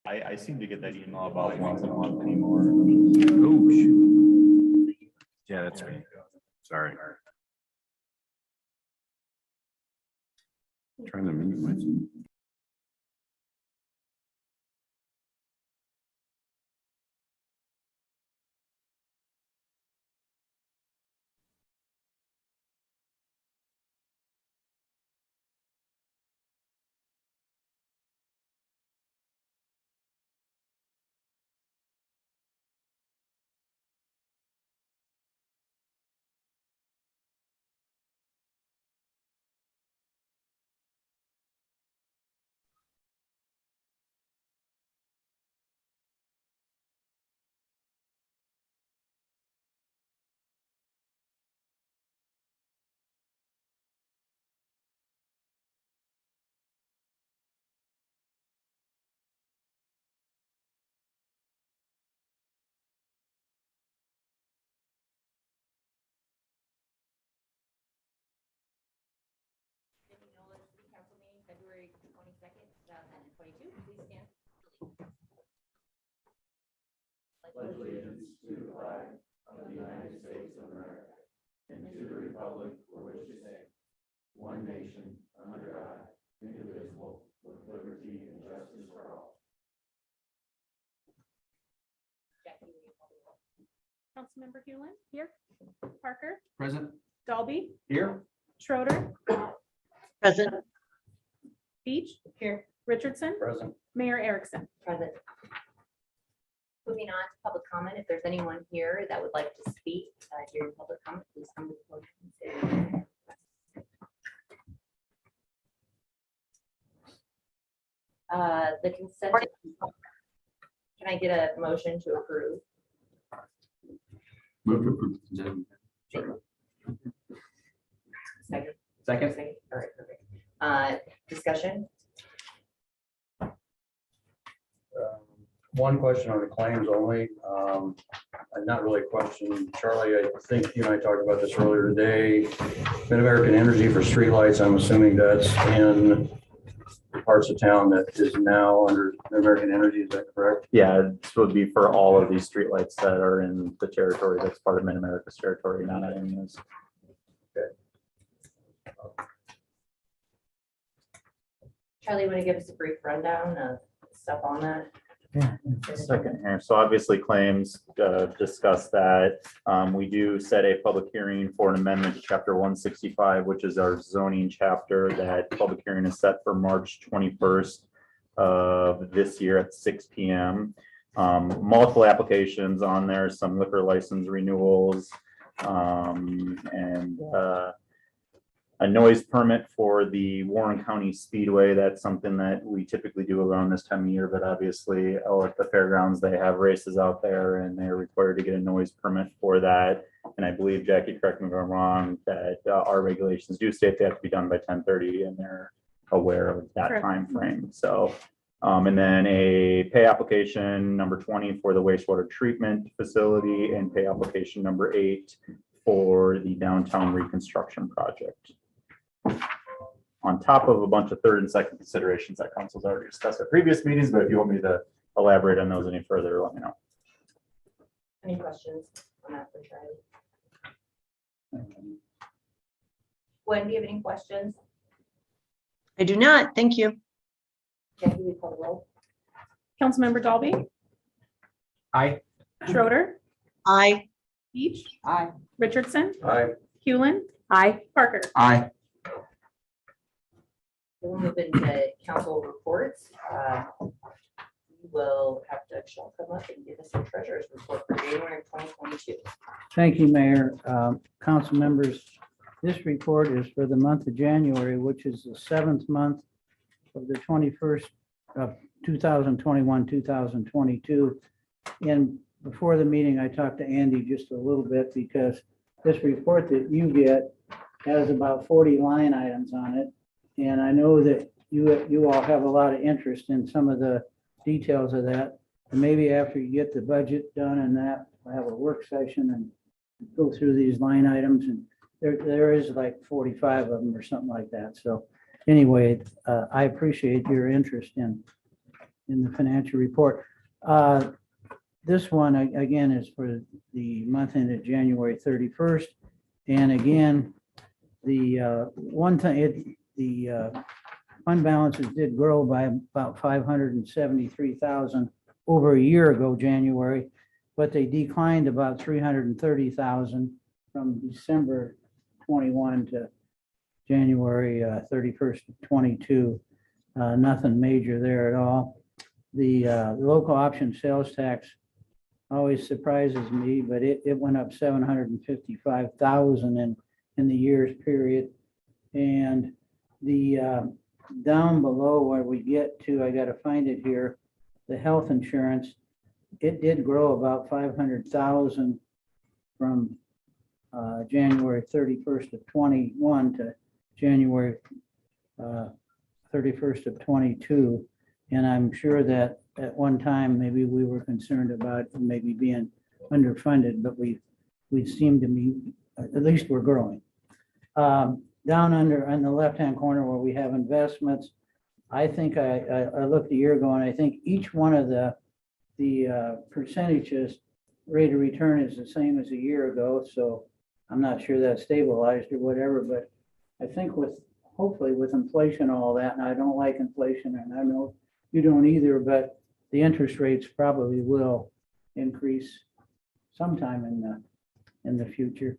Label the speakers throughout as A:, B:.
A: I seem to get that email about once a month anymore.
B: Oh, shoot. Yeah, that's me. Sorry. Trying to mute myself.
C: Indianola City Council meeting, February 22nd, 2022. Please stand.
D: Pledge allegiance to the flag of the United States of America and to the republic for which it stands, one nation, under God, indivisible, with liberty and justice for all.
C: Jackie, will you call the roll?
E: Councilmember Hewlin, here. Parker,
B: Present.
E: Dalby,
B: Here.
E: Schroeder,
F: Present.
E: Beach,
C: Here.
E: Richardson,
B: Present.
E: Mayor Erickson.
C: Present. Moving on to public comment. If there's anyone here that would like to speak during public comment, please come to the podium. The consent. Can I get a motion to approve?
B: Move to approve. Sorry.
C: Second.
B: Second.
C: All right, perfect. Discussion?
G: One question on the claims only. And not really a question. Charlie, I think you and I talked about this earlier today. Mid-American Energy for streetlights, I'm assuming that's in parts of town that is now under Mid-American Energy, is that correct?
A: Yeah, this would be for all of these streetlights that are in the territory that's part of Mid-America's territory, not IMU's.
C: Charlie, want to give us a brief rundown of stuff on that?
A: Second here. So obviously claims, discuss that. We do set a public hearing for an amendment to chapter 165, which is our zoning chapter. That public hearing is set for March 21st of this year at 6 p.m. Multiple applications on there, some liquor license renewals, and a noise permit for the Warren County Speedway. That's something that we typically do around this time of year, but obviously at the fairgrounds, they have races out there and they're required to get a noise permit for that. And I believe, Jackie, correct me if I'm wrong, that our regulations do state they have to be done by 10:30 and they're aware of that
E: Correct.
A: time frame. So, and then a pay application number 20 for the wastewater treatment facility and pay application number 8 for the downtown reconstruction project. On top of a bunch of third and second considerations that council's already discussed at previous meetings, but if you want me to elaborate on those any further, let me know.
C: Any questions on that for Charlie? Gwen, do you have any questions?
F: I do not. Thank you.
C: Jackie, will you call the roll?
E: Councilmember Dalby,
B: Aye.
E: Schroeder,
F: Aye.
E: Beach,
C: Aye.
E: Richardson,
G: Aye.
E: Hewlin. Aye. Parker.
B: Aye.
C: We'll move into council reports. We will have Doug Shaw come up and give us a treasurer's report for January of 2022.
H: Thank you, Mayor. Council members, this report is for the month of January, which is the 7th month of the 21st of 2021, 2022. And before the meeting, I talked to Andy just a little bit because this report that you get has about 40 line items on it. And I know that you all have a lot of interest in some of the details of that. And maybe after you get the budget done and that, we'll have a work session and go through these line items. And there is like 45 of them or something like that. So anyway, I appreciate your interest in in the financial report. This one, again, is for the month ended January 31st. And again, the one thing, the fund balances did grow by about 573,000 over a year ago, January, but they declined about 330,000 from December 21 to January 31st, 22. Nothing major there at all. The local option sales tax always surprises me, but it went up 755,000 in the year's period. And the down below where we get to, I got to find it here, the health insurance, it did grow about 500,000 from January 31st of 21 to January 31st of 22. And I'm sure that at one time, maybe we were concerned about maybe being underfunded, but we seem to be, at least we're growing. Down under on the left-hand corner where we have investments, I think I looked a year ago and I think each one of the percentages rate of return is the same as a year ago. So I'm not sure that's stabilized or whatever, but I think hopefully with inflation, all that, and I don't like inflation, and I know you don't either, but the interest rates probably will increase sometime in the future.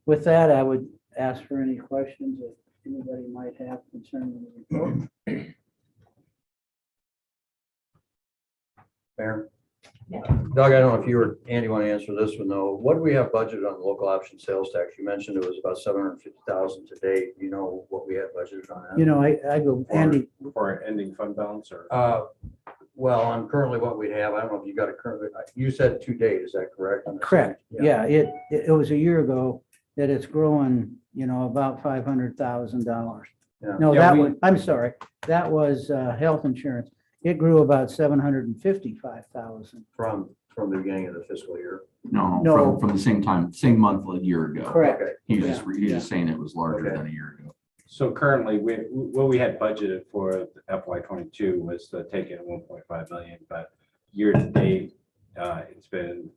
H: With that, I would ask for any questions that anybody might have concerning the report.
G: Mayor?
C: Yeah.
G: Doug, I don't know if you or Andy want to answer this one though. What do we have budgeted on the local option sales tax? You mentioned it was about 750,000 to date. Do you know what we have budgeted on that?
H: You know, I go, Andy,
B: For our ending fund balance or?
G: Well, on currently what we have, I don't know if you got a current, you said to date, is that correct?
H: correct. Yeah, it was a year ago that it's growing, you know, about $500,000.
G: Yeah.
H: No,
B: Yeah,
H: that was, I'm sorry, that was health insurance. It grew about 755,000.
G: From the beginning of the fiscal year.
B: No,
H: No.
B: from the same time, same month a year ago.
H: Correct.
G: Okay.
B: He's
H: Yeah,
B: just saying it was larger
G: Okay.
B: than a year ago.
I: So currently, what we had budgeted for FY22 was to take in 1.5 million, but year to date, it's been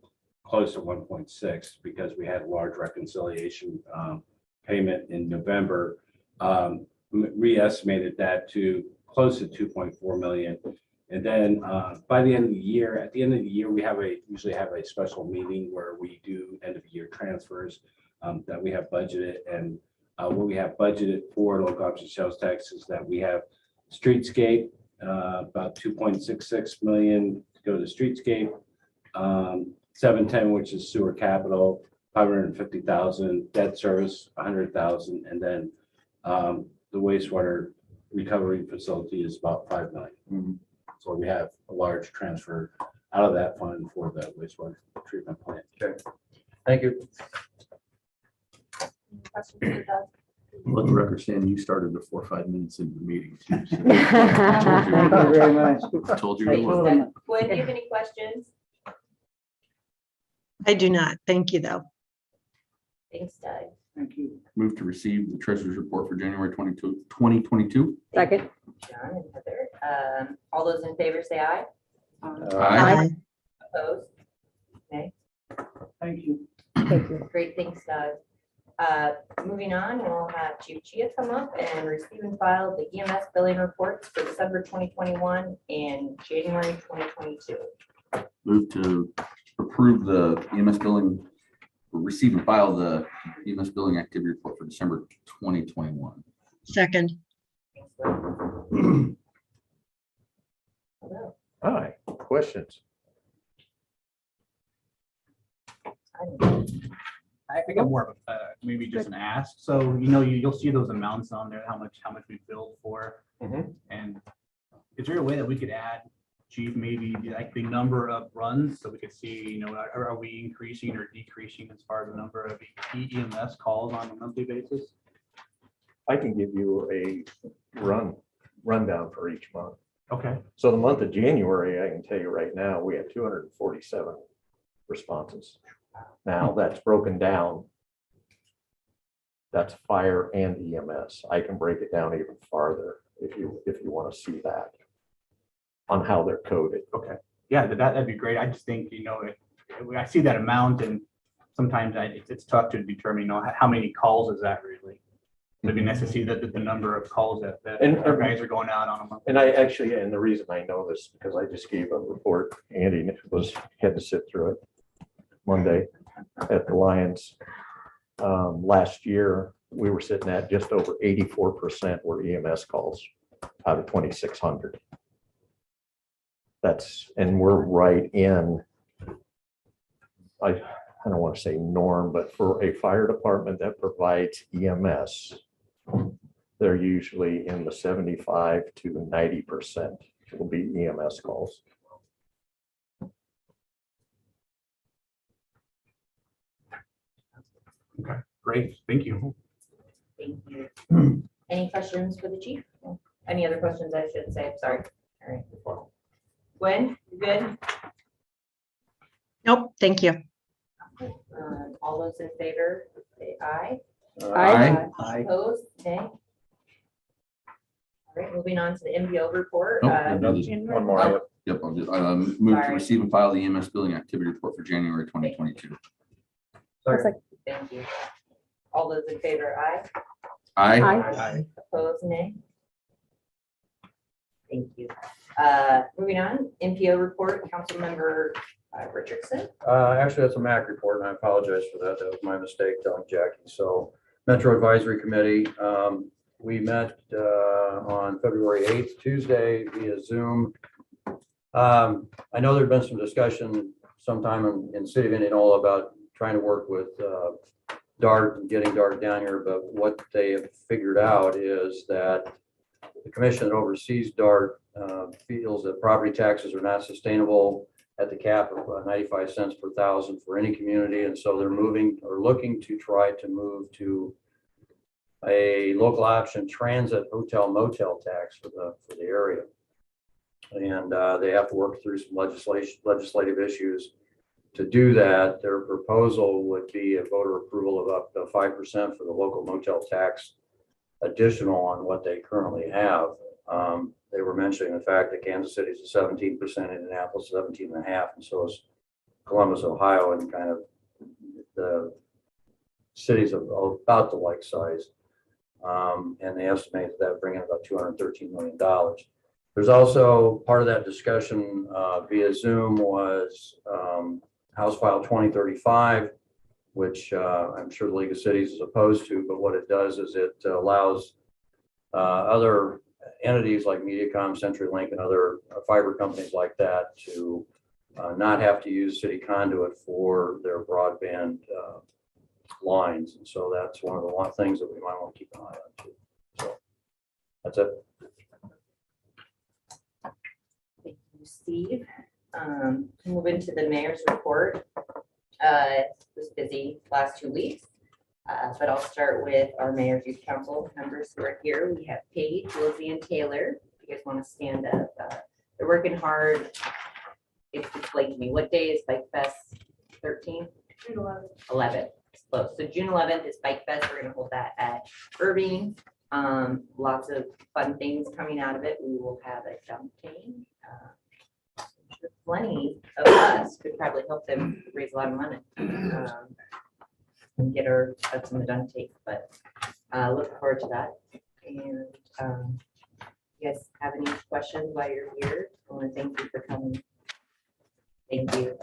I: close to 1.6 because we had a large reconciliation payment in November. Re-estimated that to close to 2.4 million. And then by the end of the year, at the end of the year, we usually have a special meeting where we do end of year transfers that we have budgeted. And what we have budgeted for local option sales tax is that we have streetscape, about 2.66 million to go to streetscape, 710, which is sewer capital, 550,000, debt service, 100,000, and then the wastewater recovery facility is about 5 million. So we have a large transfer out of that fund for the wastewater treatment plant.
G: Thank you.
C: Questions for Doug?
B: Let the record stand, you started before 5 minutes into the meeting. too, so-
H: Thank you very much.
B: I told you
H: I
B: it
H: told
B: was.
H: him-
C: Gwen, do you have any questions?
F: I do not. Thank you, though.
C: Thanks, Doug.
H: Thank you.
B: Move to receive the treasurer's report for January 2022.
E: Second.
C: John and Heather. All those in favor say aye.
B: Aye.
C: Opposed? Okay,
H: Thank you.
E: Thank you.
C: great, thanks, Doug. Moving on, we'll have Chief Chia come up and receive and file the EMS billing reports for December 2021 and January 2022.
B: Move to approve the EMS billing, receive and file the EMS billing activity report for December 2021.
F: Second.
C: Thanks, Gwen. Hello.
D: Hi, questions?
J: I got more of a, maybe just an ask. So, you know, you'll see those amounts on there, how much we billed for.
D: Mhm.
J: And is there a way that we could add, Chief, maybe like the number of runs so we could see, you know, are we increasing or decreasing as far as the number of EMS calls on a monthly basis?
D: I can give you a rundown for each month.
J: Okay.
D: So the month of January, I can tell you right now, we had 247 responses. Now that's broken down. That's fire and EMS. I can break it down even farther if you want to see that.
K: on how they're coded.
J: Okay, yeah, that'd be great. I just think, I see that amount and sometimes it's tough to determine, how many calls is that really? It'd be nice to see that the number of calls that
K: And-
J: our guys are going out on a month.
K: And the reason I know this, because I just gave a report, Andy had to sit through it Monday at the Lions. Last year, we were sitting at just over 84% were EMS calls out of 2,600. And we're right in, I don't want to say norm, but for a fire department that provides EMS, they're usually in the 75 to 90% will be EMS calls.
J: Okay, great, thank you.
C: Thank you. Any questions for the chief? Any other questions I should say? Sorry. All right. Gwen, you good?
F: Nope, thank you.
C: All those in favor, say aye.
B: Aye.
C: Opposed, nay. All right, moving on to the MBO report.
B: Nope, we'll do this.
A: One more.
C: Oh.
B: Yep, I'll move to
C: Sorry.
B: receive and file the EMS billing activity report for January 2022.
C: Thank you. All those in favor, aye.
B: Aye.
J: Aye.
C: Opposed, nay. Thank you. Moving on, MPO report, Councilmember Richardson.
G: Actually, that's a MAC report, and I apologize for that. That was my mistake telling Jackie. So Metro Advisory Committee, we met on February 8th, Tuesday via Zoom. I know there'd been some discussion sometime in the city of Indianola about trying to work with DART and getting DART down here, but what they have figured out is that the commission that oversees DART feels that property taxes are not sustainable at the cap of 95 cents per thousand for any community. And so they're moving or looking to try to move to a local option transit hotel motel tax for the area. And they have to work through some legislative issues. To do that, their proposal would be a voter approval of up to 5% for the local motel tax additional on what they currently have. They were mentioning the fact that Kansas City is 17%, Indianapolis 17.5%, and so is Columbus, Ohio, and kind of the cities of about the like size. And they estimate that bringing about $213 million. There's also part of that discussion via Zoom was House File 2035, which I'm sure the League of Cities is opposed to, but what it does is it allows other entities like Mediacom, CenturyLink, and other fiber companies like that to not have to use city conduit for their broadband lines. And so that's one of the things that we might want to keep an eye on too. So that's it.
C: Thank you, Steve. Move into the mayor's report. It was busy last 2 weeks, but I'll start with our mayor's youth council members who are here. We have Paige, Lizzie, and Taylor. If you guys want to stand up, they're working hard. It's like me. What day is Bike Fest? 13th? June 11th. 11th. It's close. So June 11th is Bike Fest. We're going to hold that at Irving. Lots of fun things coming out of it. We will have a dump tank. Plenty of us could probably help them raise a lot of money and get our butts in the dump tank, but look forward to that. And you guys have any questions while you're here? I want to thank you for coming. Thank you.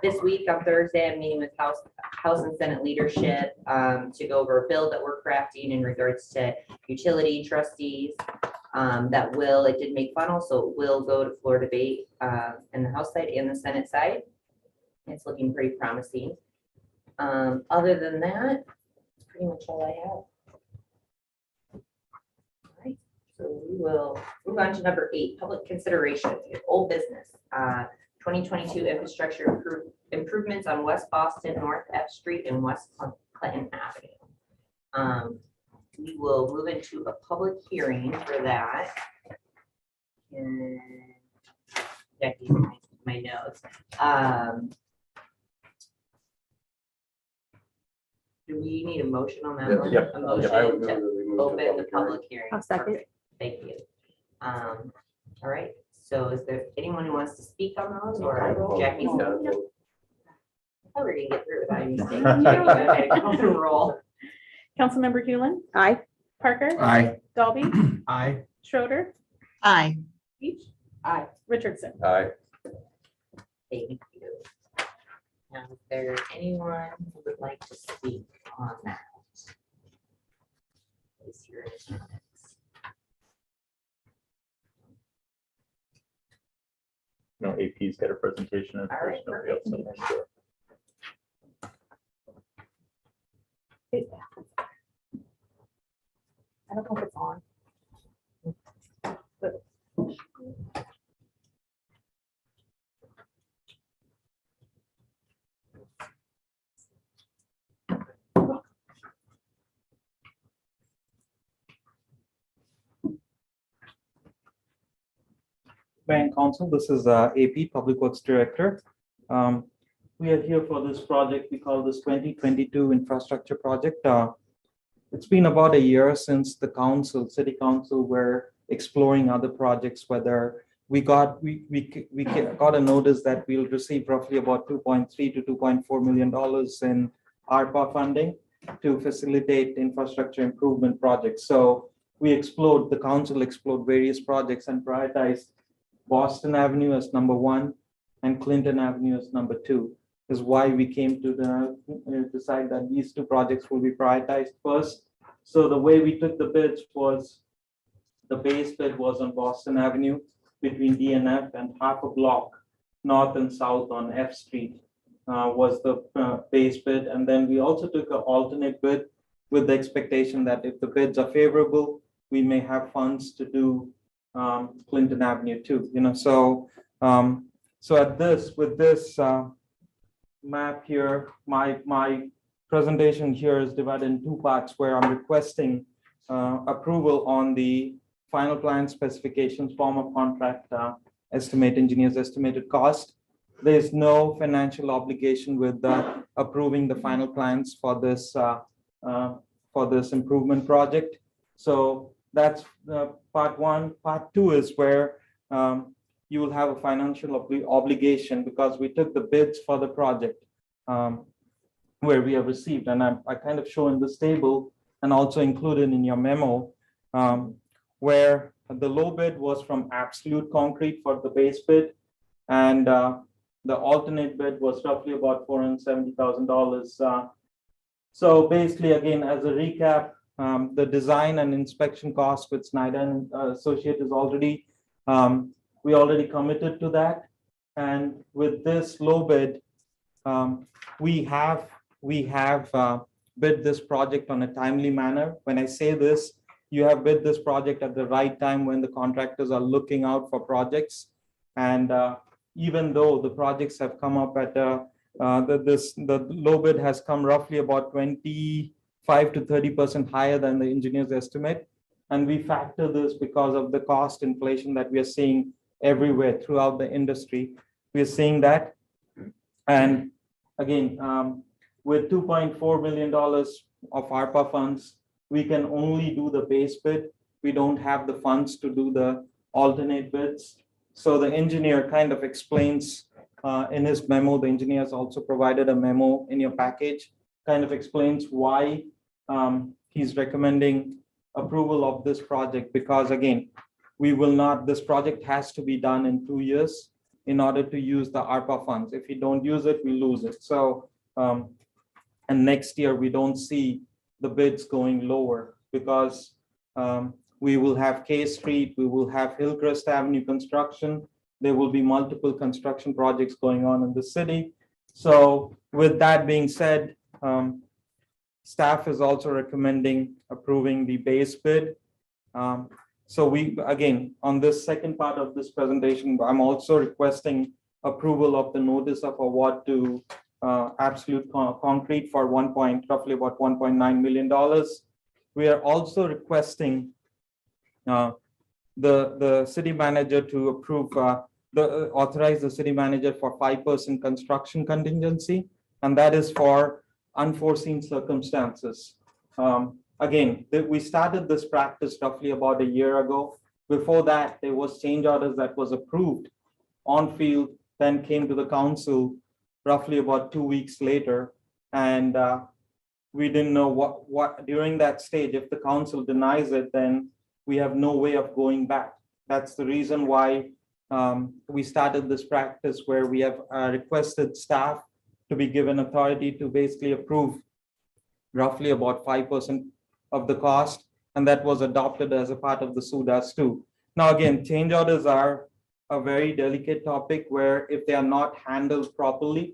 C: This week on Thursday, I'm meeting with House and Senate leadership to go over a bill that we're crafting in regards to utility trustees. It did make funnel, so it will go to floor debate in the House side and the Senate side. It's looking pretty promising. Other than that, that's pretty much all I have. All right, so we will move on to number 8, public consideration, old business. 2022 infrastructure improvements on West Boston, North F Street, and West Clinton Avenue. We will move into a public hearing for that. And Jackie, my notes. Do we need a motion on that
G: Yep.
C: one?
A: Yep.
C: A
G: I
C: motion
G: would move
C: to
G: that we move to
C: open the
G: public hearing.
C: public hearing.
E: I'll second.
C: Perfect. Thank you. All right, so is there anyone who wants to speak on those or
G: Okay.
C: Jackie's?
G: Yeah.
C: I thought we were gonna get through without any mistakes. Go ahead, call the roll.
E: Councilmember Hewlin. Aye. Parker.
B: Aye.
E: Dalby.
J: Aye.
E: Schroeder.
F: Aye.
E: Peach.
C: Aye.
E: Richardson.
G: Aye.
C: Thank you. Now, is there anyone who would like to speak on that? Raise your hand.
A: No, AP's got a presentation. and
C: All right,
A: there's nobody else in there.
E: I don't know if it's on.
L: Bank Council, this is AP, Public Works Director. We are here for this project. We call this 2022 infrastructure project. It's been about a year since the council, city council, were exploring other projects, whether we got a notice that we'll receive roughly about $2.3 to $2.4 million in ARPA funding to facilitate infrastructure improvement projects. So we explored, the council explored various projects and prioritized Boston Avenue as number 1 and Clinton Avenue as number 2. Is why we came to decide that these 2 projects will be prioritized first. So the way we took the bids was, the base bid was on Boston Avenue between D and F, and half a block north and south on F Street was the base bid. And then we also took an alternate bid with the expectation that if the bids are favorable, we may have funds to do Clinton Avenue too. So with this map here, my presentation here is divided in 2 parts, where I'm requesting approval on the final plan specifications, form of contract, estimate, engineer's estimated cost. There's no financial obligation with approving the final plans for this improvement project. So that's part 1. Part 2 is where you will have a financial obligation, because we took the bids for the project where we have received, and I kind of show in this table and also included in your memo, where the low bid was from Absolute Concrete for the base bid, and the alternate bid was roughly about $470,000. So basically, again, as a recap, the design and inspection cost with Snyder and Associate is already, we already committed to that. And with this low bid, we have bid this project on a timely manner. When I say this, you have bid this project at the right time when the contractors are looking out for projects. And even though the projects have come up at the low bid has come roughly about 25 to 30% higher than the engineer's estimate. And we factor this because of the cost inflation that we are seeing everywhere throughout the industry. We are seeing that. And again, with $2.4 million of ARPA funds, we can only do the base bid. We don't have the funds to do the alternate bids. So the engineer kind of explains in his memo, the engineer has also provided a memo in your package, kind of explains why he's recommending approval of this project, because again, we will not, this project has to be done in 2 years in order to use the ARPA funds. If we don't use it, we lose it. So, and next year we don't see the bids going lower, because we will have K Street, we will have Hillcrest Avenue construction. There will be multiple construction projects going on in the city. So with that being said, staff is also recommending approving the base bid. So we, again, on this second part of this presentation, I'm also requesting approval of the notice of award to Absolute Concrete for roughly about $1.9 million. We are also requesting the city manager to approve, authorize the city manager for 5% construction contingency, and that is for unforeseen circumstances. Again, we started this practice roughly about a year ago Before that, there was change orders that was approved on field, then came to the council roughly about 2 weeks later. And we didn't know what during that stage, if the council denies it, then we have no way of going back. That's the reason why we started this practice where we have requested staff to be given authority to basically approve roughly about 5% of the cost. And that was adopted as a part of the SUDAS too. Now, again, change orders are a very delicate topic where if they are not handled properly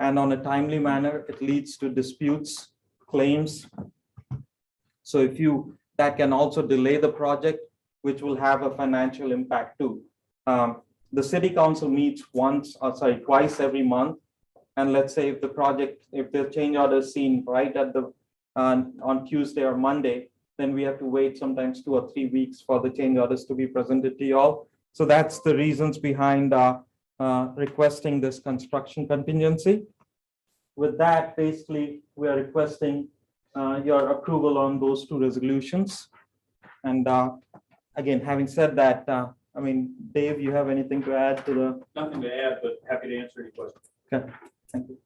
L: and on a timely manner, it leads to disputes, claims. So that can also delay the project, which will have a financial impact too. The city council meets twice every month. And let's say if the change order is seen right at on Tuesday or Monday, then we have to wait sometimes 2 or 3 weeks for the change orders to be presented to you all. So that's the reasons behind requesting this construction contingency. With that, basically, we are requesting your approval on those 2 resolutions. And again, having said that, I mean, Dave, you have anything to add to the?
J: Nothing to add, but happy to answer any questions.
L: Okay, thank you.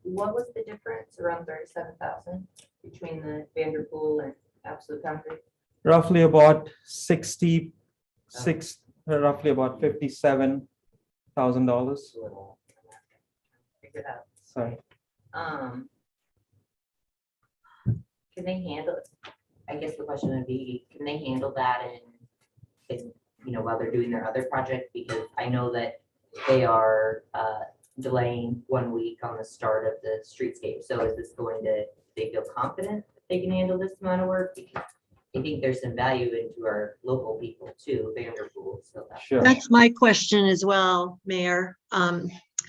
C: What was the difference around 37,000 between the Vanderpool and Absolute Concrete?
L: Roughly about 66, roughly about $57,000.
C: Figure it out.
L: Sorry.
C: Can they handle, I guess the question would be, can they handle that in while they're doing their other project? Because I know that they are delaying 1 week on the start of the streetscape. So is this they feel confident that they can handle this amount of work? Because I think there's some value into our local people too, Vanderpool. So
L: Sure.
F: That's my question as well, Mayor.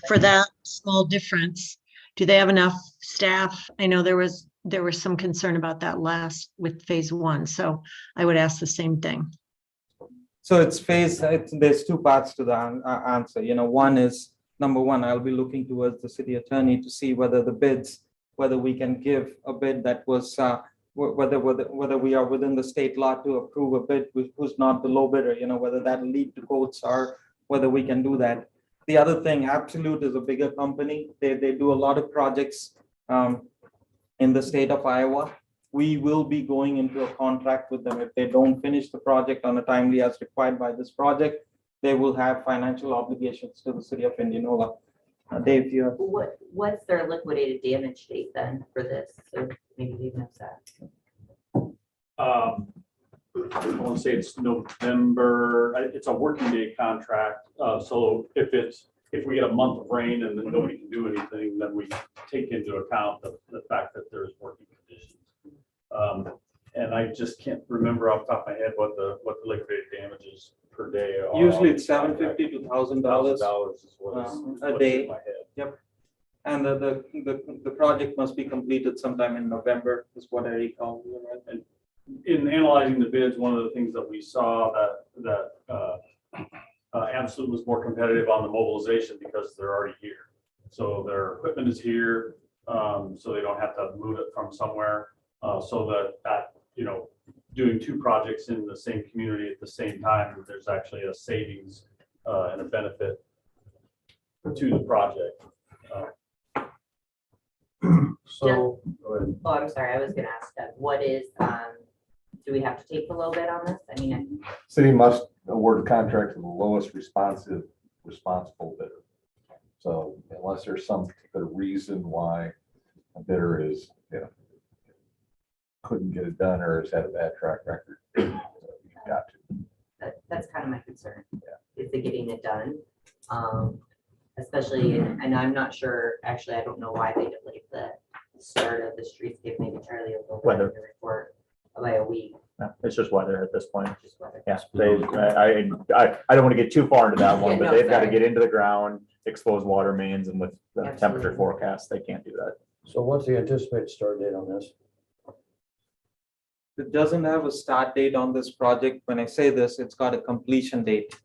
F: For that small difference, do they have enough staff? I know there was some concern about that last with phase 1. So I would ask the same thing.
L: So there's 2 parts to the answer. One is, number one, I'll be looking towards the city attorney to see whether whether we can give a bid that was, whether we are within the state law to approve a bid who's not the low bidder, whether that'll lead to quotes or whether we can do that. The other thing, Absolute is a bigger company. They do a lot of projects in the state of Iowa. We will be going into a contract with them. If they don't finish the project on a timely as required by this project, they will have financial obligations to the city of Indianola. Dave, you have.
C: What's their liquidated damage date then for this? So maybe Dave knows that.
J: I want to say it's November. It's a working day contract. So if we get a month of rain and then nobody can do anything, then we take into account the fact that there's working conditions. And I just can't remember off the top of my head what the liquidated damages per day are.
L: Usually it's $750 to $1,000
J: is what is
L: a
J: what's
L: day.
J: in my head.
L: Yep. And the project must be completed sometime in November, is what I recall.
J: And in analyzing the bids, one of the things that we saw that Absolute was more competitive on the mobilization because they're already here. So their equipment is here, so they don't have to move it from somewhere. So that doing 2 projects in the same community at the same time, there's actually a savings and a benefit to the project.
G: So, go ahead.
C: Oh, I'm sorry. I was going to ask that. What is, do we have to take the low bid on this? I mean,
K: City must award a contract to the lowest responsible bidder. So unless there's some particular reason why a bidder is, couldn't get it done or has had a bad track record, you've got to.
C: that's kind of my concern. Is the getting it done? Especially, and I'm not sure, actually, I don't know why they delayed the start of the streetscape. Maybe Charlie will go back in the report by a week.
A: No, it's just weather at this point.
C: Just weather.
A: Yeah, I don't want to get too far into that one,
C: Yeah,
A: but
C: no,
A: they've got to
C: sorry.
A: get into the ground, expose water mains, and with the temperature
C: Absolutely.
A: forecast, they can't do that.
G: So what's the anticipated start date on this?
L: It doesn't have a start date on this project. When I say this, it's got a completion date,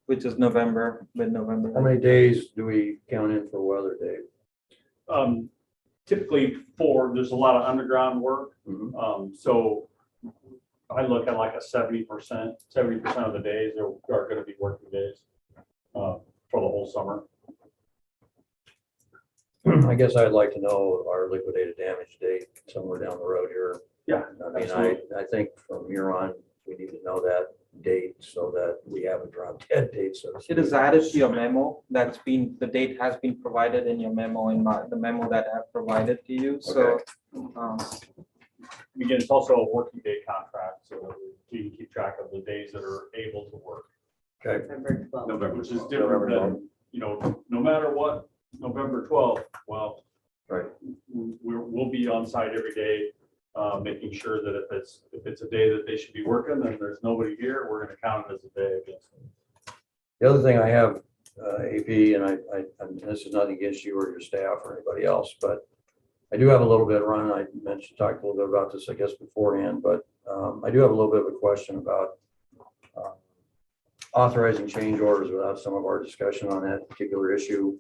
L: which is November, mid-November.
G: How many days do we count in for weather, Dave?
J: Typically there's a lot of underground work.
G: Mhm.
J: So
M: I look at like a 70%, 70% of the days are gonna be working days for the whole summer.
G: I guess I'd like to know our liquidated damage date somewhere down the road here.
M: Yeah,
G: I mean,
M: absolutely.
G: I think from here on, we need to know that date so that we have a drop dead date. So to
L: It is
G: speak.
L: added to your memo. That's been, the date has been provided in your memo, the memo that I have provided to you. So,
M: Again, it's also a working day contract, so that we can keep track of the days that are able to work.
G: Okay.
C: November 12th.
I: November.
M: Which is different than, no matter what, November 12th, well,
G: Right.
M: we'll be on site every day, making sure that if it's a day that they should be working, and there's nobody here, we're gonna count it as a day against them.
G: The other thing I have, AP, and this is nothing against you or your staff or anybody else, but I do have a little bit, Ron, I talked a little bit about this, I guess, beforehand, but I do have a little bit of a question about authorizing change orders without some of our discussion on that particular issue.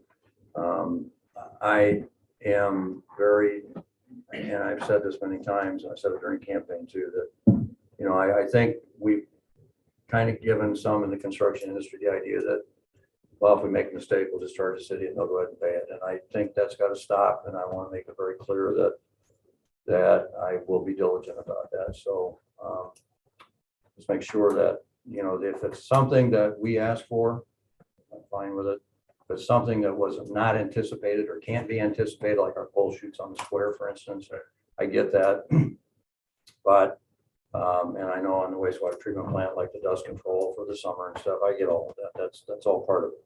G: I am very, and I've said this many times, and I said it during campaign too, that, I think we've kind of given some in the construction industry the idea that, well, if we make a mistake, we'll just charge the city and they'll go ahead and pay it. And I think that's got to stop. And I want to make it very clear that I will be diligent about that. So just make sure that, if it's something that we ask for, I'm fine with it. If it's something that was not anticipated or can't be anticipated, like our pole shoots on the square, for instance, I get that. But, and I know on the wastewater treatment plant, like the dust control for the summer and stuff, I get all of that. That's all part of it.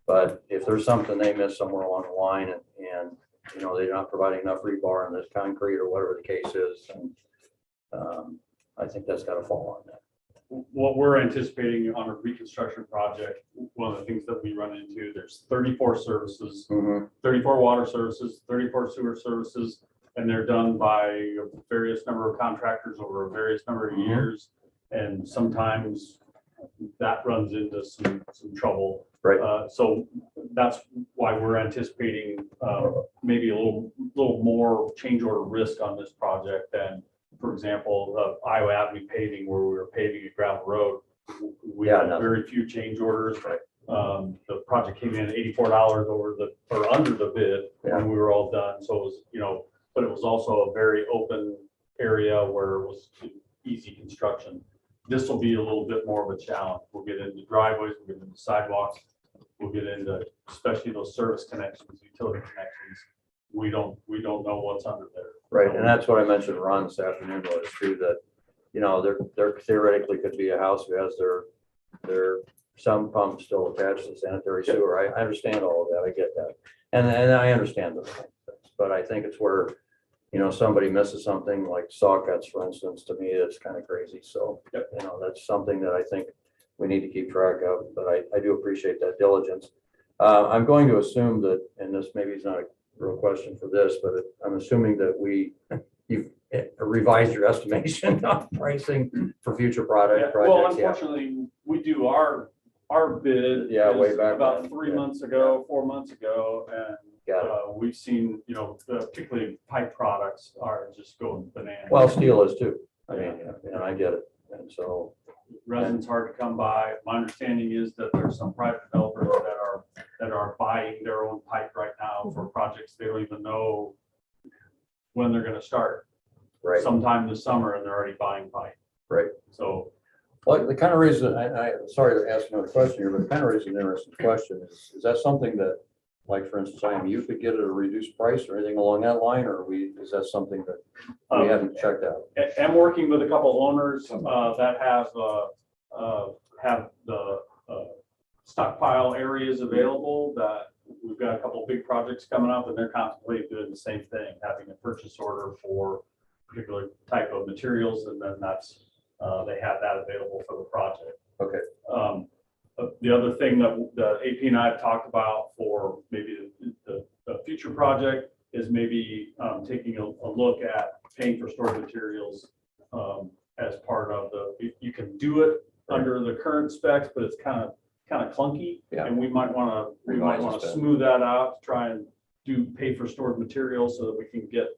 G: But if there's something they missed somewhere along the line and they're not providing enough rebar in this concrete or whatever the case is, then I think that's got to fall on that.
M: What we're anticipating on a reconstruction project, one of the things that we run into, there's 34 services, 34 water services, 34 sewer services, and they're done by a various number of contractors over a various number of years. And sometimes that runs into some trouble.
G: Right.
M: So that's why we're anticipating maybe a little more change order risk on this project than, for example, Iowa Avenue paving, where we were paving a gravel road. We had very few change orders.
G: Right.
M: The project came in $84 under the bid when we were all done. So it was, but it was also a very open area where it was easy construction. This will be a little bit more of a challenge. We'll get into driveways, we'll get into sidewalks, we'll get into especially those service connections, utility connections. We don't know what's under there.
G: Right, and that's what I mentioned to Ron this afternoon was true that, there theoretically could be a house who has their sump pump still attached to the sanitary sewer. I understand all of that. I get that. And I understand those things, but I think it's where, somebody misses something like saw cuts, for instance, to me, it's kind of crazy. So, that's something that I think we need to keep track of, but I do appreciate that diligence. I'm going to assume that, and this maybe is not a real question for this, but I'm assuming that you've revised your estimation on pricing for future projects.
M: Well, unfortunately, we do our bid
G: way back
M: about
G: then.
M: 3 months ago, 4 months ago, and we've seen, particularly pipe products are just going bananas.
G: Well, steel is too. I mean, and I get it. And so
M: resin's hard to come by. My understanding is that there's some private developers that are buying their own pipe right now for projects they don't even know when they're going to start.
G: Right.
M: Sometime this summer, and they're already buying pipe.
G: Right.
M: So,
G: well, the kind of reason I'm sorry to ask another question here, but the kind of reason an interesting question is that something that, like for instance, you could get at a reduced price or anything along that line, or is that something that we haven't checked out?
M: I'm working with a couple owners that have the stockpile areas available. That we've got a couple of big projects coming up, and they're contemplating doing the same thing, having a purchase order for a particular type of materials, and then that's they have that available for the project.
G: Okay.
M: The other thing that the AP and I have talked about for maybe the future project is maybe taking a look at paying for stored materials as part of you can do it under the current specs, but it's kind of clunky.
G: Yeah.
M: And we might want to smooth that out, try and pay for stored materials so that we can get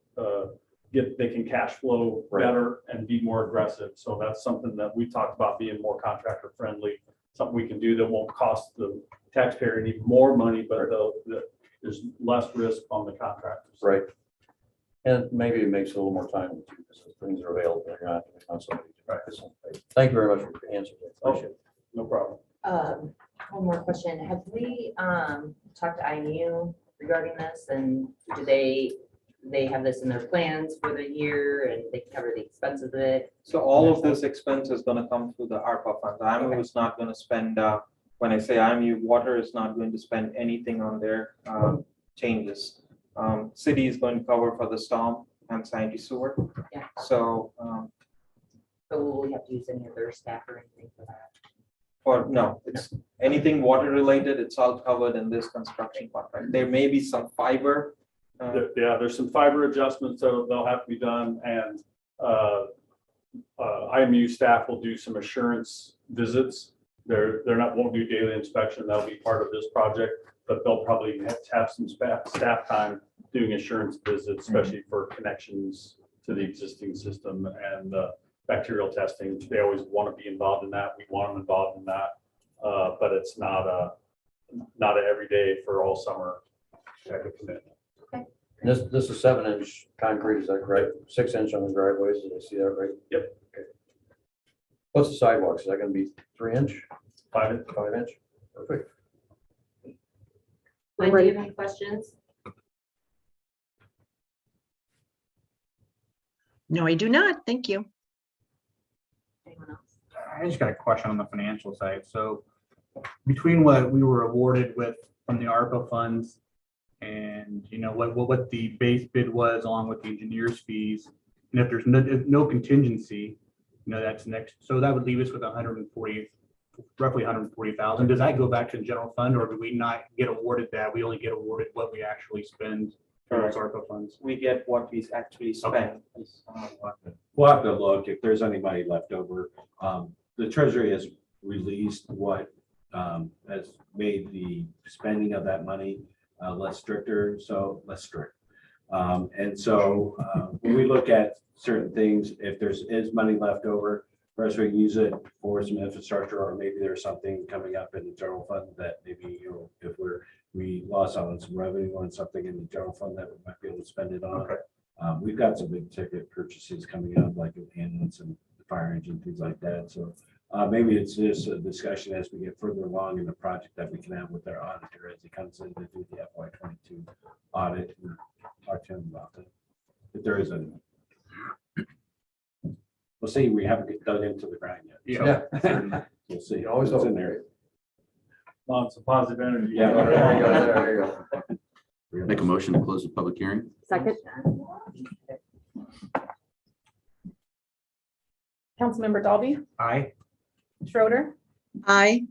M: they can cash flow
K: Right.
M: better and be more aggressive. So that's something that we talked about, being more contractor friendly, something we can do that won't cost the taxpayer any more money, but there's less risk on the contractors.
G: Right. And maybe it makes it a little more time because things are available. You're not going to find somebody to practice on. Thank you very much for your answer. Appreciate it.
M: No problem.
C: One more question. Have we talked to IMU regarding this, and do they have this in their plans for the year and they cover the expenses of it?
L: So all of this expense is gonna come through the ARPA funds. IMU is not gonna spend, when I say IMU, water is not going to spend anything on their changes. City is going to cover for the storm and sanitary sewer.
C: Yeah.
L: So,
C: So will we have to use any of their staff or anything for that?
L: no, it's anything water related, it's all covered in this construction contract. There may be some fiber.
M: Yeah, there's some fiber adjustments that they'll have to be done, and IMU staff will do some assurance visits. They're not, won't do daily inspection. That'll be part of this project, but they'll probably have some staff time doing assurance visits, especially for connections to the existing system and bacterial testing. They always want to be involved in that. We want them involved in that, but it's not a every day for all summer type of commitment.
G: This is 7-inch concrete, is that correct? 6-inch on the driveways, did I see that right?
M: Yep.
G: Okay. What's the sidewalks? Is that gonna be 3-inch,
M: 5
G: 5-inch? Perfect.
C: Glenn, do you have any questions?
F: No, I do not. Thank you.
C: Anyone else?
J: I just got a question on the financial side. So between what we were awarded with from the ARPA funds and what the base bid was along with the engineer's fees, and if there's no contingency, that's next. So that would leave us with roughly 140,000. Does that go back to the general fund, or do we not get awarded that? We only get awarded what we actually spend for those ARPA funds.
L: We get what we actually spend.
I: We'll have to look if there's anybody left over. The Treasury has released what has made the spending of that money less strict. And so when we look at certain things, if is money left over, first we can use it for some infrastructure, or maybe there's something coming up in the general fund that maybe, if we lost on some revenue on something in the general fund that we might be able to spend it on.
M: Okay.
I: We've got some big ticket purchases coming up, like ambulance and the fire engine, things like that. So maybe it's just a discussion as we get further along in the project that we can have with our auditor as he comes in to do the FY22 audit and talk to him about it. If there is any. We'll see, we haven't dug into the ground yet.
G: Yeah.
I: We'll see.
G: You always
I: What's
G: hope.
I: in there.
M: Lots of positive energy.
I: Yeah.
G: There you go.
B: Make a motion to close the public hearing.
E: Second. Councilmember Dalby,
J: Aye.
E: Schroeder,
F: Aye.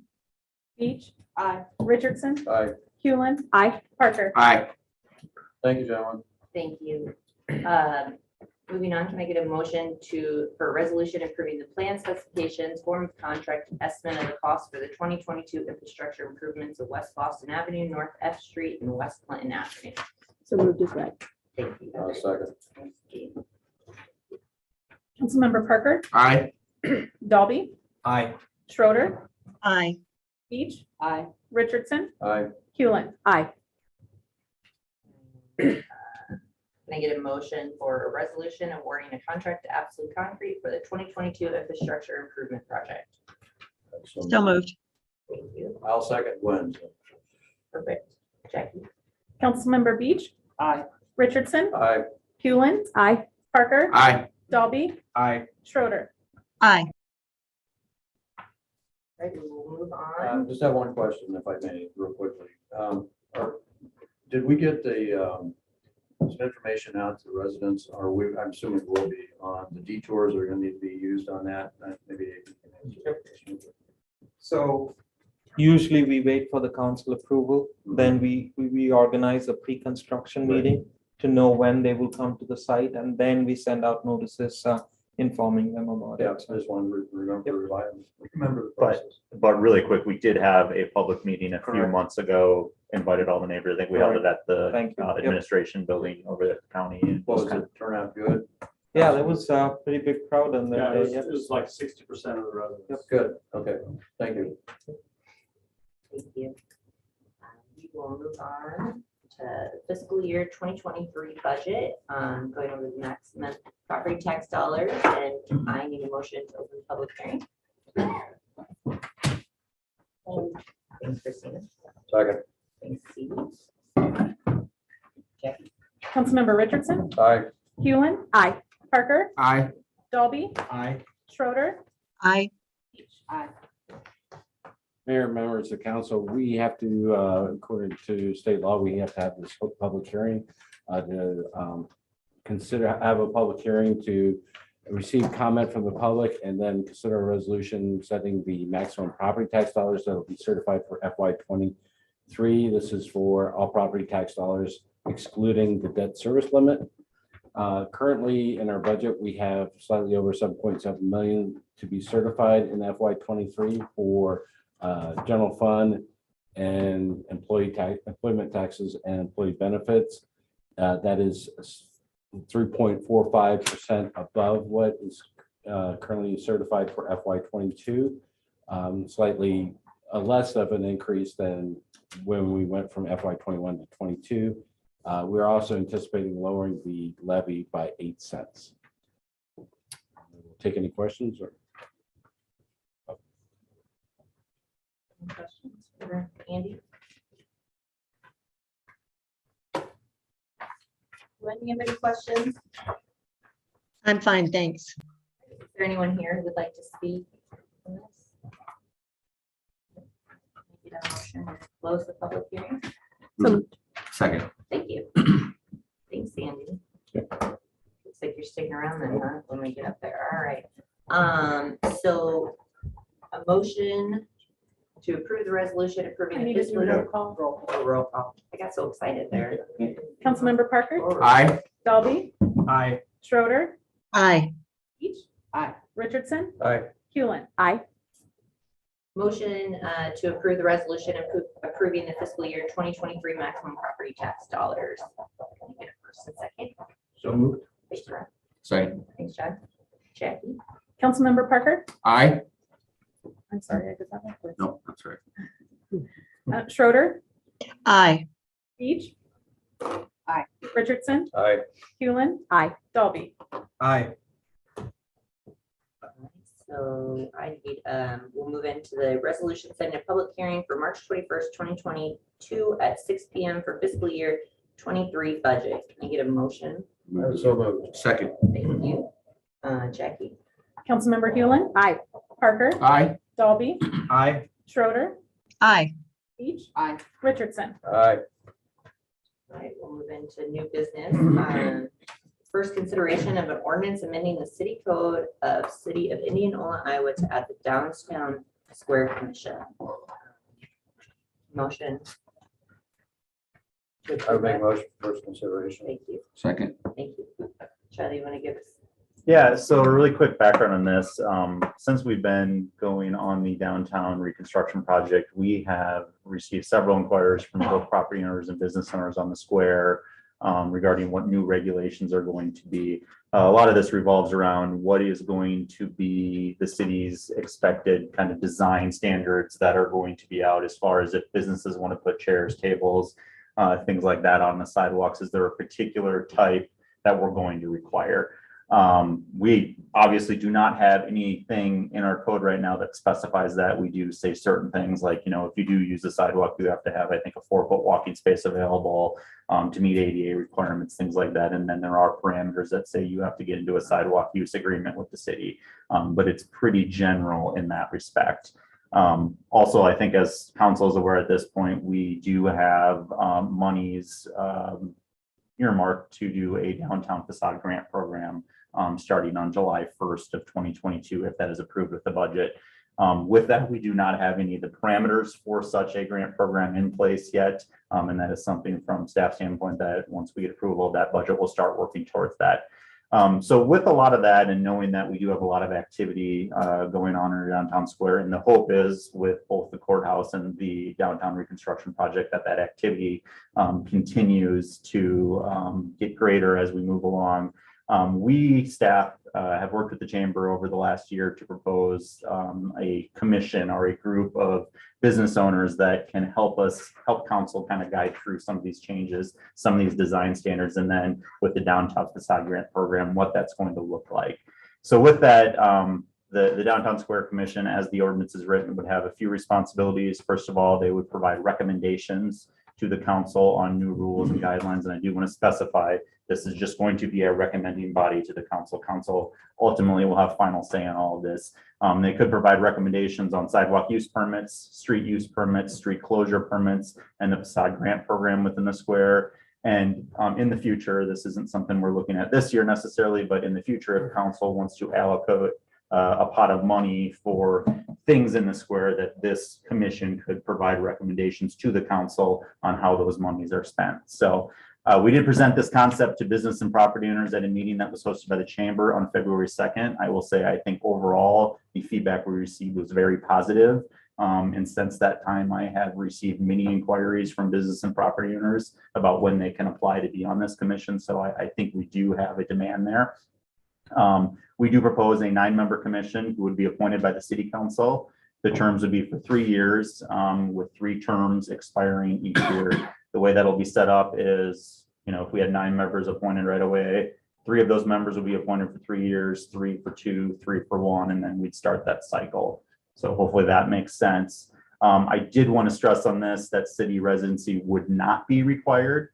E: Beach. Aye. Richardson,
G: Aye.
E: Hewlin. Aye. Parker.
B: Aye.
G: Thank you, gentlemen.
C: Thank you. Moving on, can I get a motion for a resolution approving the plan specifications, form of contract, estimate of the cost for the 2022 infrastructure improvements of West Boston Avenue, North F Street, and West Clinton Avenue?
E: So moved as read.
C: Thank you.
G: Second.
C: Thank you.
E: Councilmember Parker,
B: Aye.
E: Dalby,
J: Aye.
E: Schroeder,
F: Aye.
E: Beach. Aye. Richardson,
G: Aye.
E: Hewlin. Aye.
C: Can I get a motion for a resolution awarding a contract to Absolute Concrete for the 2022 infrastructure improvement project?
F: So moved.
C: Thank you.
G: I'll second Gwen.
C: Perfect. Jackie?
E: Councilmember Beach. Aye. Richardson,
G: Aye.
E: Hewlin. Aye. Parker.
B: Aye.
E: Dalby,
J: Aye.
E: Schroeder.
F: Aye.
C: Right, we will move on.
G: Just have one question, if I may, real quickly. Did we get some information out to residents, or I'm assuming will be, on the detours that are going to need to be used on that? Maybe you can answer that question.
L: So usually we wait for the council approval, then we organize a pre-construction meeting to know when they will come to the site, and then we send out notices informing them about
G: Yeah,
L: it.
G: I just wanted to remember the process.
A: But really quick, we did have a public meeting a few
L: Correct.
A: months ago invited all the neighbors. I think we held it at the
L: Thank you. Yep.
A: administration building over at the county. And
G: What was it? Turn out good?
L: Yeah, there was a pretty big crowd on that
M: Yeah,
L: day.
M: it
L: Yep.
M: was like 60% of the residents.
G: Good. Okay. Thank you.
C: Thank you. We will move on to fiscal year 2023 budget, going over the maximum property tax dollars, and I need a motion to open the public hearing. Thanks, Christina.
G: Second.
C: Thanks, Steve. Jackie.
E: Councilmember Richardson,
G: Aye.
E: Hewlin. Aye. Parker,
B: Aye.
E: Dalby,
J: Aye.
E: Schroeder,
F: Aye.
C: Aye.
I: Mayor, members of council, we have to, according to state law, we have to have this public hearing to have a public hearing to receive comment from the public and then consider a resolution setting the maximum property tax dollars that will be certified for FY 23. This is for all property tax dollars excluding the debt service limit. Currently in our budget, we have slightly over 7.7 million to be certified in FY 23 for general fund and employment taxes and employee benefits. That is 3.45% above what is currently certified for FY 22. Slightly less of an increase than when we went from FY 21 to 22. We're also anticipating lowering the levy by 8 cents. Take any questions or?
C: Any questions for Andy? Wendy, have any questions?
F: I'm fine, thanks.
C: Is there anyone here who would like to speak on this? Get a motion to close the public hearing.
B: Second.
C: Thank you. Thanks, Andy. Looks like you're sticking around then, huh, when we get up there. All right. So a motion to approve the resolution approving.
E: I
C: the
E: need to do
C: fiscal
E: a roll
C: year-
E: call.
C: Roll call. I got so excited there.
E: Councilmember Parker,
B: Aye.
E: Dalby,
J: Aye.
E: Schroeder,
F: Aye.
E: Beach,
C: Aye.
E: Richardson,
G: Aye.
E: Hewlin. Aye.
C: Motion to approve the resolution approving the fiscal year 2023 maximum property tax dollars. Can I get a first and second?
J: So moved.
C: Thanks, Ron.
B: Second.
C: Thanks, John. Jackie.
E: Councilmember Parker,
B: Aye.
E: I'm sorry, I did that backwards.
B: No, that's right.
E: Schroeder,
F: Aye.
E: Beach.
C: Aye.
E: Richardson,
G: Aye.
E: Hewlin. Aye. Dalby.
J: Aye.
C: So I need, we'll move into the resolution setting a public hearing for March 21st, 2022 at 6 PM for fiscal year 23 budget. Can I get a motion?
G: So moved.
B: Second.
C: Thank you. Jackie.
E: Councilmember Hewlin. Aye. Parker,
B: Aye.
E: Dalby,
J: Aye.
E: Schroeder,
F: Aye.
E: Beach.
C: Aye.
E: Richardson.
G: Aye.
C: All right, we'll move into new business. First consideration of an ordinance amending the city code of City of Indianola, Iowa to add the Downtown Square Commission. Motion. to
G: I would
C: approve
G: make a
C: that.
G: motion for first consideration.
C: Thank you.
B: Second.
C: Thank you. Charlie, you want to give us?
A: Yeah, so a really quick background on this. Since we've been going on the downtown reconstruction project, we have received several inquiries from both property owners and business owners on the square regarding what new regulations are going to be. A lot of this revolves around what is going to be the city's expected kind of design standards that are going to be out as far as if businesses want to put chairs, tables, things like that on the sidewalks. Is there a particular type that we're going to require? We obviously do not have anything in our code right now that specifies that. We do say certain things like, you know, if you do use the sidewalk, you have to have, I think, a 4-foot walking space available to meet ADA requirements, things like that. And then there are parameters that say you have to get into a sidewalk use agreement with the city. But it's pretty general in that respect. Also, I think as council is aware at this point, we do have monies earmarked to do a downtown facade grant program starting on July 1st of 2022, if that is approved with the budget. With that, we do not have any of the parameters for such a grant program in place yet. And that is something from staff standpoint that once we get approval of that budget, we'll start working towards that. So with a lot of that and knowing that we do have a lot of activity going on in our downtown square, and the hope is with both the courthouse and the downtown reconstruction project that activity continues to get greater as we move along. We staff have worked with the chamber over the last year to propose a commission or a group of business owners that can help council kind of guide through some of these changes, some of these design standards, and then with the downtown facade grant program, what that's going to look like. So with that, the Downtown Square Commission, as the ordinance is written, would have a few responsibilities. First of all, they would provide recommendations to the council on new rules and guidelines. And I do want to specify, this is just going to be a recommending body to the council. Council ultimately will have final say on all of this. They could provide recommendations on sidewalk use permits, street use permits, street closure permits, and the facade grant program within the square. And in the future, this isn't something we're looking at this year necessarily, but in the future, if council wants to allocate a pot of money for things in the square, that this commission could provide recommendations to the council on how those monies are spent. So we did present this concept to business and property owners at a meeting that was hosted by the chamber on February 2nd. I will say, I think overall, the feedback we received was very positive. And since that time, I have received many inquiries from business and property owners about when they can apply to be on this commission. So I think we do have a demand there. We do propose a 9-member commission who would be appointed by the city council. The terms would be for 3 years with 3 terms expiring each year. The way that'll be set up is, if we had 9 members appointed right away, 3 of those members will be appointed for 3 years, 3 for 2, 3 for 1, and then we'd start that cycle. So hopefully that makes sense. I did want to stress on this that city residency would not be required.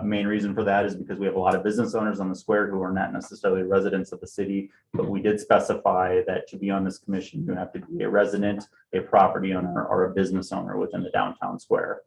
A: Main reason for that is because we have a lot of business owners on the square who are not necessarily residents of the city, but we did specify that to be on this commission, you have to be a resident, a property owner, or a business owner within the downtown square.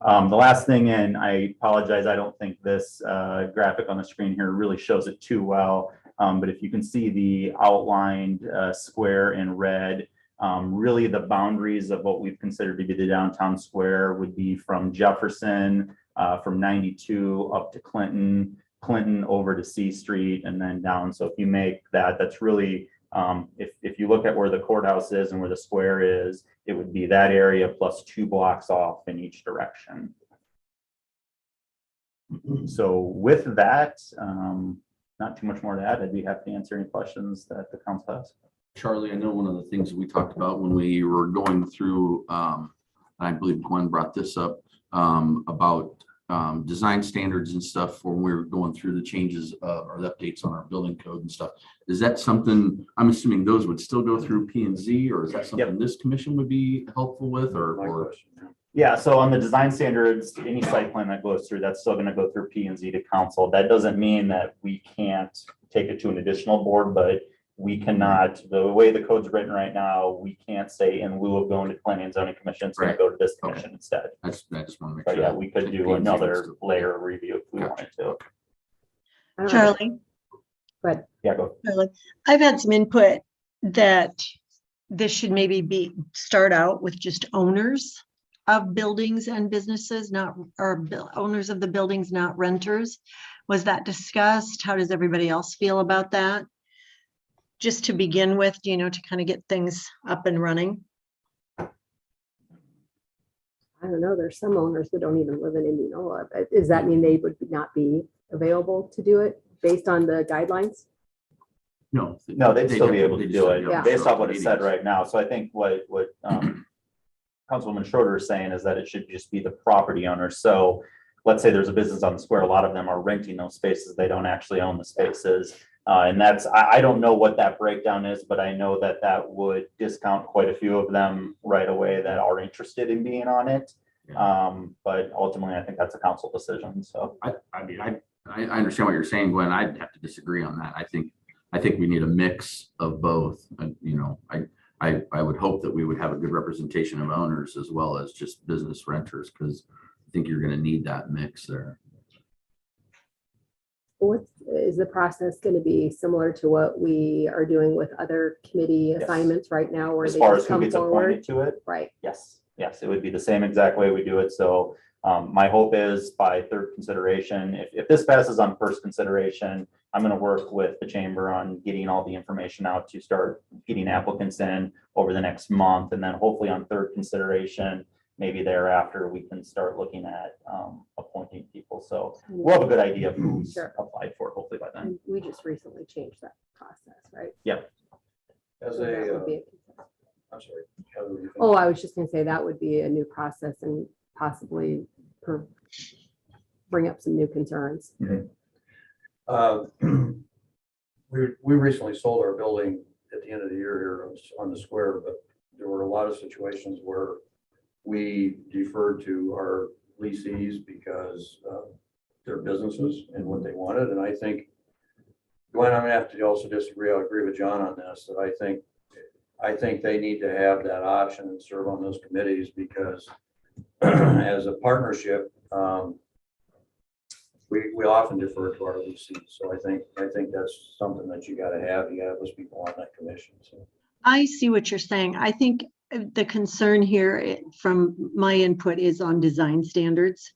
A: The last thing, and I apologize, I don't think this graphic on the screen here really shows it too well, but if you can see the outlined square in red, really the boundaries of what we've considered to be the downtown square would be from Jefferson, from 92 up to Clinton over to C Street, and then down. So if you make that, that's really, if you look at where the courthouse is and where the square is, it would be that area plus 2 blocks off in each direction. So with that, not too much more to add. I'd be happy to answer any questions that the council has.
B: Charlie, I know one of the things we talked about when we were going through, I believe Gwen brought this up, about design standards and stuff when we were going through the changes or the updates on our building code and stuff. Is that something, I'm assuming those would still go through P&Z, or is that something this commission would be helpful with, or?
A: Yeah, so on the design standards, any site plan that goes through, that's still going to go through P&Z to council. That doesn't mean that we can't take it to an additional board, but we cannot, the way the code's written right now, we can't say in lieu of going to planning and zoning commission, it's going to go to this commission instead.
B: I just want to make
A: But
B: sure.
A: yeah, we could do another layer of review if we wanted to.
F: Charlie,
A: Yeah, go.
F: Charlie, I've had some input that this should maybe start out with just owners of buildings and businesses, not, or owners of the buildings, not renters. Was that discussed? How does everybody else feel about that? Just to begin with, to kind of get things up and running.
N: I don't know, there's some owners that don't even live in Indianola. Does that mean they would not be available to do it based on the guidelines?
B: No,
A: they'd still be able to do it
N: Yeah.
A: based off what it said right now. So I think what Councilwoman Schroeder is saying is that it should just be the property owner. So let's say there's a business on the square. A lot of them are renting those spaces. They don't actually own the spaces. And that's, I don't know what that breakdown is, but I know that that would discount quite a few of them right away that are interested in being on it. But ultimately, I think that's a council decision. So
B: I understand what you're saying, Gwen. I'd have to disagree on that. I think we need a mix of both. I would hope that we would have a good representation of owners as well as just business renters, because I think you're going to need that mix there.
N: What is the process going to be similar to what we are doing with other committee assignments right now, where
A: as
N: they
A: far
N: just
A: as who
N: come
A: gets
N: forward?
A: appointed to it,
N: Right.
A: Yes, it would be the same exact way we do it. So my hope is by third consideration, if this passes on first consideration, I'm gonna work with the chamber on getting all the information out to start getting applicants in over the next month, and then hopefully on third consideration, maybe thereafter, we can start looking at appointing people. So we'll have a good idea of who's
N: Sure.
A: applied for it, hopefully by then.
N: And we just recently changed that process, right?
G: As
N: So that would
G: a,
N: be a-
G: I'm sorry. Heather, what do you think?
N: Oh, I was just gonna say that would be a new process and possibly bring up some new concerns.
G: Uh, We recently sold our building at the end of the year here on the square, but there were a lot of situations where we deferred to our leasees because their businesses and what they wanted. And I think, Gwen, I'm gonna have to also disagree. I'll agree with John on this, that I think they need to have that option and serve on those committees because as a partnership, we often defer to our leasees. So I think that's something that you gotta have. You gotta have those people on that commission, so.
F: I see what you're saying. I think the concern here from my input is on design standards.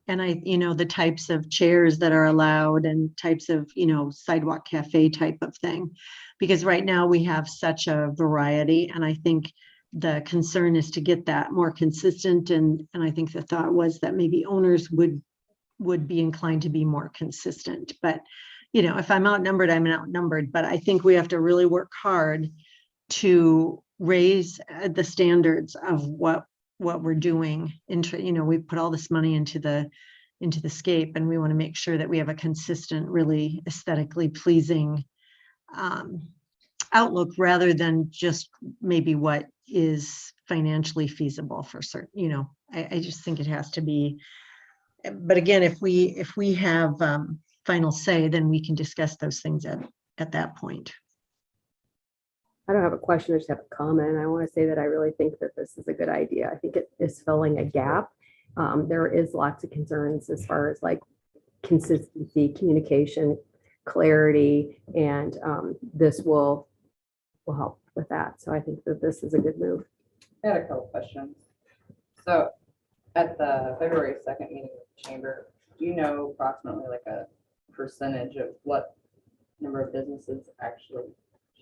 F: And the types of chairs that are allowed and types of, sidewalk cafe type of thing. Because right now we have such a variety, and I think the concern is to get that more consistent. And I think the thought was that maybe owners would be inclined to be more consistent. But, if I'm outnumbered, I'm outnumbered. But I think we have to really work hard to raise the standards of what we're doing. We put all this money into the scape, and we want to make sure that we have a consistent, really aesthetically pleasing outlook rather than just maybe what is financially feasible for certain, I just think it has to be. But again, if we have final say, then we can discuss those things at that point.
N: I don't have a question, I just have a comment. I want to say that I really think that this is a good idea. I think it is filling a gap. There is lots of concerns as far as like consistency, communication, clarity, and this will help with that. So I think that this is a good move.
O: I had a couple questions. So at the February 2nd meeting with the chamber, do you know approximately like a percentage of what number of businesses actually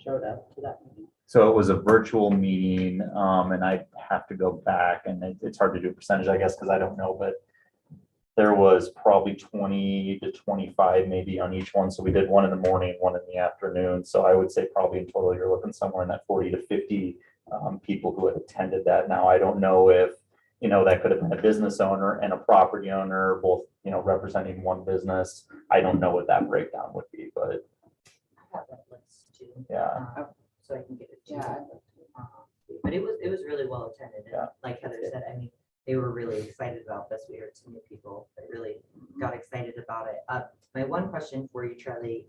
O: showed up to that meeting?
A: So it was a virtual meeting, and I have to go back, and it's hard to do a percentage, I guess, because I don't know, but there was probably 20 to 25 maybe on each one. So we did one in the morning, one in the afternoon. So I would say probably in total, you're looking somewhere in that 40 to 50 people who had attended that. Now, I don't know if, that could have been a business owner and a property owner, both, representing one business. I don't know what that breakdown would be, but
C: I have that list too.
A: yeah.
C: So I can get it to
O: Yeah.
C: you. But it was really well attended. And
A: Yeah.
C: like Heather said, I mean, they were really excited about this. We heard some new people that really got excited about it. My one question for you, Charlie,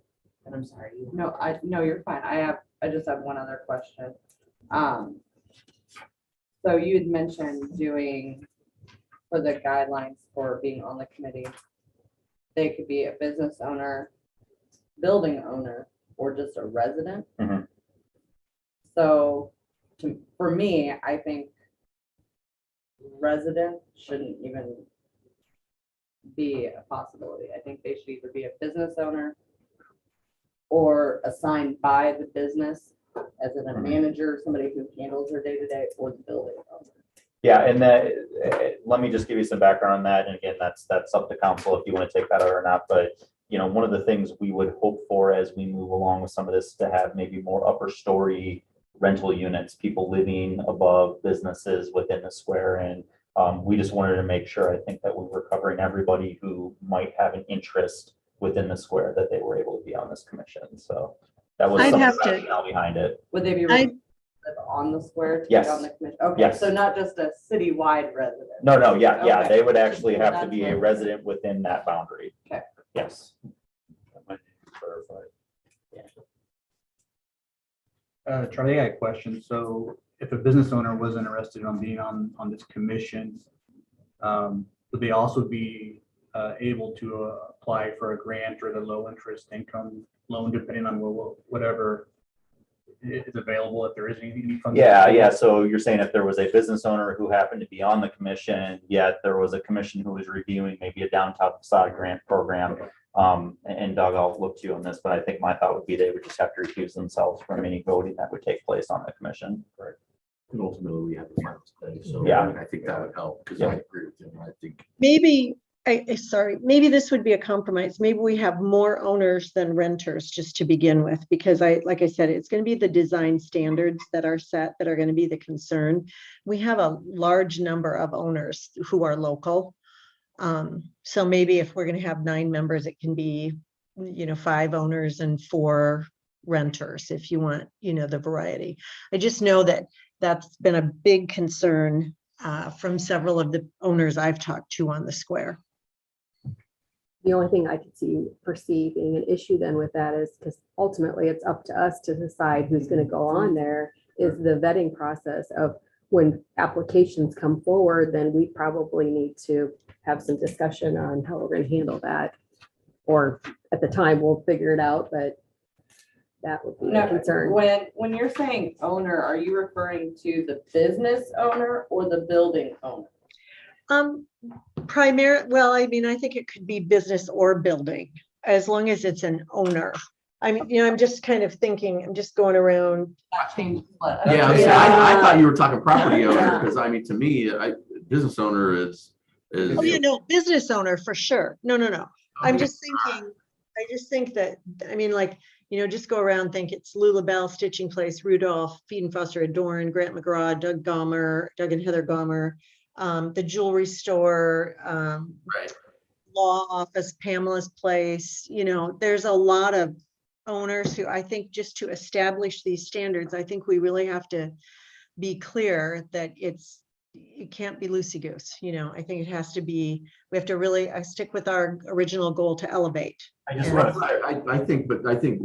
C: and I'm sorry.
O: No, you're fine. I just have one other question. So you had mentioned doing for the guidelines for being on the committee, they could be a business owner, building owner, or just a resident.
A: Mhm.
O: So for me, I think resident shouldn't even be a possibility. I think they should either be a business owner or assigned by the business as in a manager, somebody who handles their day-to-day, or the building owner.
A: Yeah, and that, let me just give you some background on that. And again, that's up to council if you want to take that out or not. But, one of the things we would hope for as we move along with some of this to have maybe more upper story rental units, people living above businesses within the square. And we just wanted to make sure, I think, that we were covering everybody who might have an interest within the square, that they were able to be on this commission. So that was
F: I'd
A: some of
F: have
A: the
F: to-
A: rationale behind it.
O: Would they be
F: I-
O: able to live on the square to
A: Yes.
O: get on the commission? Okay,
A: Yes.
O: so not just a citywide resident.
A: No, yeah,
O: Okay.
A: they would actually have to
O: That's
A: be a
O: what-
A: resident within that boundary.
O: Okay.
A: Yes.
G: That might be clarified.
J: Charlie, I got a question. So if a business owner was interested in being on this commission, would they also be able to apply for a grant or the low interest income loan, depending on whatever is available, if there is any funding?
A: Yeah. So you're saying if there was a business owner who happened to be on the commission, yet there was a commission who was reviewing maybe a downtown facade grant program, And Doug, I'll look to you on this, but I think my thought would be they would just have to recuse themselves from any voting that would take place on the commission.
B: And ultimately, we have the final say. So
A: Yeah.
B: I think that would help because
A: Yeah.
B: I agree with him. I think.
F: Maybe, sorry, maybe this would be a compromise. Maybe we have more owners than renters just to begin with, because like I said, it's going to be the design standards that are set that are going to be the concern. We have a large number of owners who are local. So maybe if we're going to have 9 members, it can be, 5 owners and 4 renters, if you want, the variety. I just know that that's been a big concern from several of the owners I've talked to on the square.
N: The only thing I could foresee being an issue then with that is, because ultimately it's up to us to decide who's going to go on there, is the vetting process of when applications come forward, then we probably need to have some discussion on how we're going to handle that. Or at the time, we'll figure it out, but that would be a concern.
O: When you're saying owner, are you referring to the business owner or the building owner?
F: Well, I mean, I think it could be business or building, as long as it's an owner. I mean, I'm just kind of thinking, I'm just going around.
B: Yeah, I thought you were talking property owner, because I mean, to me, business owner is.
F: Oh, yeah, no, business owner for sure. No. I'm just thinking, I just think that, I mean, like, just go around, think it's Lula Bell, Stitching Place, Rudolph, Feed and Foster, Adorn, Grant McGraw, Doug and Heather Gomer, the jewelry store,
B: Right.
F: law office, Pamela's Place. There's a lot of owners who, I think, just to establish these standards, I think we really have to be clear that it can't be loosey-goose. I think it has to be, we have to really stick with our original goal to elevate.
A: I just
F: And-
A: want to,
B: I think Gwen, I think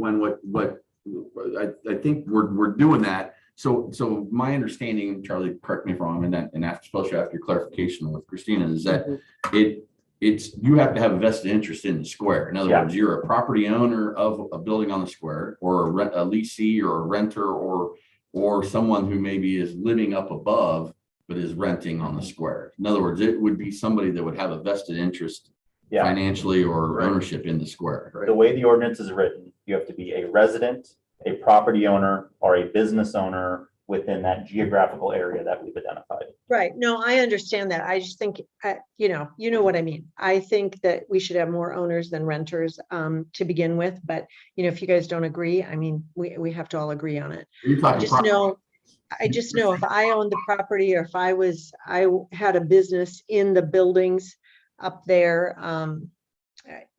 B: we're doing that. So my understanding, Charlie, correct me if I'm wrong, and especially after your clarification with Christina, is that it's you have to have a vested interest in the square. In other words, you're a property owner of a building on the square, or a leasee, or a renter, or someone who maybe is living up above but is renting on the square. In other words, it would be somebody that would have a vested interest financially or ownership in the square.
A: the way the ordinance is written, you have to be a resident, a property owner, or a business owner within that geographical area that we've identified.
F: Right. No, I understand that. I just think, you know what I mean. I think that we should have more owners than renters to begin with. But, if you guys don't agree, I mean, we have to all agree on it. I just know if I owned the property, or if I had a business in the buildings up there, I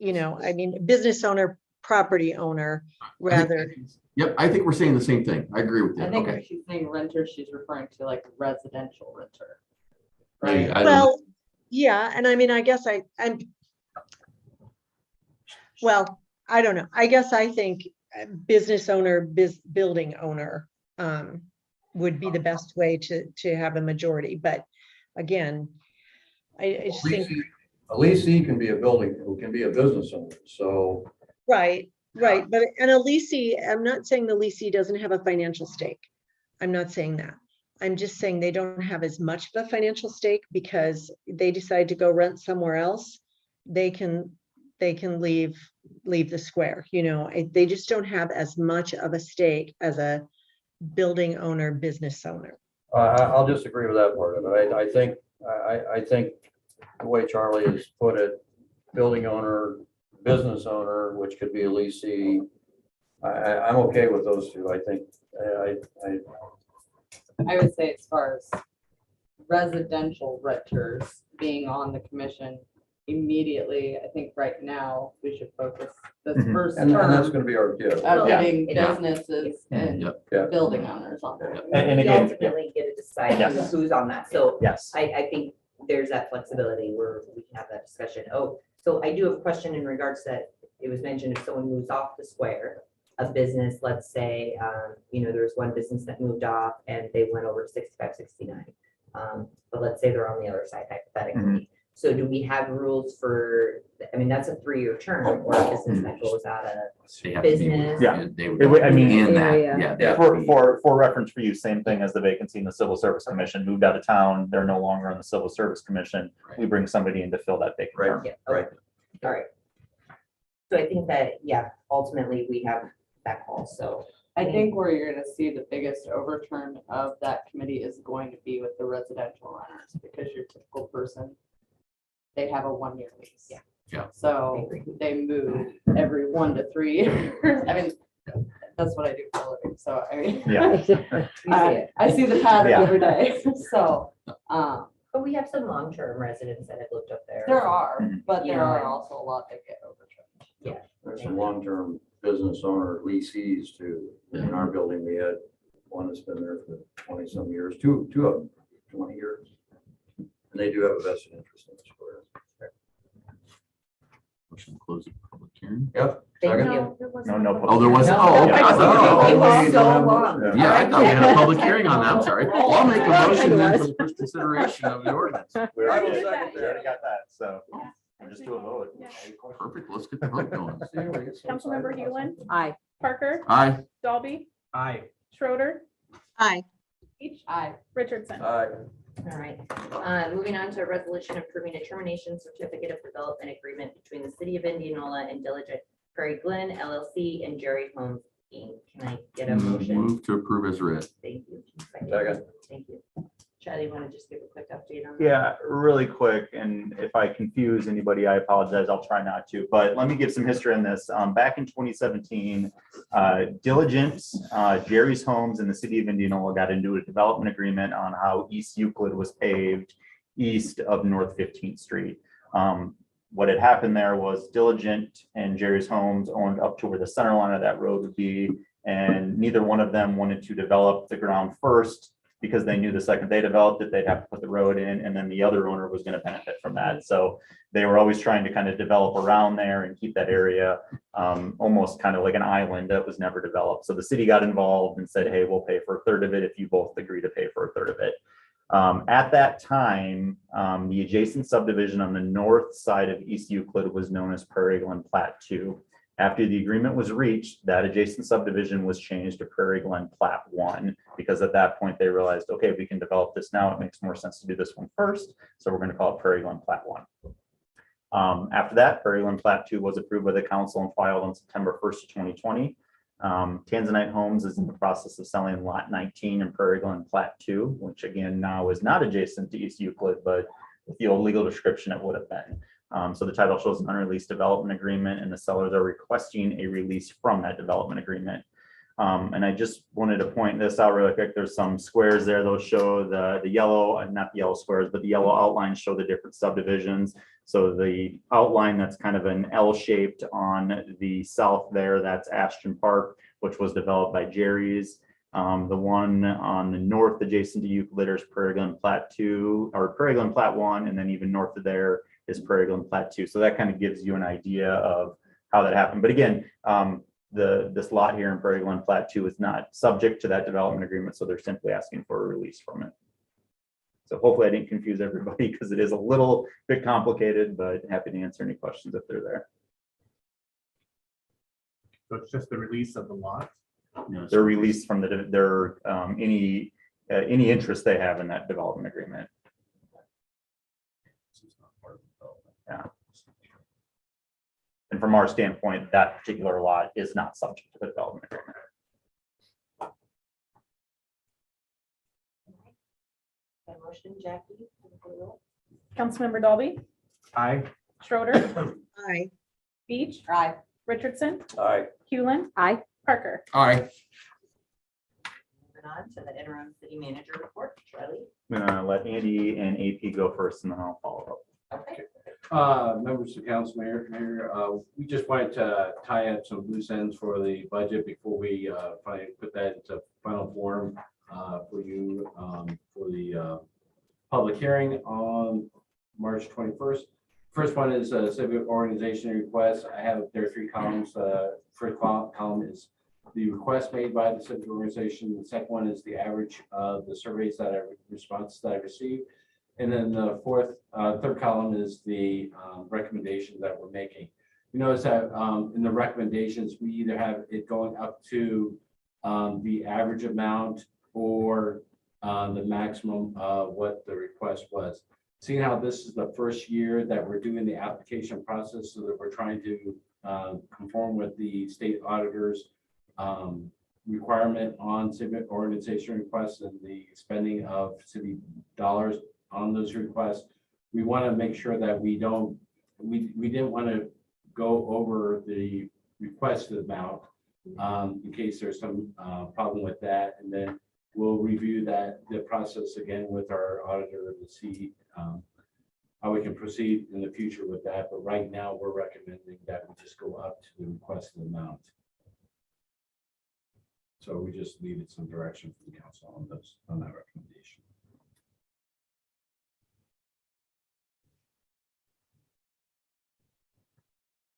F: mean, business owner, property owner, rather.
B: Yep, I think we're saying the same thing. I agree with you.
O: I think
B: Okay.
O: when she's saying renter, she's referring to like residential renter.
B: Maybe,
O: Right?
B: I don't know.
F: Well, yeah, and I mean, I guess well, I don't know. I guess I think business owner, building owner would be the best way to have a majority. But again, I just think.
G: A leasing can be a building, who can be a business owner, so.
F: Right. But a leasing, I'm not saying the leasing doesn't have a financial stake. I'm not saying that. I'm just saying they don't have as much of a financial stake, because they decide to go rent somewhere else. They can leave the square, they just don't have as much of a stake as a building owner, business owner.
G: I'll disagree with that part of it. I think the way Charlie has put it, building owner, business owner, which could be a leasing, I'm okay with those two. I think
O: I would say as far as residential renters being on the commission immediately, I think right now we should focus this first
G: and that's
O: term
G: going to be our gift.
O: of
A: Yeah.
O: getting businesses and building owners on there.
A: And
C: We
A: again,
C: ultimately get to decide
A: Yes.
C: who's on that. So
A: yes.
C: I think there's that flexibility where we can have that discussion. Oh, so I do have a question in regards to that. It was mentioned if someone moves off the square, a business, let's say, there was one business that moved off and they went over to 65, 69. But let's say they're on the other side hypothetically. So do we have rules for, I mean, that's a 3-year term, or a business that goes out of
B: They have to be
C: business?
B: with-
A: Yeah.
B: they
A: It
B: would
A: would- I mean-
B: be in that,
N: Yeah.
B: they have to be-
A: For reference for you, same thing as the vacancy in the Civil Service Commission, moved out of town, they're no longer on the Civil Service Commission. We bring somebody in to fill that vacant term.
C: Yeah, okay. All right. So I think that, yeah, ultimately we have that call, so.
O: I think where you're gonna see the biggest overturn of that committee is going to be with the residential renters, because your typical person, they have a 1-year lease.
C: Yeah.
B: Yeah.
O: So they move every 1 to 3 years. I mean, that's what I do for a living, so I mean.
A: Yeah.
C: We see it.
O: I see the pattern
A: Yeah.
O: every day, so,
C: But we have some long-term residents that have lived up there.
O: there are, but
C: You
O: there
C: know,
O: are
C: and-
O: also a lot that get overturned.
C: Yeah.
G: There's some long-term business owner leasees too. In our building, we had one that's been there for 20-some years, two of them, 20 years. And they do have a vested interest in the square.
B: Motion to close the public hearing.
G: Yep.
C: Thank
G: Second.
C: you.
A: No.
B: Oh, there wasn't?
C: No.
B: Oh, okay.
C: I
B: I thought-
C: thought-
B: oh,
C: It was
B: wait,
C: so
B: don't have-
C: long.
B: Yeah, I thought we had a public hearing on that. I'm sorry. Well, I'll make a
N: I
B: motion then
N: was.
B: for the first consideration of the ordinance.
A: We
G: I will
A: already
G: second
A: we already got that, so we'll just do a vote.
B: Perfect. Let's get the vote going.
E: Councilmember Hewlin,
N: Aye.
E: Parker,
B: Aye.
E: Dalby,
J: Aye.
E: Schroeder,
F: Aye.
E: Beach,
O: Aye.
E: Richardson.
G: All right.
C: All right, moving on to a resolution approving a termination certificate of development agreement between the city of Indianola and Diligent Prairie Glen LLC and Jerry Homes Inc. Can I get a motion?
B: Move to approve as read.
C: Thank you.
G: Second.
C: Thank you. Charlie, you want to just give a quick update on? that?
A: Yeah, really quick, and if I confuse anybody, I apologize, I'll try not to, but let me give some history on this. Back in 2017, Diligent, Jerry's Homes in the city of Indianola got into a development agreement on how East Euclid was paved east of North 15th Street. What had happened there was Diligent and Jerry's Homes owned up to where the center line of that road would be, and neither one of them wanted to develop the ground first, because they knew the second they developed it, they'd have to put the road in, and then the other owner was going to benefit from that. So they were always trying to kind of develop around there and keep that area almost kind of like an island that was never developed. So the city got involved and said, hey, we'll pay for a third of it if you both agree to pay for a third of it. At that time, the adjacent subdivision on the north side of East Euclid was known as Prairie Glen Plat 2. After the agreement was reached, that adjacent subdivision was changed to Prairie Glen Plat 1, because at that point they realized, okay, we can develop this now. It makes more sense to do this one first. So we're going to call it Prairie Glen Plat 1. After that, Prairie Glen Plat 2 was approved by the council and filed on September 1st, 2020. Tanzanite Homes is in the process of selling lot 19 in Prairie Glen Plat 2, which again now is not adjacent to East Euclid, but with the old legal description it would have been. So the title shows an unreleased development agreement, and the sellers are requesting a release from that development agreement. And I just wanted to point this out really quick. There's some squares there. Those show the yellow, not the yellow squares, but the yellow outlines show the different subdivisions. So the outline that's kind of an L-shaped on the south there, that's Ashton Park, which was developed by Jerry's. The one on the north adjacent to Euclid is Prairie Glen Plat 2, or Prairie Glen Plat 1, and then even north of there is Prairie Glen Plat 2. So that kind of gives you an idea of how that happened. But again, this lot here in Prairie Glen Plat 2 is not subject to that development agreement, so they're simply asking for a release from it. So hopefully I didn't confuse everybody, because it is a little bit complicated, but happy to answer any questions if they're there.
J: So it's just the release of the lot.
A: They're released from their any interest they have in that development agreement. Yeah. And from our standpoint, that particular lot is not subject to the development agreement.
C: Motion, Jackie?
E: Councilmember Dalby,
J: Aye.
E: Schroeder,
F: Aye.
E: Beach,
O: Aye.
E: Richardson,
G: All right.
E: Hewlin,
N: Aye.
E: Parker.
B: Aye.
C: Moving on to the interim city manager report, Charlie.
A: I'm gonna let Andy and AP go first, and then I'll follow up.
C: Okay.
I: Members of council, mayor, we just wanted to tie up some loose ends for the budget before we finally put that into final form for you for the public hearing on March 21st. First one is a civic organization request. There are 3 columns. First column is the request made by the civic organization. The second one is the average of the surveys responses that I received. And then the third column is the recommendations that we're making. You notice that in the recommendations, we either have it going up to the average amount or the maximum of what the request was. Seeing how this is the first year that we're doing the application process, so that we're trying to conform with the state auditor's requirement on civic organization requests and the spending of city dollars on those requests. We want to make sure that we didn't want to go over the requested amount in case there's some problem with that. And then we'll review the process again with our auditor to see how we can proceed in the future with that. But right now, we're recommending that we just go up to the requested amount. So we just needed some direction from the council on that recommendation.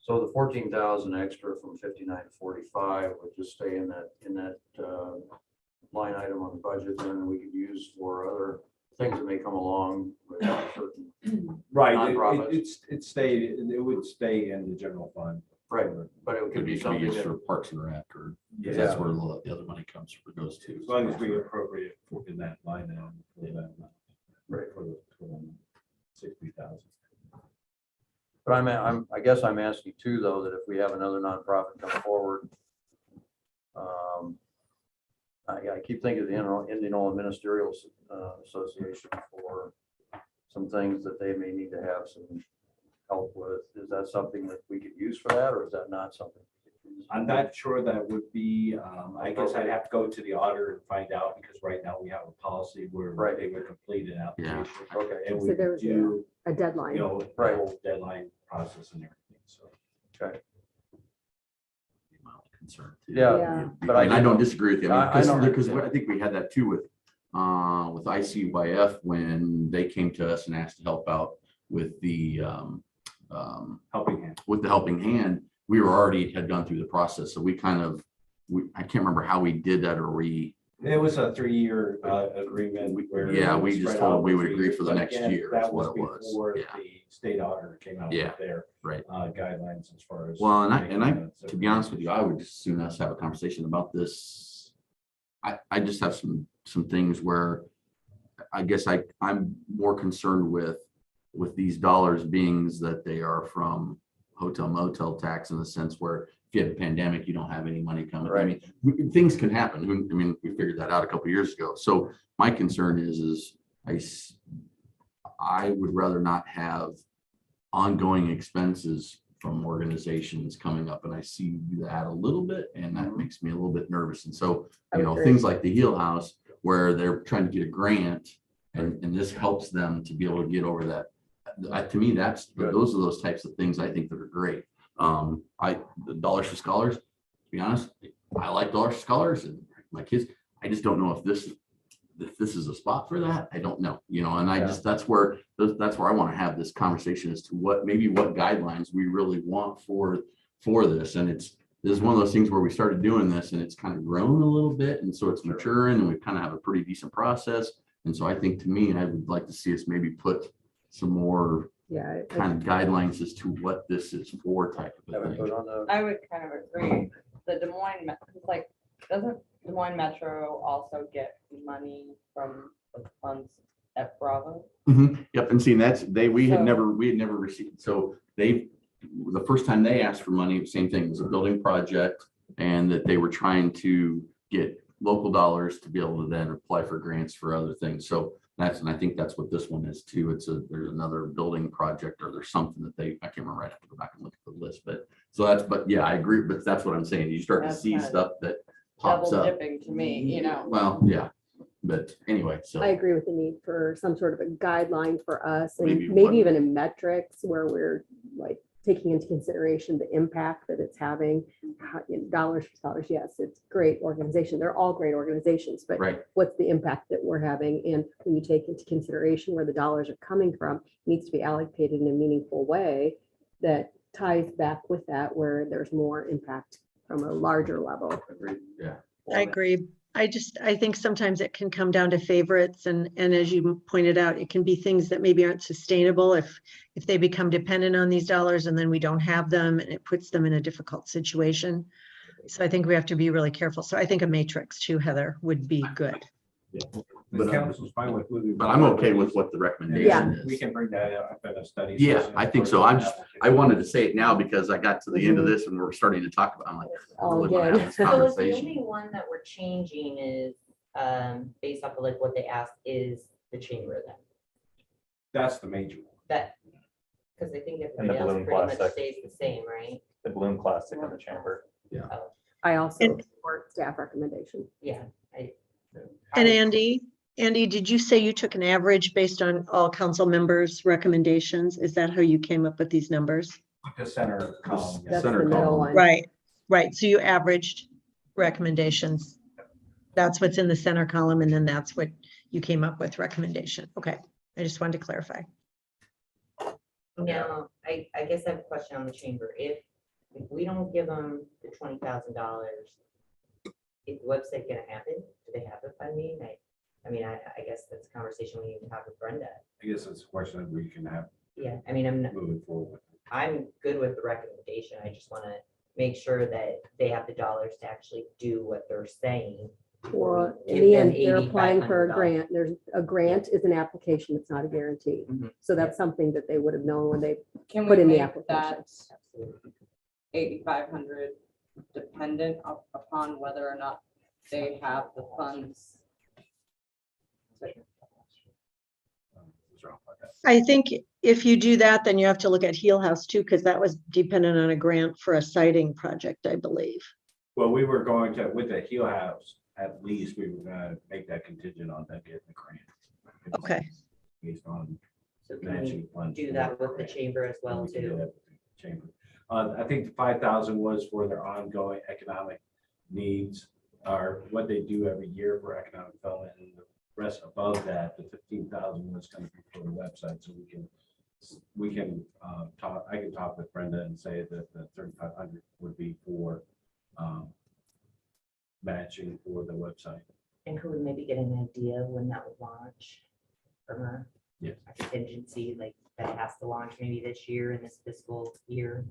G: So the 14,000 extra from 5945 would just stay in that line item on the budget, then we could use for other things that may come along with certain
I: Right,
G: nonprofits.
I: it would stay in the general fund.
G: Right, but it could be something
B: used
G: that,
B: for Parks and Rec, or
I: Yeah.
B: that's where the other money comes from, goes to.
I: As long as we appropriate in that line item for that amount.
G: Right.
I: For the 60,000.
G: but I guess I'm asking too, though, that if we have another nonprofit come forward, I keep thinking of the Indianola Ministerial Association for some things that they may need to have some help with. Is that something that we could use for that, or is that not something?
I: I'm not sure that would be, I guess I'd have to go to the auditor and find out, because right now we have a policy where
G: Right.
I: they would complete an application.
G: Okay.
I: And
N: So
I: we
N: there's
I: do,
N: a deadline.
I: you know, the
G: Right.
I: whole deadline process and everything, so.
G: Okay.
B: Concern too.
G: Yeah,
N: Yeah.
G: but
B: And I don't disagree with you.
G: I know.
B: Because I think we had that too with ICYF when they came to us and asked to help out with the
I: Helping hand.
B: with the helping hand. We were already had gone through the process, so we kind of, I can't remember how we did that, or
I: It was a 3-year agreement. where
B: Yeah,
I: it
B: we
I: was
B: just
I: spread
B: told
I: out
B: them we
I: over
B: would
I: 3
B: agree
I: years.
B: for the
I: But
B: next
I: again,
B: year,
I: that
B: is what it was.
I: before
B: Yeah.
I: The state auditor came out
B: Yeah.
I: with their
B: Right.
I: guidelines as far as.
B: Well,
I: making
B: and I,
I: that
B: to be honest with you, I would just as soon as have a conversation about this. I just have some things where I guess I'm more concerned with these dollars being that they are from hotel motel tax, in the sense where if you have a pandemic, you don't have any money coming. I mean, things can happen. I mean, we figured that out a couple of years ago. So my concern is I would rather not have ongoing expenses from organizations coming up, and I see that a little bit, and that makes me a little bit nervous. And so, you know, things like the Heel House, where they're trying to get a grant, and this helps them to be able to get over that. To me, those are those types of things I think that are great. The Dollars for Scholars, to be honest, I like Dollars for Scholars, and my kids, I just don't know if this is a spot for that. I don't know, you know, and that's where I want to have this conversation as to what guidelines we really want for this. And this is one of those things where we started doing this and it's kind of grown a little bit. And so it's maturing, and we kind of have a pretty decent process. And so I think, to me, I would like to see us maybe put some more kind of guidelines as to what this is for, type of thing.
O: I would kind of agree. The Des Moines, doesn't Des Moines Metro also get money from the funds at Bravo?
B: Yep, and seeing we had
O: So-
B: never received. So the first time they asked for money, same thing, it was a building project, and that they were trying to get local dollars to be able to then apply for grants for other things. So and I think that's what this one is too. There's another building project, or there's something that I can't remember. I have to go back and look at the list, but yeah, I agree. But that's what I'm saying. You start to
O: That's
B: see
O: kind of
B: stuff that pops
O: Double
B: up.
O: dipping to me, you know.
B: Well, yeah, but anyway, so.
N: I agree with the need for some sort of a guideline for us, and
B: Maybe
N: maybe
B: what-
N: even in metrics where we're like taking into consideration the impact that it's having. Dollars for Scholars, yes, it's great organization. They're all great organizations, but
B: Right.
N: what's the impact that we're having? And when you take into consideration where the dollars are coming from, it needs to be allocated in a meaningful way that ties back with that, where there's more impact from a larger level.
B: Yeah.
F: I agree. I think sometimes it can come down to favorites, and as you pointed out, it can be things that maybe aren't sustainable if they become dependent on these dollars and then we don't have them, and it puts them in a difficult situation. So I think we have to be really careful. So I think a matrix too, Heather, would be good.
B: But,
I: The council's fine with moving.
B: But I'm okay with what the
N: Yeah.
B: recommendation is.
I: We can bring that up at a study.
B: Yeah,
I: session
B: I think
I: for
B: so.
I: the
B: I'm just, I
I: application.
B: wanted to say it now because I got to the end of this and we're starting to talk about, I'm like, I
N: All
B: really want to have
N: good.
B: this
C: So is the
B: conversation.
C: only one that we're changing is, based off of like what they asked is the chamber then?
I: That's the major one.
C: That, because I think everybody else
A: balloon
C: pretty much
A: plastic.
C: stays the same, right?
A: The balloon classic in the chamber.
N: I also
F: And-
N: support staff recommendation.
C: Yeah.
F: And Andy, did you say you took an average based on all council members' recommendations? Is that how you came up with these numbers?
I: The center column.
N: That's
B: Center
N: the middle
B: column.
N: one.
F: Right. So you averaged recommendations. That's what's in the center column, and then that's what you came up with recommendation. Okay, I just wanted to clarify.
C: Now, I guess I have a question on the chamber. If we don't give them the $20,000, is the website gonna happen? Do they have the funding? I mean, I guess that's a conversation we need to have with Brenda.
I: I guess it's a question that we can have
C: Yeah, I mean,
I: moving forward.
C: I'm good with the recommendation. I just want to make sure that they have the dollars to actually do what they're saying.
N: Well, in
C: Give
N: the
C: them
N: end, they're applying for a
C: $8,500.
N: grant. There's, a grant is an application, it's not a guarantee.
C: Mhm.
N: So that's something that they would have known when they
O: Can
N: put
O: we
N: in the
O: make
N: application.
O: that 8,500 dependent upon whether or not they have the funds?
F: I think if you do that, then you have to look at Heel House too, because that was dependent on a grant for a siding project, I believe.
I: Well, we were going to, with the Heel House, at least we were gonna make that contingent on them getting the grant.
F: Okay.
I: Based on
C: So can we
I: matching funds.
C: do
I: for
C: that
I: the
C: with the
I: grant.
C: chamber as well
I: We can do
C: too?
I: that with the chamber. I think the 5,000 was for their ongoing economic needs, or what they do every year for economic development, and the rest above that, the 15,000 was gonna be for the website, so we can talk, I can talk with Brenda and say that the 3,500 would be for matching for the website.
C: And could we maybe get an idea when that will launch from her?
I: Yes.
C: A contingency, like that it has to launch maybe this year in this fiscal year.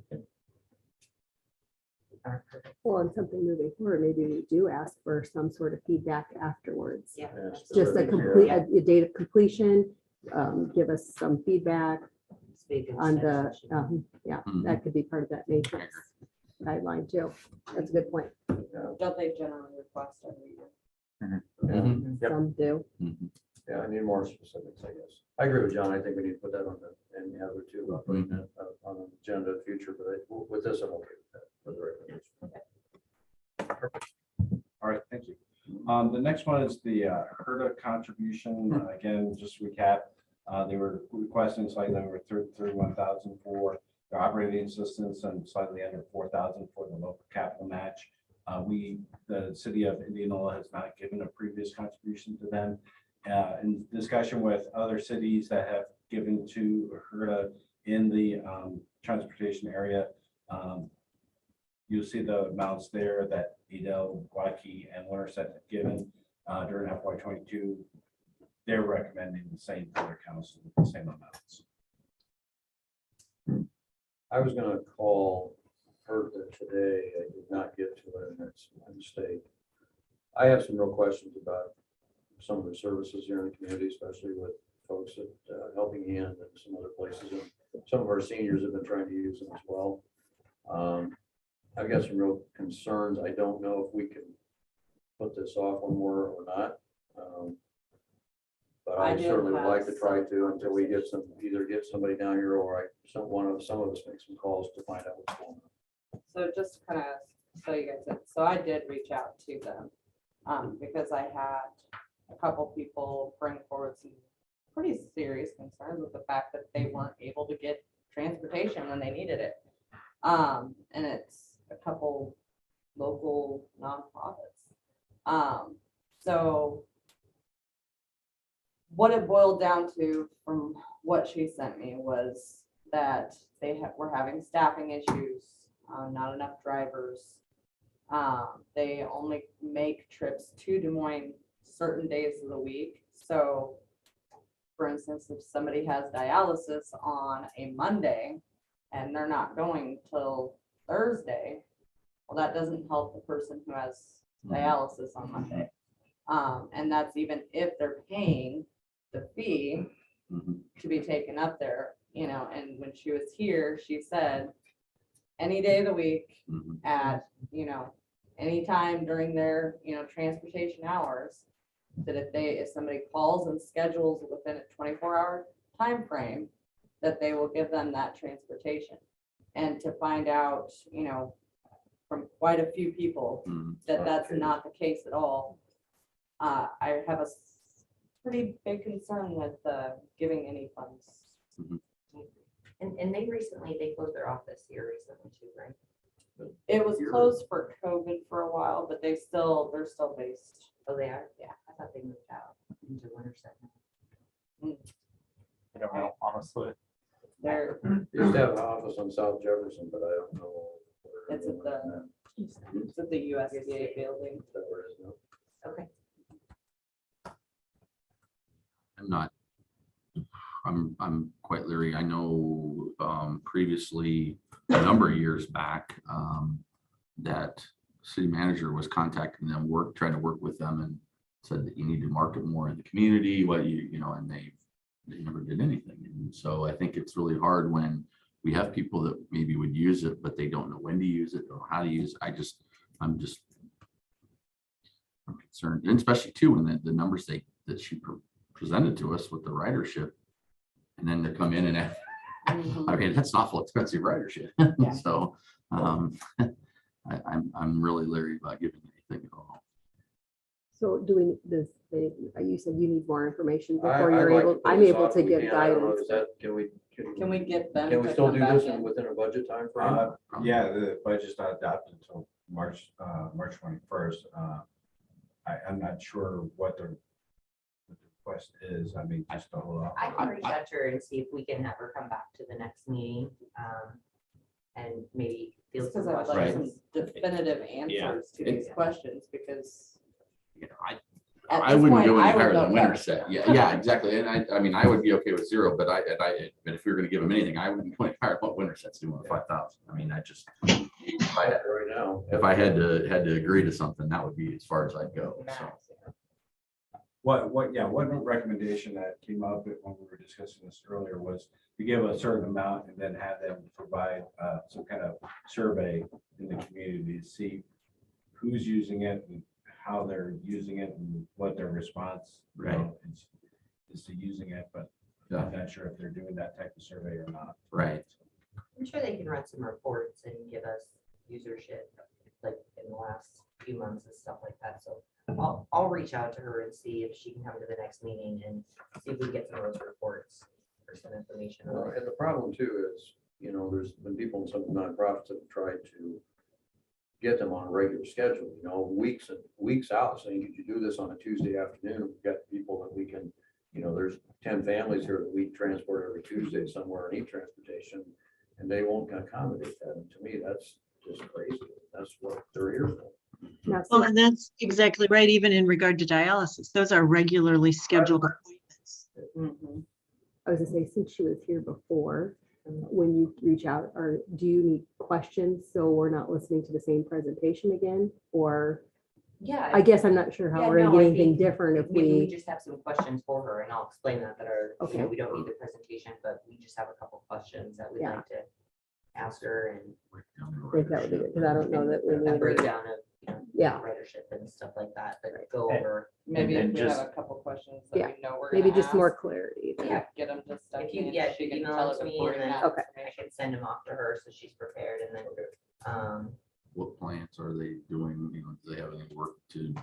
N: Well, and something moving forward, maybe we do ask for some sort of feedback afterwards.
C: Yeah.
N: Just a complete, a date of completion, give us some feedback on the, yeah,
B: Mhm.
N: that could be part of that matrix guideline too. That's a good point.
O: Don't they generally request every year?
B: Mhm.
A: Yep.
N: Some do.
B: Mhm.
G: Yeah, I need more specifics, I guess. I agree with John. I think we need to put that on the, and the other two, putting that on the agenda of the future, but with this, I'm okay with that. For the recommendation.
I: All right, thank you. The next one is the HERDA contribution. Again, just recap, they were requesting slightly over 31,000 for their operating assistance and slightly under 4,000 for the local capital match. The city of Indianola has not given a previous contribution to them. In discussion with other cities that have given to HERDA in the transportation area, you'll see the amounts there that Edel, Waukee, and Winterset have given during FY22. They're recommending the same for their council, the same amounts.
G: I was gonna call Hertha today. I did not get to it, and that's a mistake. I have some real questions about some of the services here in the community, especially with folks at Helping Hand and some other places. And some of our seniors have been trying to use them as well. I've got some real concerns. I don't know if we can put this off one more or not. But I
O: I do
G: certainly would like to
O: have
G: try
O: some
G: to until we get either get somebody down here or some of us make some calls to find out what's going on.
O: So just to kind of, so you guys, so I did reach out to them because I had a couple people bring forward some pretty serious concerns with the fact that they weren't able to get transportation when they needed it. And it's a couple local nonprofits. So what it boiled down to from what she sent me was that were having staffing issues, not enough drivers. They only make trips to Des Moines certain days of the week. So for instance, if somebody has dialysis on a Monday and they're not going till Thursday, well, that doesn't help the person who has dialysis on Monday. And that's even if they're paying the fee
B: Mhm.
O: to be taken up there, and when she was here, she said, any day of the week
B: Mhm.
O: at, anytime during their, transportation hours, that if somebody calls and schedules within a 24-hour time frame, that they will give them that transportation. And to find out, from quite a few people
B: Mhm.
O: that that's not the case at all. I have a pretty big concern with giving any funds.
C: And they closed their office here recently too, right?
O: It was closed for COVID for a while, but they're still based.
C: Oh, they are? Yeah, I thought they moved out into Winterset.
A: I don't know, honestly.
O: They're,
G: Used to have an office on South Jefferson, but I don't know. where
O: it's at the, it's at the USDA building.
G: that where it is now.
C: Okay.
B: I'm quite leery. I know previously, a number of years back, that city manager was contacting them, trying to work with them and said that you need to market more in the community, and they never did anything. And so I think it's really hard when we have people that maybe would use it, but they don't know when to use it or how to use it. I'm concerned, and especially too, when the numbers that she presented to us with the ridership, and then to come in and I mean, that's an awful expensive ridership.
O: Yeah.
B: So I'm really leery about giving anything at all.
N: So do we, you said you need more information
G: I-
N: before
G: I'd
N: you're
G: like to
N: able,
G: put
N: I'm
G: this
N: able
G: off
N: to
G: if we
N: give
G: can. I don't know,
N: guidance.
G: is that-
O: Can we get them?
G: Can we
O: to
G: still
O: come
G: do
O: back
G: this
O: in?
G: within a budget time frame?
P: Yeah, the budget's not adopted until March 21st. I'm not sure what the request is. I mean, just to hold off.
C: I can reach out to her and see if we can have her come back to the next meeting. And maybe field
O: Because
C: some
O: I'd like
C: questions.
O: some definitive answers to these questions, because at
B: I
O: this
B: wouldn't
O: point,
B: go any
O: I would
B: higher than
O: know
B: Winterset. Yeah, exactly. And I mean, I would be okay with zero, but but if we were going to give them anything, I wouldn't go any higher than what Winterset's doing at 5,000. I mean,
G: Right now.
B: if I had to agree to something, that would be as far as I'd go. So.
I: One recommendation that came up when we were discussing this earlier was to give a certain amount and then have them provide some kind of survey in the community to see who's using it and how they're using it and what their response is to using it, but I'm not sure if they're doing that type of survey or not.
B: Right.
C: I'm sure they can run some reports and give us usership, like in the last few months and stuff like that. So I'll reach out to her and see if she can come to the next meeting and see if we get some of those reports or some information. on it.
G: And the problem too is, there's been people in some nonprofits that have tried to get them on a regular schedule, weeks and weeks out, saying, could you do this on a Tuesday afternoon? We've got people that we can, there's 10 families here that we transport every Tuesday somewhere and need transportation, and they won't accommodate that. And to me, that's just crazy. That's what they're here for.
F: Well, and that's exactly right, even in regard to dialysis. Those are regularly scheduled appointments.
N: I was gonna say, since she was here before, when you reach out, or do you need questions? So we're not listening to the same presentation again, or?
C: Yeah.
N: I guess I'm not sure how
C: Yeah,
N: we're gonna
C: no,
N: get
C: I
N: anything
C: think
N: different if
C: We
N: we,
C: just have some questions for her and I'll explain that are,
N: Okay.
C: we don't need the presentation, but we just have a couple questions that we'd
N: Yeah.
C: like to ask her and
N: I think that would be good, because I don't know that we
C: a
N: need.
C: breakdown of,
N: Yeah.
C: ridership and stuff like that, but go over.
O: Maybe if
A: And
O: we
A: just-
O: have a couple questions that
N: Yeah,
O: we know we're
N: maybe
O: gonna
N: just more
O: ask,
N: clarity.
C: Yeah.
O: get them just stuck
C: If you,
O: in,
C: yeah,
O: she
C: if you
O: can
C: email
O: tell
C: it
O: us
C: to me
O: before
C: and
O: you
C: then
O: have.
N: Okay.
C: I can send them off to her so she's prepared and then,
B: What plans are they doing? Do they have any work to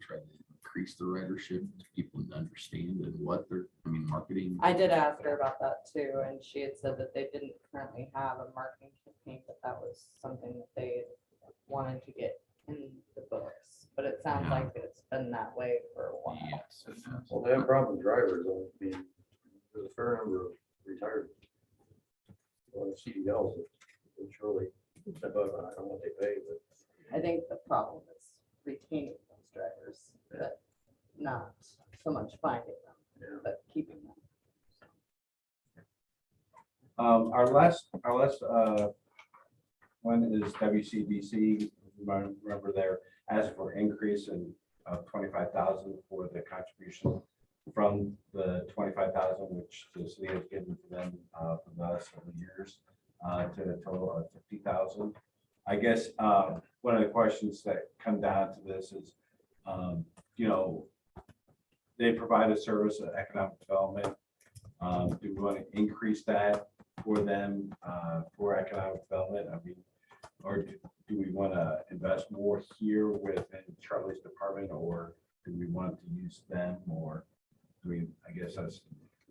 B: try to increase the ridership to people to understand and what marketing?
O: I did ask her about that too, and she had said that they didn't currently have a marketing campaign, but that was something that they wanted to get in the books. But it sounds
B: Yeah.
O: like it's been that way for a while.
B: Yes. it has.
G: Well, they have a problem with drivers. I mean, there's a fair number of retired CDLs that surely step up. I don't know what they pay, but
O: I think the problem is retaining those drivers, but not so much finding them, but keeping them.
I: Our last one is WCDC. Remember they're asking for increase in
P: of 25,000 for the contribution from the 25,000, which the city has given to them for the last several years, to a total of 50,000. I guess one of the questions that come down to this is, you know, they provide a service of economic development. Do we want to increase that for them for economic development? I mean, or do we want to invest more here within Charlie's department, or do we want to use them, or do we? I guess that's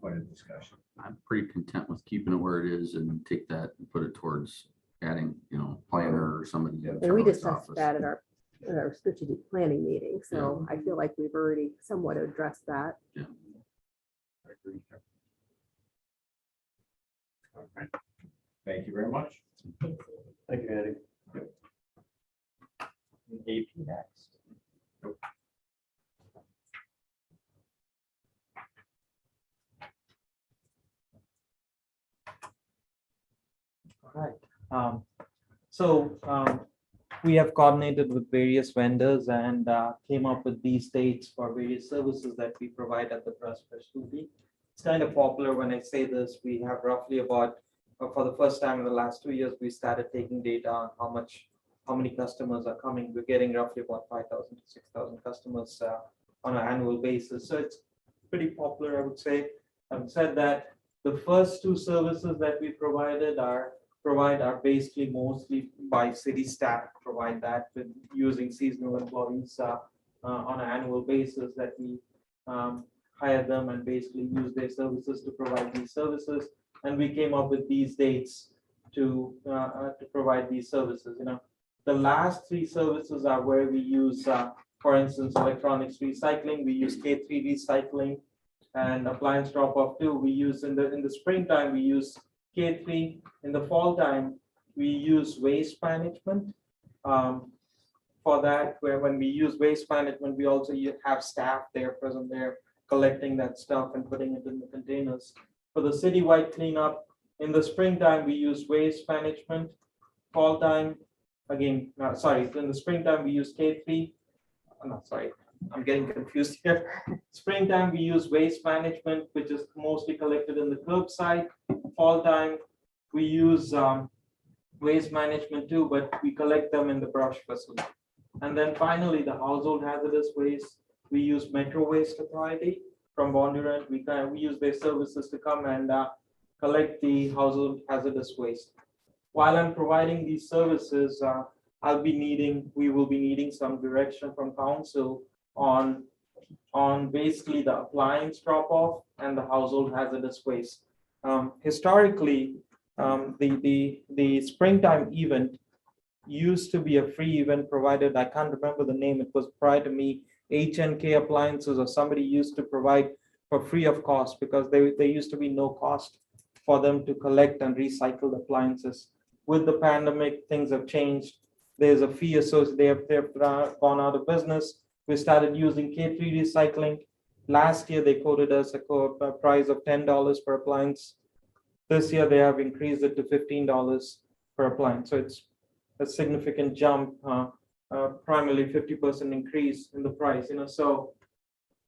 P: quite a discussion.
B: I'm pretty content with keeping it where it is and take that and put it towards adding, you know, planner or somebody. in
N: And we
B: Charlie's
N: discussed
B: office.
N: that at our strategic planning meeting, so I feel like we've already somewhat addressed that.
B: Yeah.
P: All right. Thank you very much.
G: Thank you, Andy.
A: AP next.
L: Right. We have coordinated with various vendors and came up with these dates for various services that we provide at the trust facility. It's kind of popular when I say this. We have roughly about, for the first time in the last 2 years, we started taking data on how many customers are coming. We're getting roughly about 5,000 to 6,000 customers on an annual basis. So it's pretty popular, I would say. I've said that the first two services that we provide are basically mostly by city staff, provide that with using seasonal employees on an annual basis, that we hire them and basically use their services to provide these services. And we came up with these dates to provide these services. You know, the last three services are where we use, for instance, electronics recycling. We use K3 recycling, and appliance drop-off too. We use in the springtime, we use K3. In the fall time, we use waste management. For that, where when we use waste management, we also have staff there present there collecting that stuff and putting it in the containers. For the citywide cleanup, in the springtime, we use waste management. Fall time, again, in the springtime, we use K3. No, sorry, I'm getting confused here. Springtime, we use waste management, which is mostly collected in the curbside. Fall time, we use waste management too, but we collect them in the brush facility. And then finally, the household hazardous waste, we use Metro Waste Authority from Bondurant. We use their services to come and collect the household hazardous waste. While I'm providing these services, we will be needing some direction from council on basically the appliance drop-off and the household hazardous waste. Historically, the springtime event used to be a free event provided. I can't remember the name. It was prior to me, HNK Appliances, or somebody used to provide for free of cost, because there used to be no cost for them to collect and recycle the appliances. With the pandemic, things have changed. There's a fee associated. They've gone out of business. We started using K3 recycling. Last year, they quoted us a price of $10 per appliance. This year, they have increased it to $15 per appliance. So it's a significant jump, primarily 50% increase in the price. You know, so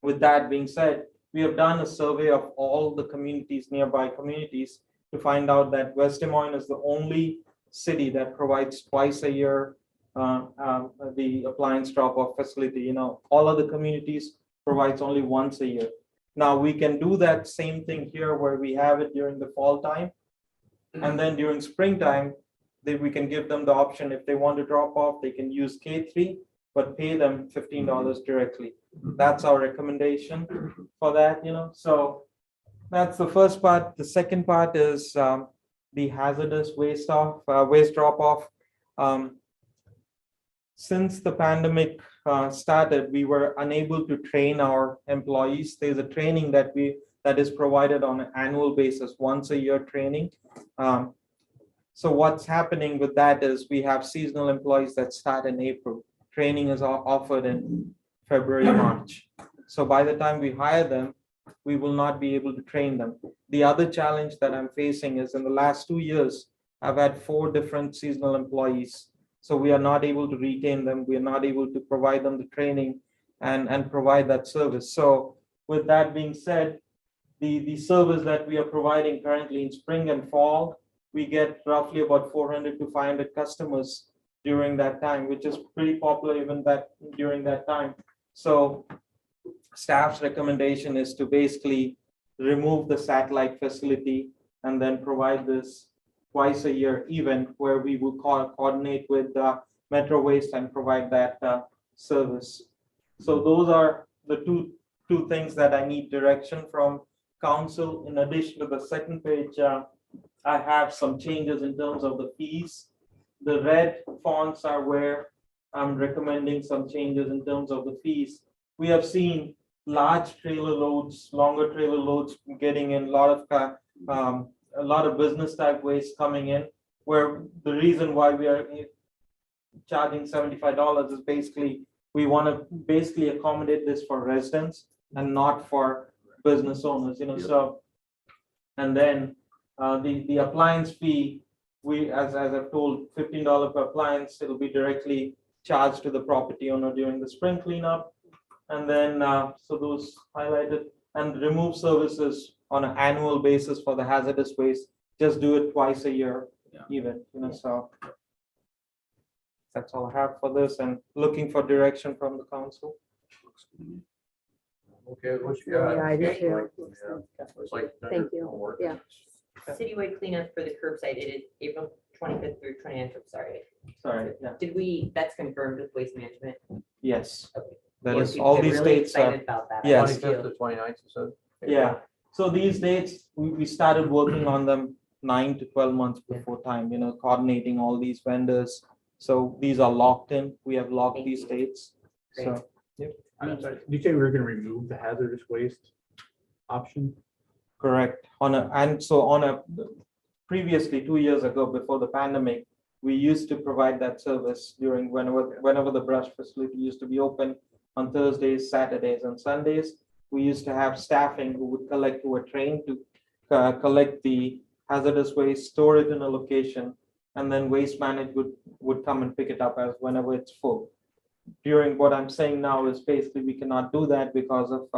L: with that being said, we have done a survey of all the communities, nearby communities, to find out that West Des Moines is the only city that provides twice a year the appliance drop-off facility. You know, all other communities provides only once a year. Now we can do that same thing here, where we have it during the fall time, and then during springtime, we can give them the option. If they want to drop off, they can use K3, but pay them $15 directly. That's our recommendation for that. You know, so that's the first part. The second part is the hazardous waste drop-off. Since the pandemic started, we were unable to train our employees. There's a training that is provided on an annual basis, once a year training. So what's happening with that is we have seasonal employees that start in April. Training is offered in February, March. So by the time we hire them, we will not be able to train them. The other challenge that I'm facing is in the last 2 years, I've had 4 different seasonal employees. So we are not able to retain them. We are not able to provide them the training and provide that service. So with that being said, the service that we are providing currently in spring and fall, we get roughly about 400 to 500 customers during that time, which is pretty popular even during that time. So staff's recommendation is to basically remove the satellite facility and then provide this twice a year event where we will coordinate with Metro Waste and provide that service. So those are the two things that I need direction from council. In addition to the second page, I have some changes in terms of the fees. The red fonts are where I'm recommending some changes in terms of the fees. We have seen large trailer loads, longer trailer loads getting in, a lot of business type waste coming in, where the reason why we are charging $75 is basically we want to basically accommodate this for residents and not for business owners, so. And then the appliance fee, we, as I've told, $15 per appliance, it'll be directly charged to the property owner during the spring cleanup. And then, so those highlighted, and remove services on an annual basis for the hazardous waste, just do it twice a year, even, so. That's all I have for this, and looking for direction from the council.
G: Okay, what you got?
N: Yeah, I do too.
G: It's like
N: Thank you. Yeah.
C: Citywide cleanup for the curbside, it is April 25th through 29th, I'm sorry.
L: Sorry, yeah,
C: That's confirmed with Waste Management?
L: yes.
C: Okay.
L: That
C: Yeah,
L: is,
C: people
L: all
C: get
L: these
C: really
L: dates are,
C: excited about that.
L: yes.
G: 25th to 29th, you said?
L: Yeah, so these dates, we started working on them 9 to 12 months before time, coordinating all these vendors. So these are locked in, we have locked these dates, so.
J: I'm sorry, did you say we were gonna remove the hazardous waste option?
L: Correct. Previously, 2 years ago, before the pandemic, we used to provide that service during whenever the brush facility used to be open on Thursdays, Saturdays, and Sundays. We used to have staffing who were trained to collect the hazardous waste, store it in a location, and then waste management would come and pick it up as whenever it's full. During what I'm saying now is basically we cannot do that because of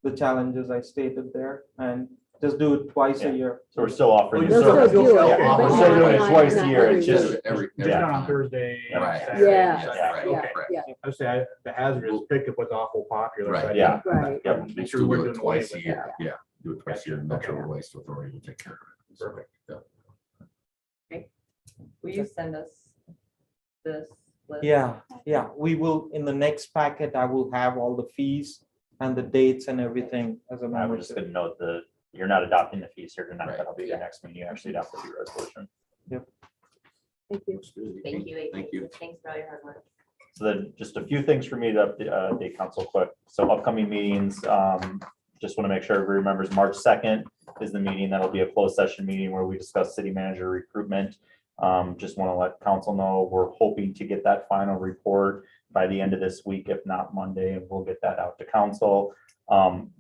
L: the challenges I stated there, and just do it twice a year.
A: So we're still offering.
N: They'll still do it,
A: Yeah,
N: but
A: we're still
N: not-
A: doing it
N: not-
A: twice a
N: not
A: year.
N: every
A: It's just,
N: week.
B: Every
J: Just not on
B: time.
J: Thursday.
B: Right.
J: Saturday,
N: Yeah.
J: Sunday.
N: Yeah,
J: Okay.
N: yeah,
J: I was saying, the hazardous pickup was awful popular. so I
B: Right.
A: Yeah.
N: right.
A: Yep.
J: Make
B: We'll
J: sure
B: still
J: we're
B: do
J: doing
B: it
J: away
B: twice a
J: with
B: year. Yeah, do it twice a year.
J: Gotcha.
B: Metro
J: Okay.
B: Waste Authority will take care of it. So,
J: Perfect.
B: yeah.
O: Will you send us this list?
L: Yeah, we will, in the next packet, I will have all the fees and the dates and everything as a
A: I was just
L: membership.
A: gonna note you're not adopting the fees here tonight,
B: Right.
A: that'll be your next meeting, you actually adopt the fee resolution.
N: Thank you.
B: Looks good.
C: Thank you.
B: Thank you.
C: Thanks for all your hard work.
A: So then just a few things for me to update council quick. So upcoming meetings, just want to make sure everybody remembers March 2nd is the meeting. That'll be a closed session meeting where we discuss city manager recruitment. Just want to let council know, we're hoping to get that final report by the end of this week, if not Monday, and we'll get that out to council.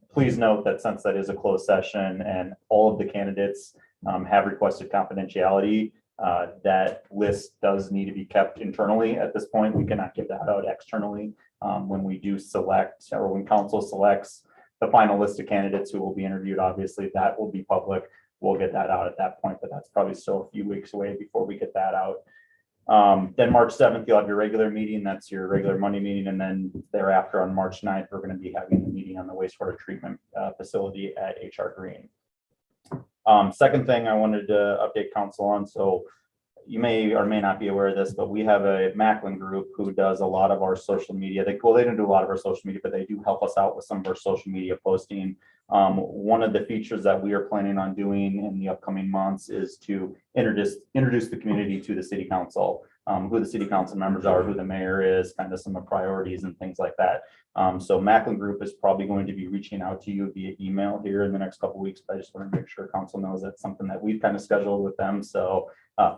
A: Please note that since that is a closed session and all of the candidates have requested confidentiality, that list does need to be kept internally at this point. We cannot give that out externally. When we do select, or when council selects the final list of candidates who will be interviewed, obviously that will be public. We'll get that out at that point, but that's probably still a few weeks away before we get that out. Then March 7th, you'll have your regular meeting. That's your regular Monday meeting. And then thereafter on March 9th, we're going to be having the meeting on the wastewater treatment facility at HR Green. Second thing I wanted to update council on. So you may or may not be aware of this, but we have a Macklin group who does a lot of our social media. They don't do a lot of our social media, but they do help us out with some of our social media posting. One of the features that we are planning on doing in the upcoming months is to introduce the community to the city council, who the city council members are, who the mayor is, kind of some of the priorities and things like that. So Macklin Group is probably going to be reaching out to you via email here in the next couple of weeks, but I just want to make sure council knows that's something that we've kind of scheduled with them. So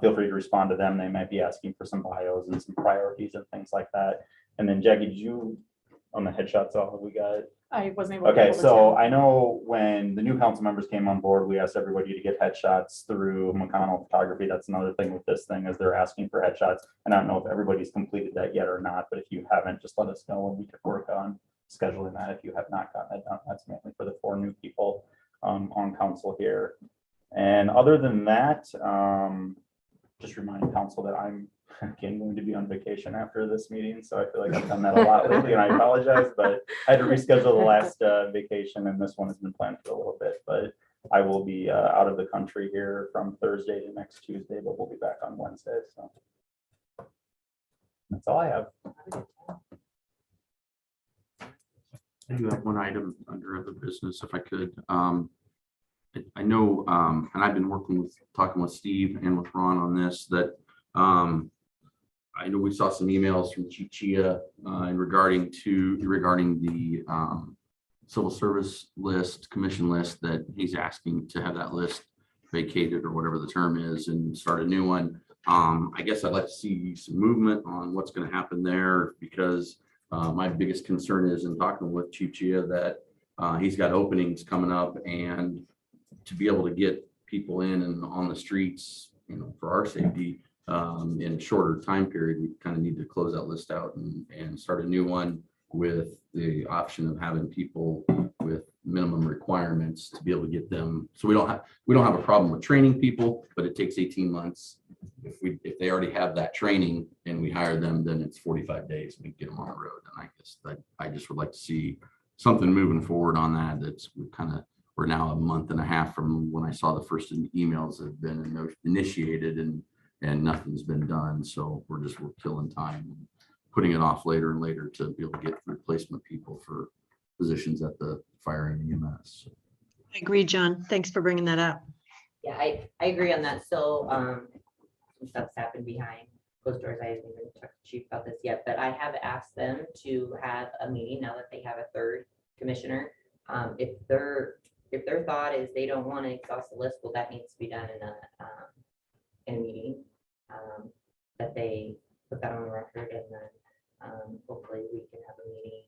A: feel free to respond to them. They might be asking for some bios and some priorities and things like that. And then Jackie, did you, on the headshots, all have we got?
E: I wasn't able to.
A: Okay, so I know when the new council members came on board, we asked everybody to get headshots through McConnell Photography. That's another thing with this thing, is they're asking for headshots. And I don't know if everybody's completed that yet or not, but if you haven't, just let us know and we could work on scheduling that if you have not gotten that done. That's mainly for the 4 new people on council here. And other than that, just reminding council that I'm again going to be on vacation after this meeting. So I feel like I've done that a lot lately and I apologize, but I had to reschedule the last vacation and this one has been planned for a little bit, but I will be out of the country here from Thursday to next Tuesday, but we'll be back on Wednesday. So that's all I have.
B: I do have one item under other business, if I could. I know, and I've been talking with Steve and with Ron on this, that I know we saw some emails from Chief Chia regarding the civil service list, commission list, that he's asking to have that list vacated or whatever the term is and start a new one. I guess I'd like to see some movement on what's going to happen there, because my biggest concern is in talking with Chief Chia that he's got openings coming up, and to be able to get people in and on the streets, for our safety, in a shorter time period, we kind of need to close that list out and start a new one with the option of having people with minimum requirements to be able to get them. So we don't have a problem with training people, but it takes 18 months. If they already have that training and we hire them, then it's 45 days and we get them on the road. And I guess I just would like to see something moving forward on that. We're now a month and a half from when I saw the first emails that have been initiated and nothing's been done. So we're killing time and putting it off later and later to be able to get replacement people for positions at the fire and EMS.
F: I agree, John. Thanks for bringing that up.
C: Yeah, I agree on that. So some stuff's happened behind closed doors. I haven't even talked to Chief about this yet, but I have asked them to have a meeting now that they have a 3rd commissioner. If their thought is they don't want to exhaust the list, well, that needs to be done in a meeting, that they put that on the record, and then hopefully we can have a meeting,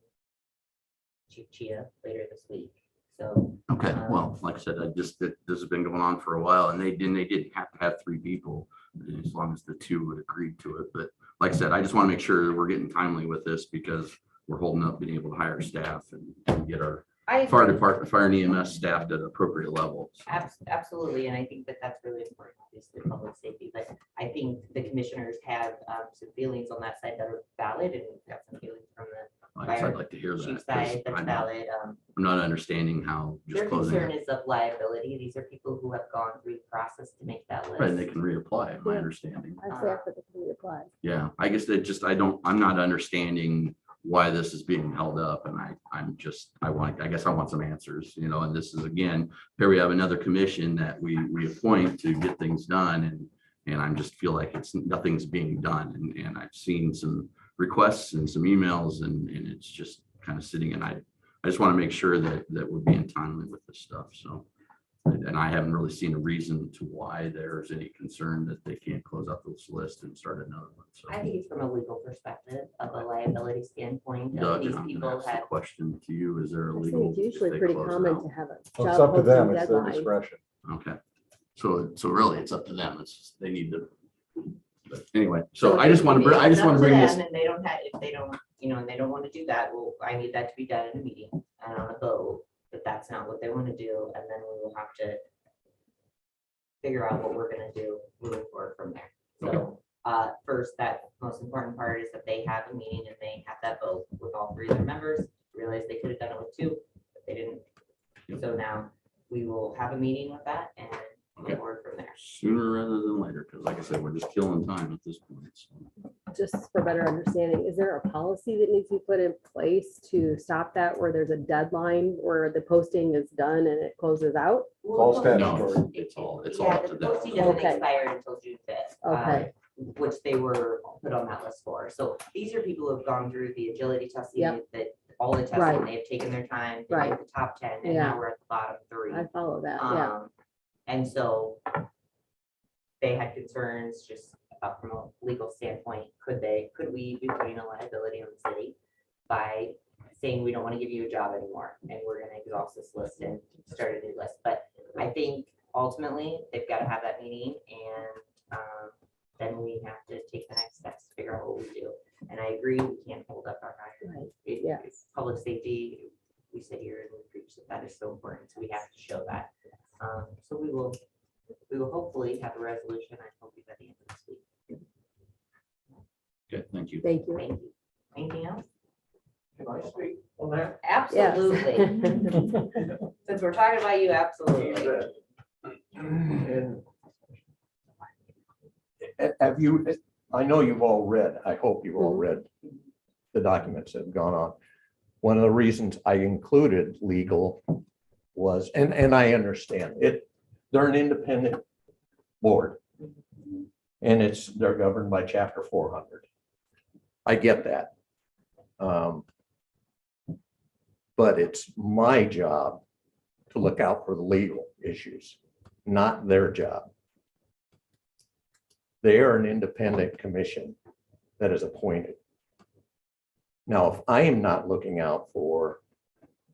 C: Chief Chia, later this week. So
B: okay, well, like I said, this has been going on for a while, and they didn't have to have 3 people as long as the 2 would agree to it. But like I said, I just want to make sure that we're getting timely with this, because we're holding up being able to hire staff and get our fire department, fire and EMS staffed at appropriate levels.
C: Absolutely, and I think that that's really important, obviously, public safety. But I think the commissioners have some feelings on that side that are valid, and we've got some feelings from the
B: I'd like to hear
C: chief
B: that.
C: side that's valid.
B: I'm not understanding how just
C: Their
B: closing
C: concern
B: it.
C: is of liability. These are people who have gone through the process to make that list.
B: Right, they can reapply, my
N: Yeah.
B: understanding.
N: I say after the committee applies.
B: Yeah, I guess I'm not understanding why this is being held up, and I guess I want some answers, and this is, again, here we have another commission that we appoint to get things done, and I just feel like nothing's being done, and I've seen some requests and some emails, and it's just kind of sitting, and I just want to make sure that we're being timely with this stuff. So, and I haven't really seen a reason to why there's any concern that they can't close out this list and start another one. So
C: I think it's from a legal perspective, of a liability standpoint.
B: Doug,
C: These
B: I'm
C: people
B: gonna ask the
C: have,
B: question to you. Is there a
N: I
B: legal?
N: think it's usually
B: if they
N: pretty
B: close it
N: common
B: out?
N: to have a
K: Well, it's
N: job
K: up to them.
N: posting
K: It's their
N: deadline.
K: discretion.
B: Okay. So really it's up to them. It's just, they need to. But anyway, so I just want to bring this.
C: And they don't have, if they don't, and they don't want to do that, well, I need that to be done in a meeting and on a vote, but that's not what they want to do. And then we will have to figure out what we're going to do moving forward from there. So first, that most important part is that they have a meeting and they have that vote with all 3 of their members. Realize they could have done it with 2, but they didn't.
B: Yep.
C: So now we will have a meeting with that and
B: Okay.
C: move forward from there.
B: Sooner rather than later, because like I said, we're just killing time at this point. So.
N: Just for better understanding, is there a policy that needs to be put in place to stop that, where there's a deadline where the posting is done and it closes out?
K: All
C: Well,
K: statutory.
B: No, it's all
C: Yeah,
B: up
C: the
B: to them.
C: posting doesn't
N: Okay.
C: expire until June 5th.
N: Okay.
C: Which they were put on that list for. So these are people who have gone through the agility testing,
N: Yep.
C: that all the testing,
N: Right.
C: they have taken their time, they
N: Right.
C: made the top 10, and
N: Yeah.
C: now we're at the bottom 3.
N: I follow that, yeah.
C: And so they had concerns just from a legal standpoint. Could we be putting a liability on the city by saying we don't want to give you a job anymore and we're going to exhaust this list and start a new list? But I think ultimately they've got to have that meeting, and then we have to take the next steps to figure out what we do. And I agree, we can't hold up our hiring.
N: Yes.
C: public safety, we sit here and we preach that is so important, so we have to show that. So we will hopefully have a resolution, I hope by the end of this week.
B: Okay, thank you.
N: Thank you.
C: Thank you. Anything else?
K: Can I speak on that?
C: Absolutely. Since we're talking about you, absolutely.
K: And have you, I know you've all read, I hope you've all read the documents that have gone on. One of the reasons I included legal was, and I understand it, they're an independent board. And they're governed by Chapter 400. I get that. But it's my job to look out for the legal issues, not their job. They are an independent commission that is appointed. Now, if I am not looking out for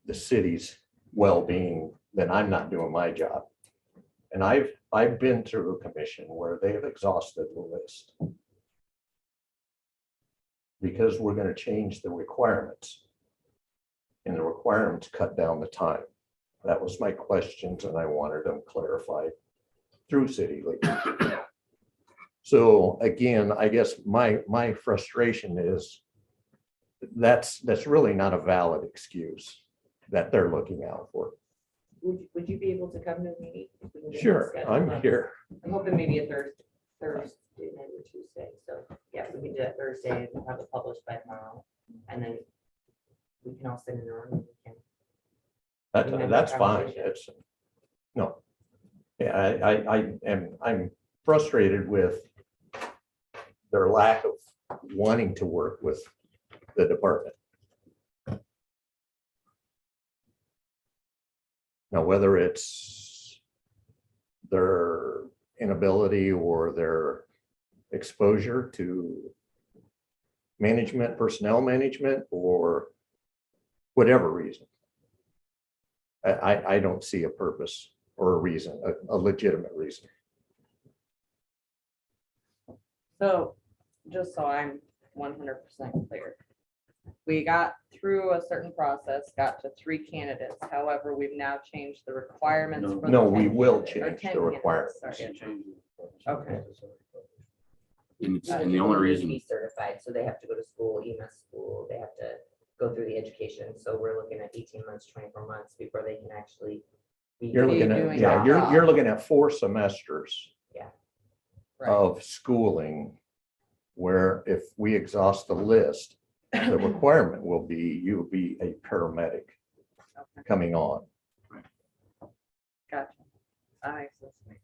K: the city's well-being, then I'm not doing my job. And I've been through a commission where they have exhausted the list. Because we're going to change the requirements. And the requirements cut down the time. That was my questions, and I wanted them clarified through city legal. So again, I guess my frustration is that's really not a valid excuse that they're looking out for.
C: Would you be able to come to a meeting? If we can get
K: Sure,
C: that
K: I'm
C: scheduled?
K: here.
C: I'm hoping maybe a Thursday, maybe a Tuesday. So yeah, we can do that Thursday and we'll have it published by tomorrow. And then we can all sit in the room and we can.
K: That's fine. It's no. Yeah, I'm frustrated with their lack of wanting to work with the department. Now, whether it's their inability or their exposure to management, personnel management, or whatever reason, I don't see a purpose or a reason, a legitimate reason.
O: So, just so I'm 100% clear, we got through a certain process, got to 3 candidates. However, we've now changed the requirements. for the
K: No, we
O: 10
K: will
O: candidates, or
K: change
O: 10
K: the
O: candidates,
K: requirements.
O: sorry. Okay.
B: And the only
C: Need to
B: reason,
C: be certified, so they have to go to school, EMS school, they have to go through the education. So we're looking at 18 months, 24 months before they can actually be.
K: You're looking at,
O: doing
K: yeah,
O: that.
K: you're looking at 4 semesters
O: Right.
K: of schooling, where if we exhaust the list, the requirement will be, you will be a paramedic
O: Okay.
K: coming on.
O: Gotcha. That makes sense to me.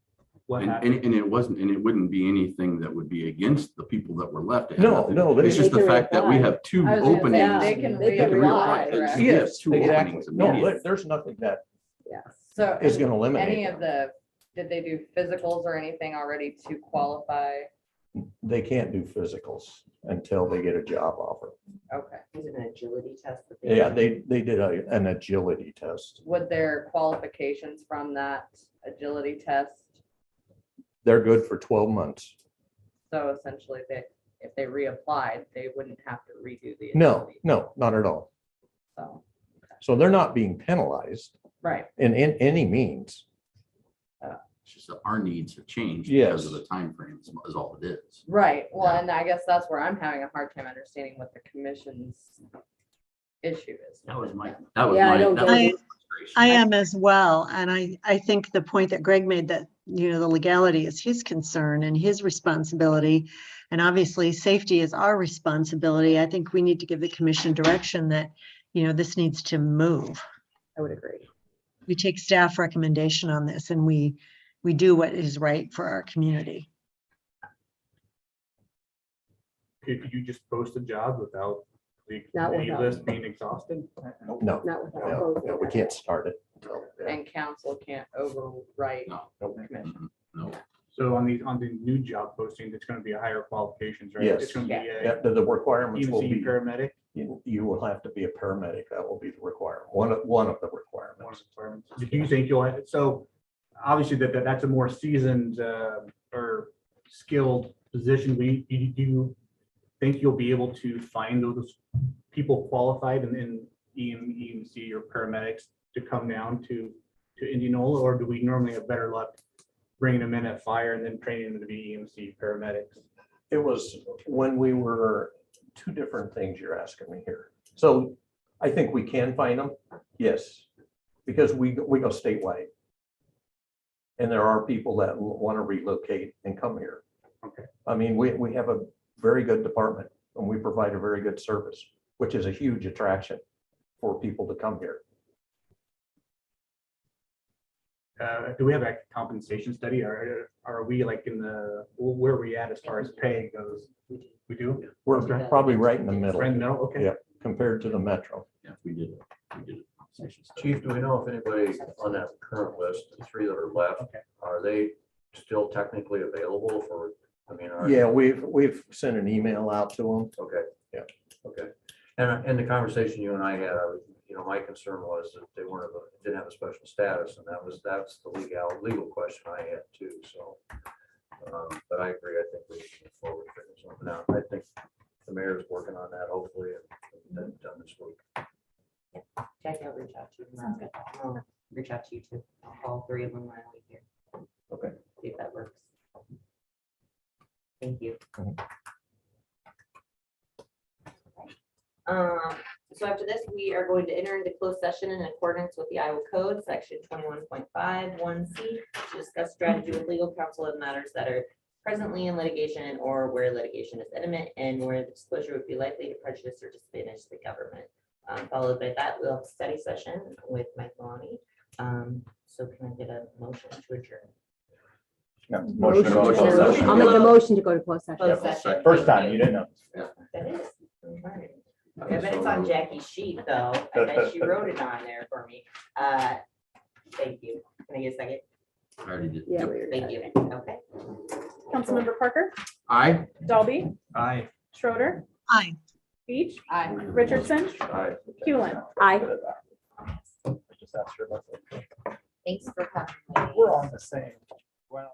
J: What
B: and
J: happened?
B: it wasn't, and it wouldn't be anything that would be against the people that were left. It had
K: No,
B: nothing-
K: no, but
B: It's just the fact that we have 2
N: I was gonna say,
B: openings.
O: They can
N: They can
O: reapply,
N: reapply,
O: correct?
B: We have 2
K: exactly.
B: openings
K: No,
B: immediately.
K: there's nothing that
O: So
K: is going to eliminate
O: any
K: that.
O: of did they do physicals or anything already to qualify?
K: They can't do physicals until they get a job offer.
O: Okay.
C: Is it an agility test? that
K: Yeah, they did an agility test.
O: Would their qualifications from that agility test,
K: They're good for 12 months.
O: so essentially if they reapplied, they wouldn't have to redo the.
K: No,
O: agility.
K: no, not at all.
O: So,
K: So they're not being penalized
O: right.
K: in any means.
B: It's just that our needs have changed
K: Yes.
B: because of the timeframes is all it is.
O: Right. Well, and I guess that's where I'm having a hard time understanding what the commission's issue is.
B: That was my,
N: Yeah, I don't get it.
B: frustration.
F: I am as well. And I think the point that Greg made that, the legality is his concern and his responsibility. And obviously, safety is our responsibility. I think we need to give the commission direction that, this needs to move.
N: I would agree.
F: We take staff recommendation on this and we do what is right for our community.
J: Could you just post a job without the
N: Not
J: committee
N: without.
J: list being exhausted?
K: No,
N: Not without
K: no,
N: both.
K: no, we can't start it. until-
O: And council can't overwrite
B: No.
O: the commission.
B: No,
J: So on the new job posting, it's going to be a higher qualifications, right?
K: Yes.
J: It's going to be
K: Yeah,
J: a
K: the requirements will
J: EMC
K: be,
J: paramedic.
K: you will have to be a paramedic. That will be the requirement, one of the requirements.
J: Do you think you'll have, so obviously that's a more seasoned or skilled position. Do you think you'll be able to find those people qualified and EMC or paramedics to come down to Indianola, or do we normally have better luck bringing them in at fire and then training them to be EMC paramedics?
K: It was when we were, two different things you're asking me here. So I think we can find them, yes, because we go statewide. And there are people that want to relocate and come here.
J: Okay.
K: I mean, we have a very good department and we provide a very good service, which is a huge attraction for people to come here.
J: Do we have a compensation study, or are we like in the, where are we at as far as pay goes? We do?
K: We're probably right in the middle.
J: Right in the middle, okay.
K: Yeah, compared to the metro.
B: Yeah, we did it. We did it.
G: Chief, do we know if anybody on that current list, the three that are left,
J: Okay.
G: are they still technically available for, I mean, are?
K: Yeah, we've sent an email out to them.
G: Okay.
K: Yeah.
G: Okay. And the conversation you and I had, my concern was that they didn't have a special status, and that's the legal question I had too, so. But I agree, I think we should move forward, figure something out. I think the mayor's working on that, hopefully, and then done this week.
C: Jackie, I'll reach out to you. tomorrow. I'll reach out to you too. I'll call three of them when I leave here.
K: Okay.
C: See if that works. Thank you. So after this, we are going to enter into closed session in accordance with the Iowa Code, section 21.51C, to discuss strategy with legal counsel in matters that are presently in litigation or where litigation is imminent and where the disclosure would be likely to prejudice or disadvantage the government. Followed by that, we'll have a study session with Mike Maloney. So can I get a motion to adjourn?
A: Motion to go into closed session.
N: I'll make a motion to go to closed session.
C: Closed session.
A: First time, you didn't know.
C: That is. Alright. Okay, I bet it's on Jackie's sheet though. I bet she wrote it on there for me. Thank you. Can I get a second?
B: I already did.
N: Yeah.
B: Yep.
N: we were
C: Thank
N: done.
C: you. Okay.
E: Councilmember Parker,
B: Aye.
E: Dalby,
J: Aye.
E: Schroeder,
F: Aye.
E: Beach,
O: Aye.
E: Richardson,
K: Aye.
E: Hewlin.
N: Aye.
A: Just asked her about that.
C: Thanks for coming.
A: We're on the same. Well.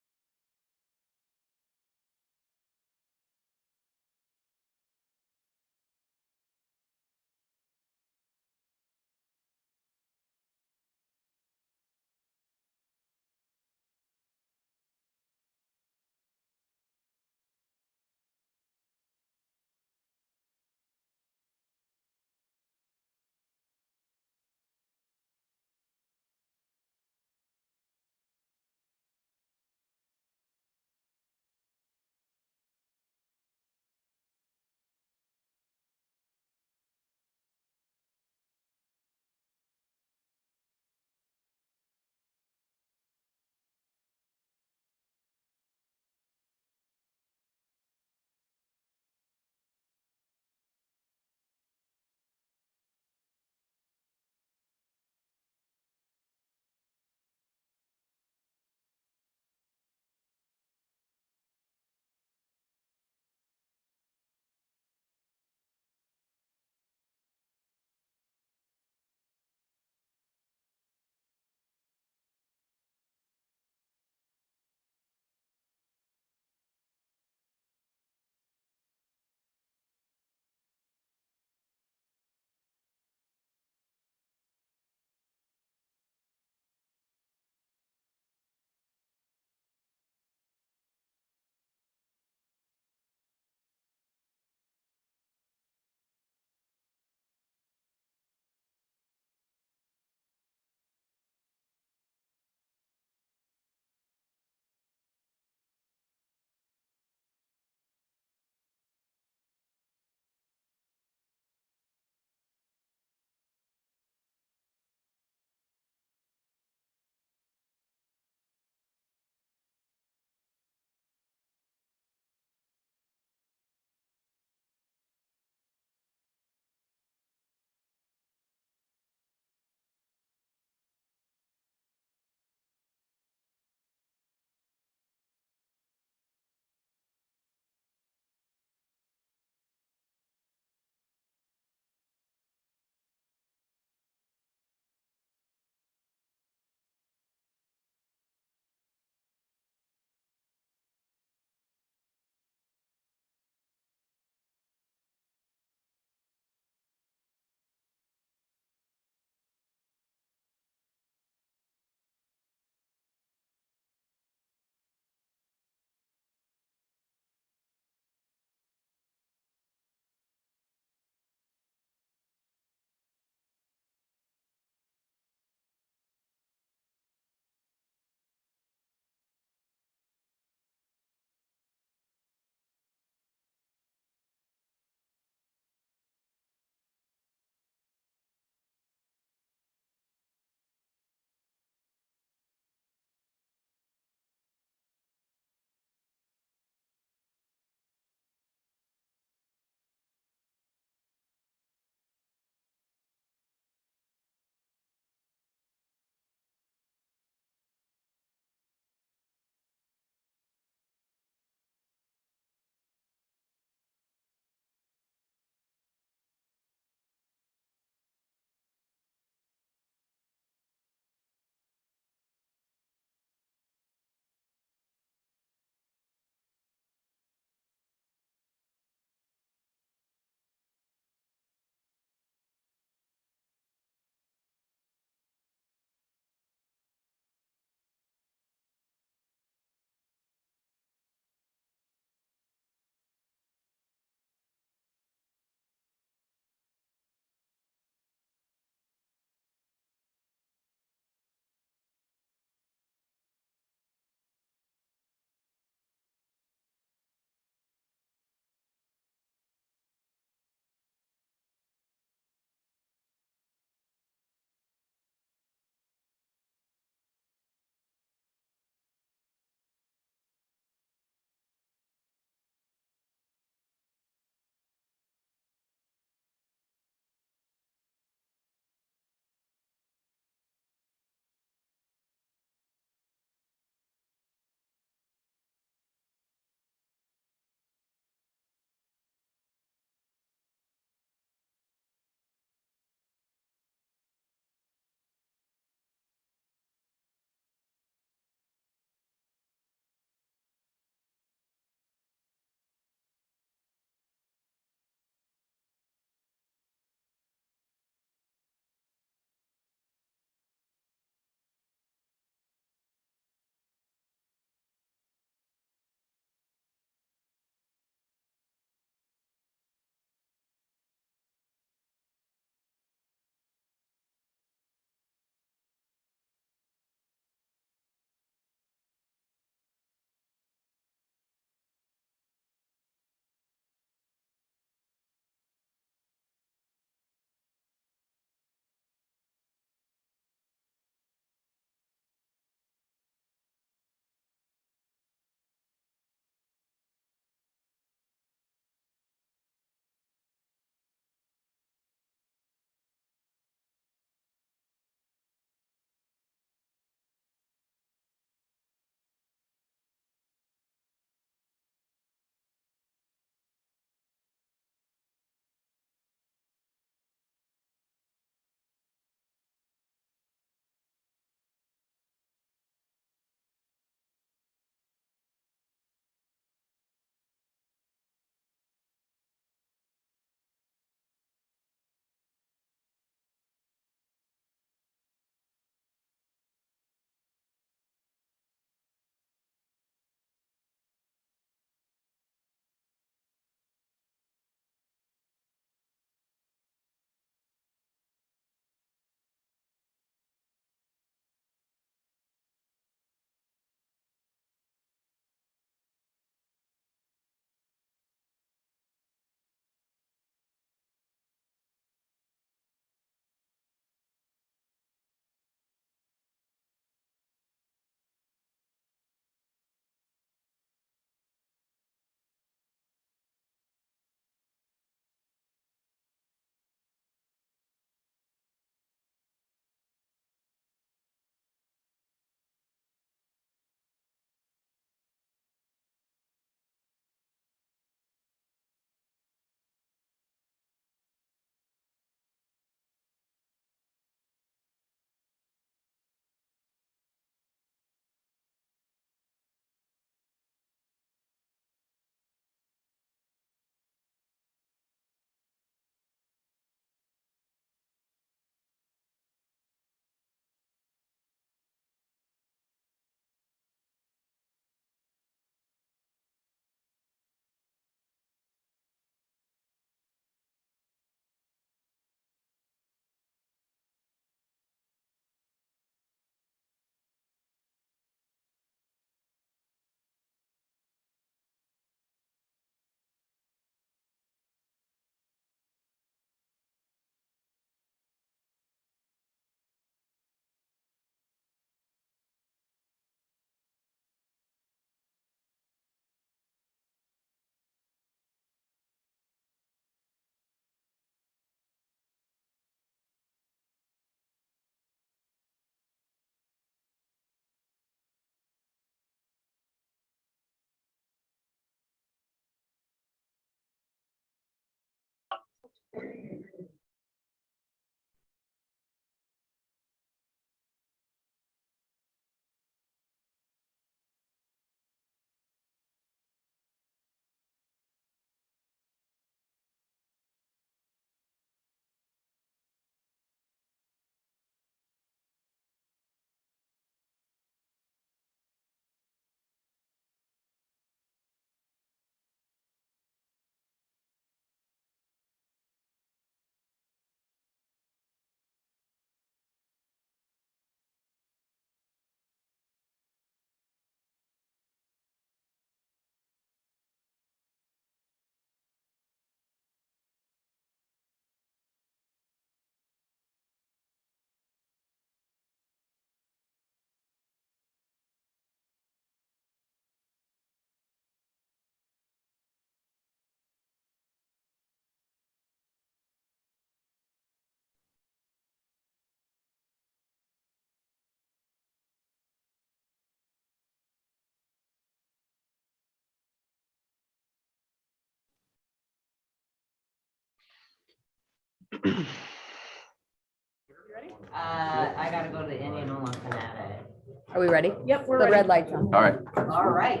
C: I gotta go to Indianola Fanatic.
N: Are we ready?
E: Yep, we're
N: The
E: ready.
N: red light's on.
B: All right.
C: All right,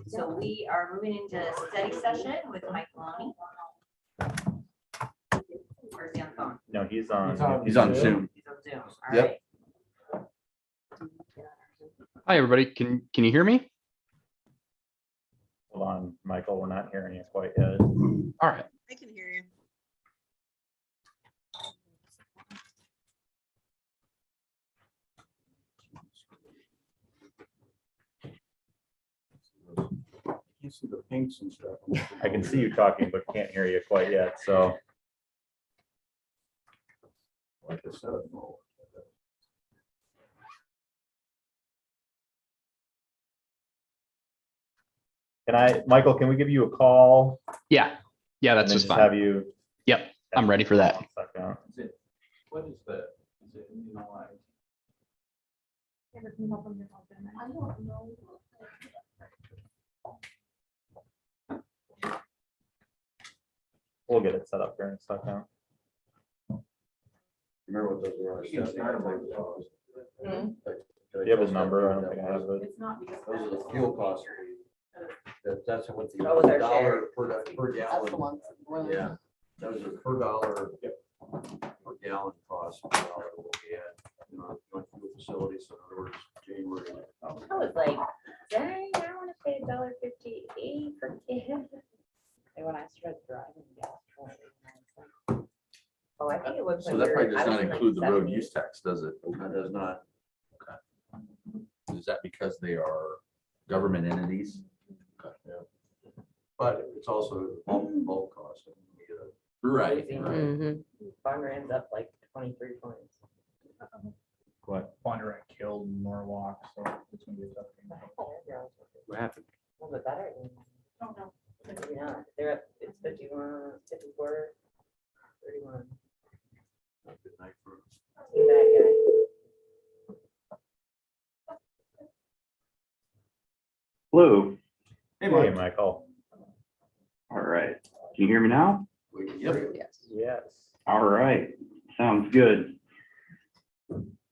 C: so we are moving into study session with Mike Maloney. Where's he on the phone?
A: No, he's on.
B: He's on Zoom.
C: He's on Zoom. All
B: Yep.
C: right.
Q: Hi, everybody. Can you hear me?
A: Hold on, Michael, we're not hearing you quite yet.
Q: All right.
F: I can hear you.
G: You see the pinks and stuff.
A: I can see you talking, but can't hear you quite yet, so.
G: Like I said, no.
A: Michael, can we give you a call?
Q: Yeah. Yeah,
A: and
Q: that's
A: then
Q: just fine.
A: Have you?
Q: Yep. I'm ready for that.
M: What is that? Is it, you know, like?
A: We'll get it set up here in a second.
G: Remember what those were?
A: Do you have his number? I don't think I have it.
G: Those are the fuel costs. That's what the
O: Oh, they're
G: dollar
O: shared.
G: per
O: That's the
G: gallon.
O: ones.
G: Yeah, those are per dollar per gallon cost. Per dollar what we had, joint fuel facilities. So in other words, January.
C: I was like, dang, I want to pay $1.58 for gas.
O: And when I started driving gas.
C: Oh, I think it was.
B: So
C: when
B: that
C: we
B: probably
C: were-
B: does
C: I was
B: not
C: in, like,
B: include the road
C: 70s.
B: use tax, does it?
G: That does not.
B: Is that because they are government entities?
G: But it's also bulk cost.
B: Right.
C: Mhm. Farmer ends up like 23 points.
A: What?
J: Bondurant killed Norwalk, so it's gonna be a tough game.
G: What happened?
C: A little bit better. Oh, no. Maybe not. They're up, it's 51, 54, 31.
G: Good night for.
C: Too bad, guys.
R: Hello.
A: Hey, Michael.
R: All right. Can you hear me now?
B: Yep.
A: Yes.
R: All right. Sounds good.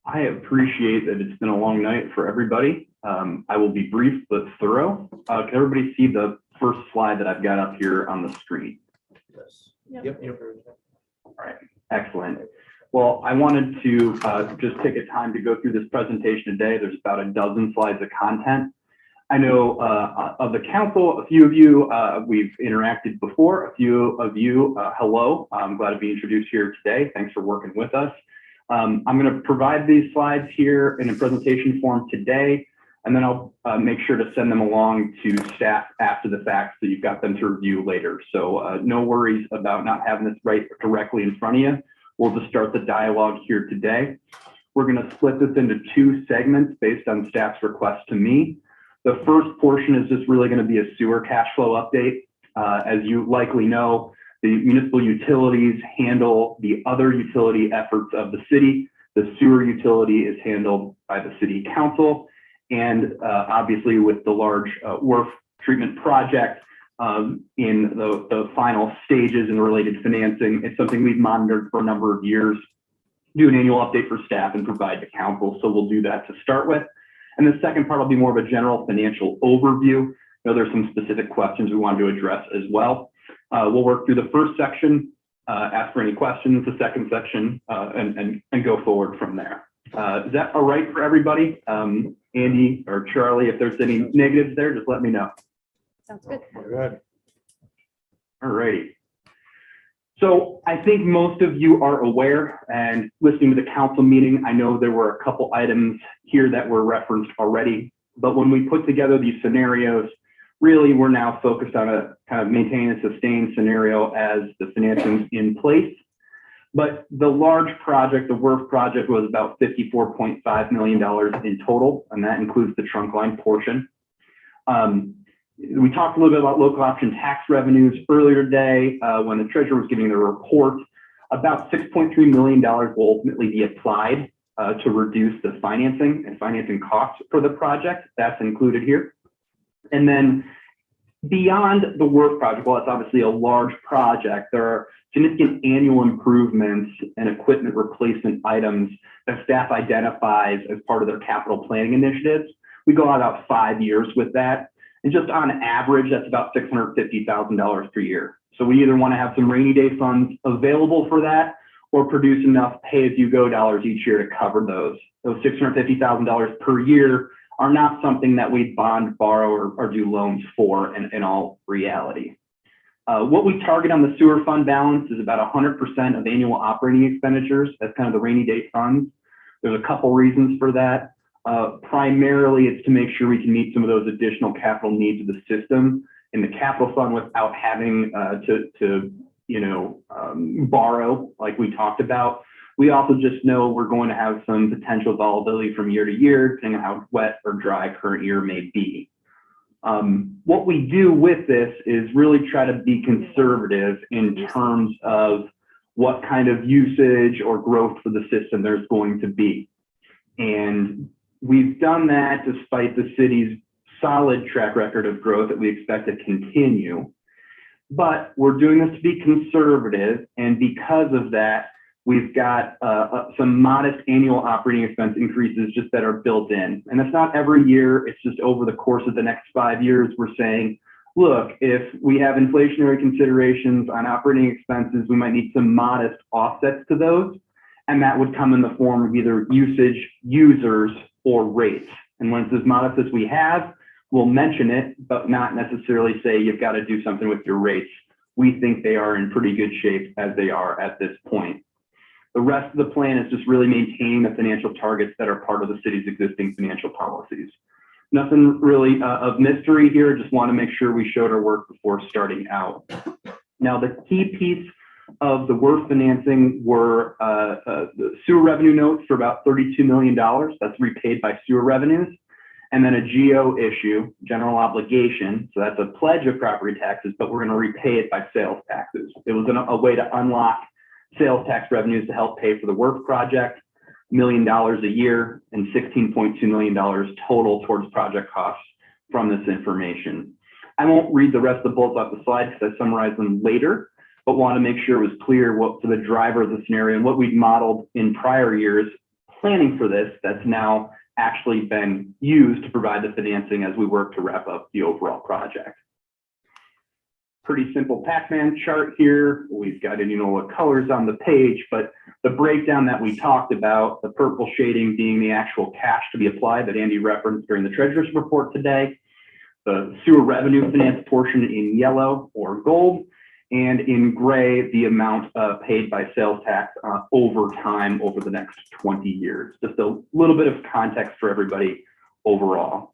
R: I appreciate that it's been a long night for everybody. I will be brief but thorough. Can everybody see the first slide that I've got up here on the screen?
G: Yes.
J: Yep.
R: All right. Excellent. Well, I wanted to just take a time to go through this presentation today. There's about a dozen slides of content. I know of the council, a few of you we've interacted before, a few of you, hello. I'm glad to be introduced here today. Thanks for working with us. I'm going to provide these slides here in a presentation form today, and then I'll make sure to send them along to staff after the fact so you've got them to review later. So no worries about not having this right directly in front of you. We'll just start the dialogue here today. We're going to split this into two segments based on staff's request to me. The first portion is just really going to be a sewer cash flow update. As you likely know, the municipal utilities handle the other utility efforts of the city. The sewer utility is handled by the city council. And obviously with the large WRF treatment project in the final stages and related financing, it's something we've monitored for a number of years, do an annual update for staff and provide to council. So we'll do that to start with. And the second part will be more of a general financial overview. I know there's some specific questions we wanted to address as well. We'll work through the first section, ask for any questions, the second section, and go forward from there. Is that all right for everybody? Andy or Charlie, if there's any negatives there, just let me know.
N: Sounds good.
G: Good.
R: All righty. So I think most of you are aware, and listening to the council meeting, I know there were a couple items here that were referenced already, but when we put together these scenarios, really we're now focused on a kind of maintain a sustained scenario as the financing's in place. But the large project, the WRF project, was about $54.5 million in total, and that includes the trunk line portion. We talked a little bit about local option tax revenues earlier today when the treasurer was giving the report. About $6.3 million will ultimately be applied to reduce the financing and financing costs for the project. That's included here. And then Beyond the work project, well, it's obviously a large project. There are significant annual improvements and equipment replacement items that staff identifies as part of their capital planning initiatives. We go out about 5 years with that. And just on average, that's about $650,000 per year. So we either want to have some rainy day funds available for that or produce enough pay-as-you-go dollars each year to cover those. Those $650,000 per year are not something that we bond, borrow, or do loans for in all reality. What we target on the sewer fund balance is about 100% of annual operating expenditures. That's kind of the rainy day funds. There's a couple reasons for that. Primarily, it's to make sure we can meet some of those additional capital needs of the system in the capital fund without having to borrow like we talked about. We also just know we're going to have some potential volatility from year to year, depending on how wet or dry current year may be. What we do with this is really try to be conservative in terms of what kind of usage or growth for the system there's going to be. And we've done that despite the city's solid track record of growth that we expect to continue. But we're doing this to be conservative, and because of that, we've got some modest annual operating expense increases just that are built in. And it's not every year, it's just over the course of the next 5 years, we're saying, look, if we have inflationary considerations on operating expenses, we might need some modest offsets to those. And that would come in the form of either usage, users, or rates. And when it's as modest as we have, we'll mention it, but not necessarily say you've got to do something with your rates. We think they are in pretty good shape as they are at this point. The rest of the plan is just really maintaining the financial targets that are part of the city's existing financial policies. Nothing really of mystery here, just want to make sure we showed our work before starting out. Now, the key piece of the work financing were the sewer revenue notes for about $32 million. That's repaid by sewer revenues. And then a GO issue, general obligation. So that's a pledge of property taxes, but we're going to repay it by sales taxes. It was a way to unlock sales tax revenues to help pay for the work project, $1 million a year and $16.2 million total towards project costs from this information. I won't read the rest of the bullets off the slide because I summarized them later, but want to make sure it was clear what for the driver of the scenario and what we'd modeled in prior years planning for this that's now actually been used to provide the financing as we work to wrap up the overall project. Pretty simple Pac-Man chart here. We've got Indianola colors on the page, but the breakdown that we talked about, the purple shading being the actual cash to be applied that Andy referenced during the treasurer's report today, the sewer revenue finance portion in yellow or gold, and in gray, the amount paid by sales tax over time over the next 20 years. Just a little bit of context for everybody overall.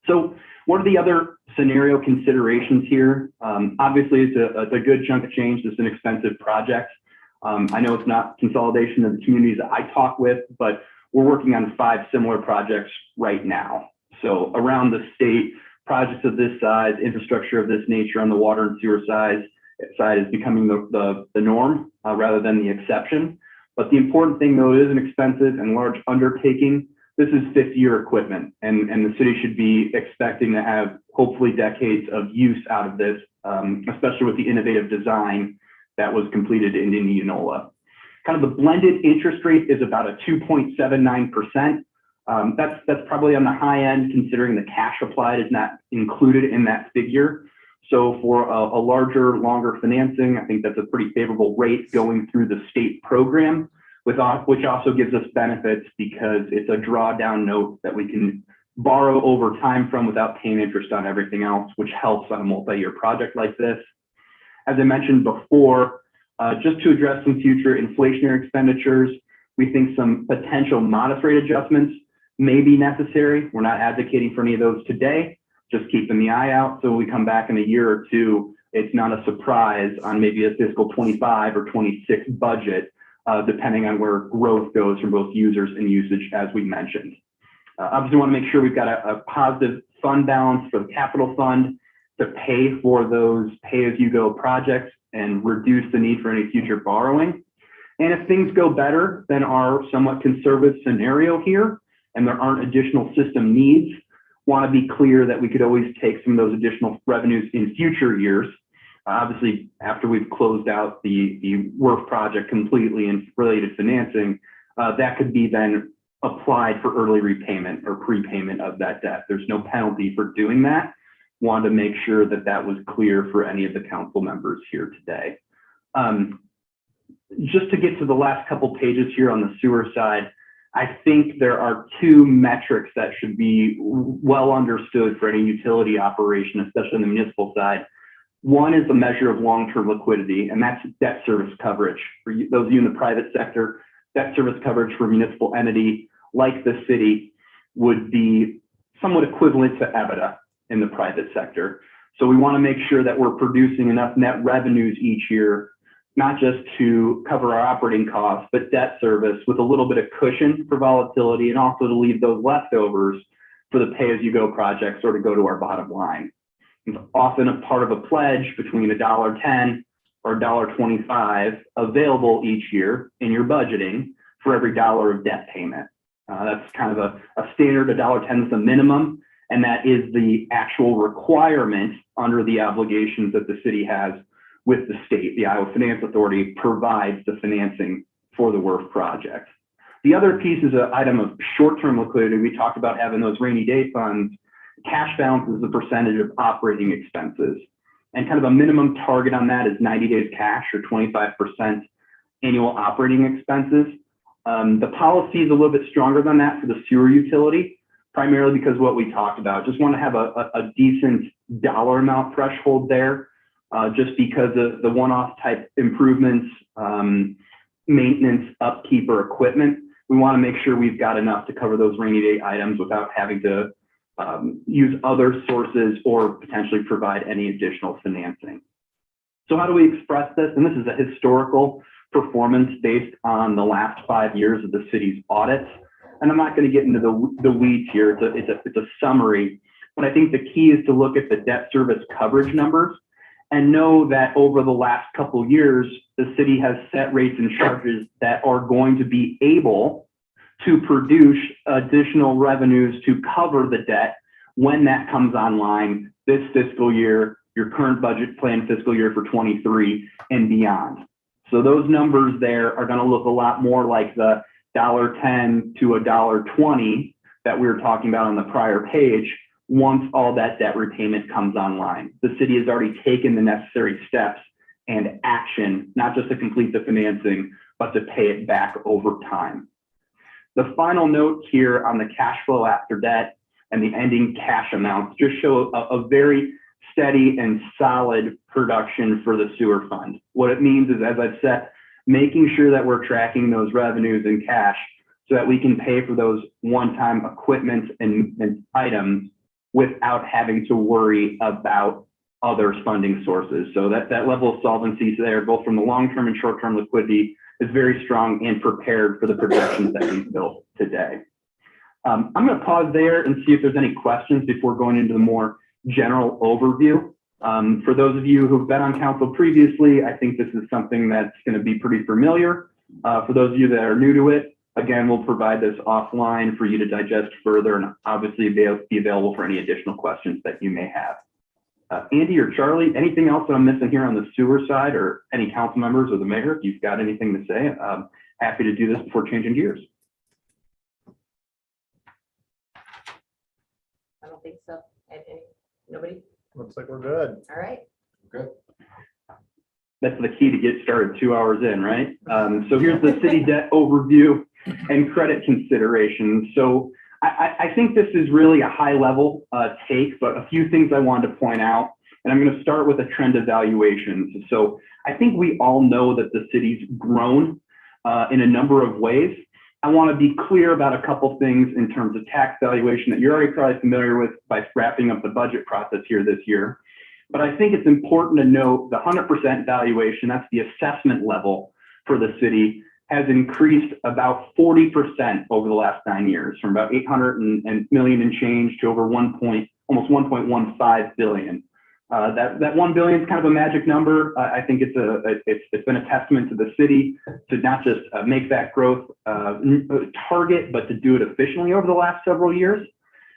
R: So what are the other scenario considerations here? Obviously, it's a good chunk of change. This is an expensive project. I know it's not consolidation of the communities that I talk with, but we're working on 5 similar projects right now. So around the state, projects of this size, infrastructure of this nature on the water and sewer side is becoming the norm rather than the exception. But the important thing, though, it is an expensive and large undertaking. This is 50-year equipment, and the city should be expecting to have hopefully decades of use out of this, especially with the innovative design that was completed in Indianola. Kind of the blended interest rate is about a 2.79%. That's probably on the high end, considering the cash applied is not included in that figure. So for a larger, longer financing, I think that's a pretty favorable rate going through the state program, which also gives us benefits because it's a drawdown note that we can borrow over time from without paying interest on everything else, which helps on a multi-year project like this. As I mentioned before, just to address some future inflationary expenditures, we think some potential modest rate adjustments may be necessary. We're not advocating for any of those today, just keeping the eye out. So when we come back in a year or two, it's not a surprise on maybe a fiscal 25 or 26 budget, depending on where growth goes from both users and usage, as we mentioned. Obviously, we want to make sure we've got a positive fund balance for the capital fund to pay for those pay-as-you-go projects and reduce the need for any future borrowing. And if things go better than our somewhat conservative scenario here, and there aren't additional system needs, Want to be clear that we could always take some of those additional revenues in future years. Obviously, after we've closed out the work project completely and related financing, that could be then applied for early repayment or prepayment of that debt. There's no penalty for doing that. Wanted to make sure that that was clear for any of the council members here today. Just to get to the last couple pages here on the sewer side, I think there are two metrics that should be well understood for any utility operation, especially on the municipal side. One is the measure of long-term liquidity, and that's debt service coverage. For those of you in the private sector, debt service coverage for a municipal entity like the city would be somewhat equivalent to EBITDA in the private sector. So we want to make sure that we're producing enough net revenues each year, not just to cover our operating costs, but debt service with a little bit of cushion for volatility, and also to leave those leftovers for the pay-as-you-go projects or to go to our bottom line. It's often a part of a pledge between $1.10 or $1.25 available each year in your budgeting for every dollar of debt payment. That's kind of a standard. $1.10 is the minimum, and that is the actual requirement under the obligations that the city has with the state. The Iowa Finance Authority provides the financing for the WRF project. The other piece is an item of short-term liquidity. We talked about having those rainy day funds. Cash balance is a percentage of operating expenses. And kind of a minimum target on that is 90 days cash or 25% annual operating expenses. The policy is a little bit stronger than that for the sewer utility, primarily because what we talked about. Just want to have a decent dollar amount threshold there, just because of the one-off type improvements, maintenance, upkeep, or equipment. We want to make sure we've got enough to cover those rainy day items without having to use other sources or potentially provide any additional financing. So how do we express this? And this is a historical performance based on the last 5 years of the city's audits. And I'm not going to get into the weeds here. It's a summary, but I think the key is to look at the debt service coverage numbers and know that over the last couple of years, the city has set rates and charges that are going to be able to produce additional revenues to cover the debt when that comes online this fiscal year, your current budget plan fiscal year for 23 and beyond. So those numbers there are going to look a lot more like the $1.10 to $1.20 that we were talking about on the prior page once all that debt repayment comes online. The city has already taken the necessary steps and action, not just to complete the financing, but to pay it back over time. The final note here on the cash flow after debt and the ending cash amounts just show a very steady and solid production for the sewer fund. What it means is, as I've said, making sure that we're tracking those revenues in cash so that we can pay for those one-time equipment and items without having to worry about other funding sources. So that level of solvency there, both from the long-term and short-term liquidity, is very strong and prepared for the projections that we've built today. I'm going to pause there and see if there's any questions before going into the more general overview. For those of you who've been on council previously, I think this is something that's going to be pretty familiar. For those of you that are new to it, again, we'll provide this offline for you to digest further and obviously be available for any additional questions that you may have. Andy or Charlie, anything else that I'm missing here on the sewer side, or any council members or the mayor, if you've got anything to say, I'm happy to do this before changing gears.
C: I don't think so. Nobody?
A: Looks like we're good.
C: All right.
B: Good.
R: That's the key to get started 2 hours in, right? So here's the city debt overview and credit considerations. So I think this is really a high level take, but a few things I wanted to point out, and I'm going to start with a trend of valuations. So I think we all know that the city's grown in a number of ways. I want to be clear about a couple things in terms of tax valuation that you're already probably familiar with by wrapping up the budget process here this year. But I think it's important to note the 100% valuation, that's the assessment level for the city, has increased about 40% over the last 9 years, from about 800 million and change to over almost 1.15 billion. That 1 billion is kind of a magic number. I think it's been a testament to the city to not just make that growth target, but to do it efficiently over the last several years.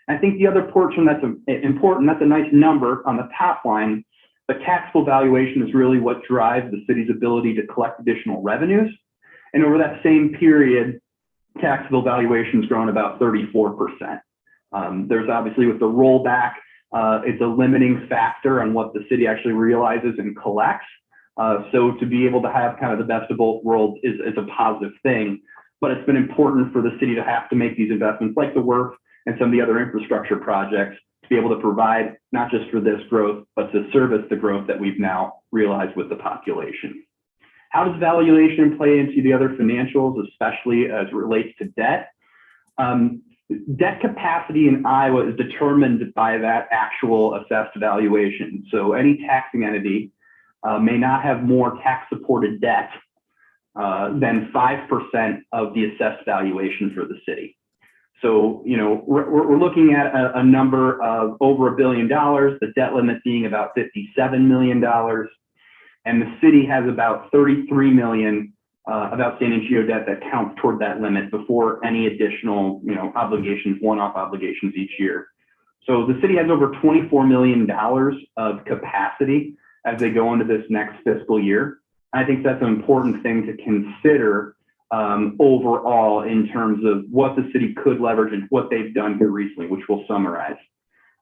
R: I think the other portion that's important, that's a nice number on the top line, but taxable valuation is really what drives the city's ability to collect additional revenues. And over that same period, taxable valuation has grown about 34%. There's obviously with the rollback, it's a limiting factor on what the city actually realizes and collects. So to be able to have kind of the best of both worlds is a positive thing, but it's been important for the city to have to make these investments like the WRF and some of the other infrastructure projects to be able to provide not just for this growth, but to service the growth that we've now realized with the population. How does valuation play into the other financials, especially as it relates to debt? Debt capacity in Iowa is determined by that actual assessed valuation. So any taxing entity may not have more tax-supported debt than 5% of the assessed valuation for the city. So, you know, we're looking at a number of over $1 billion, the debt limit being about $57 million. And the city has about 33 million of outstanding geo debt that counts toward that limit before any additional, you know, obligations, one-off obligations each year. So the city has over $24 million of capacity as they go into this next fiscal year. I think that's an important thing to consider overall in terms of what the city could leverage and what they've done here recently, which we'll summarize.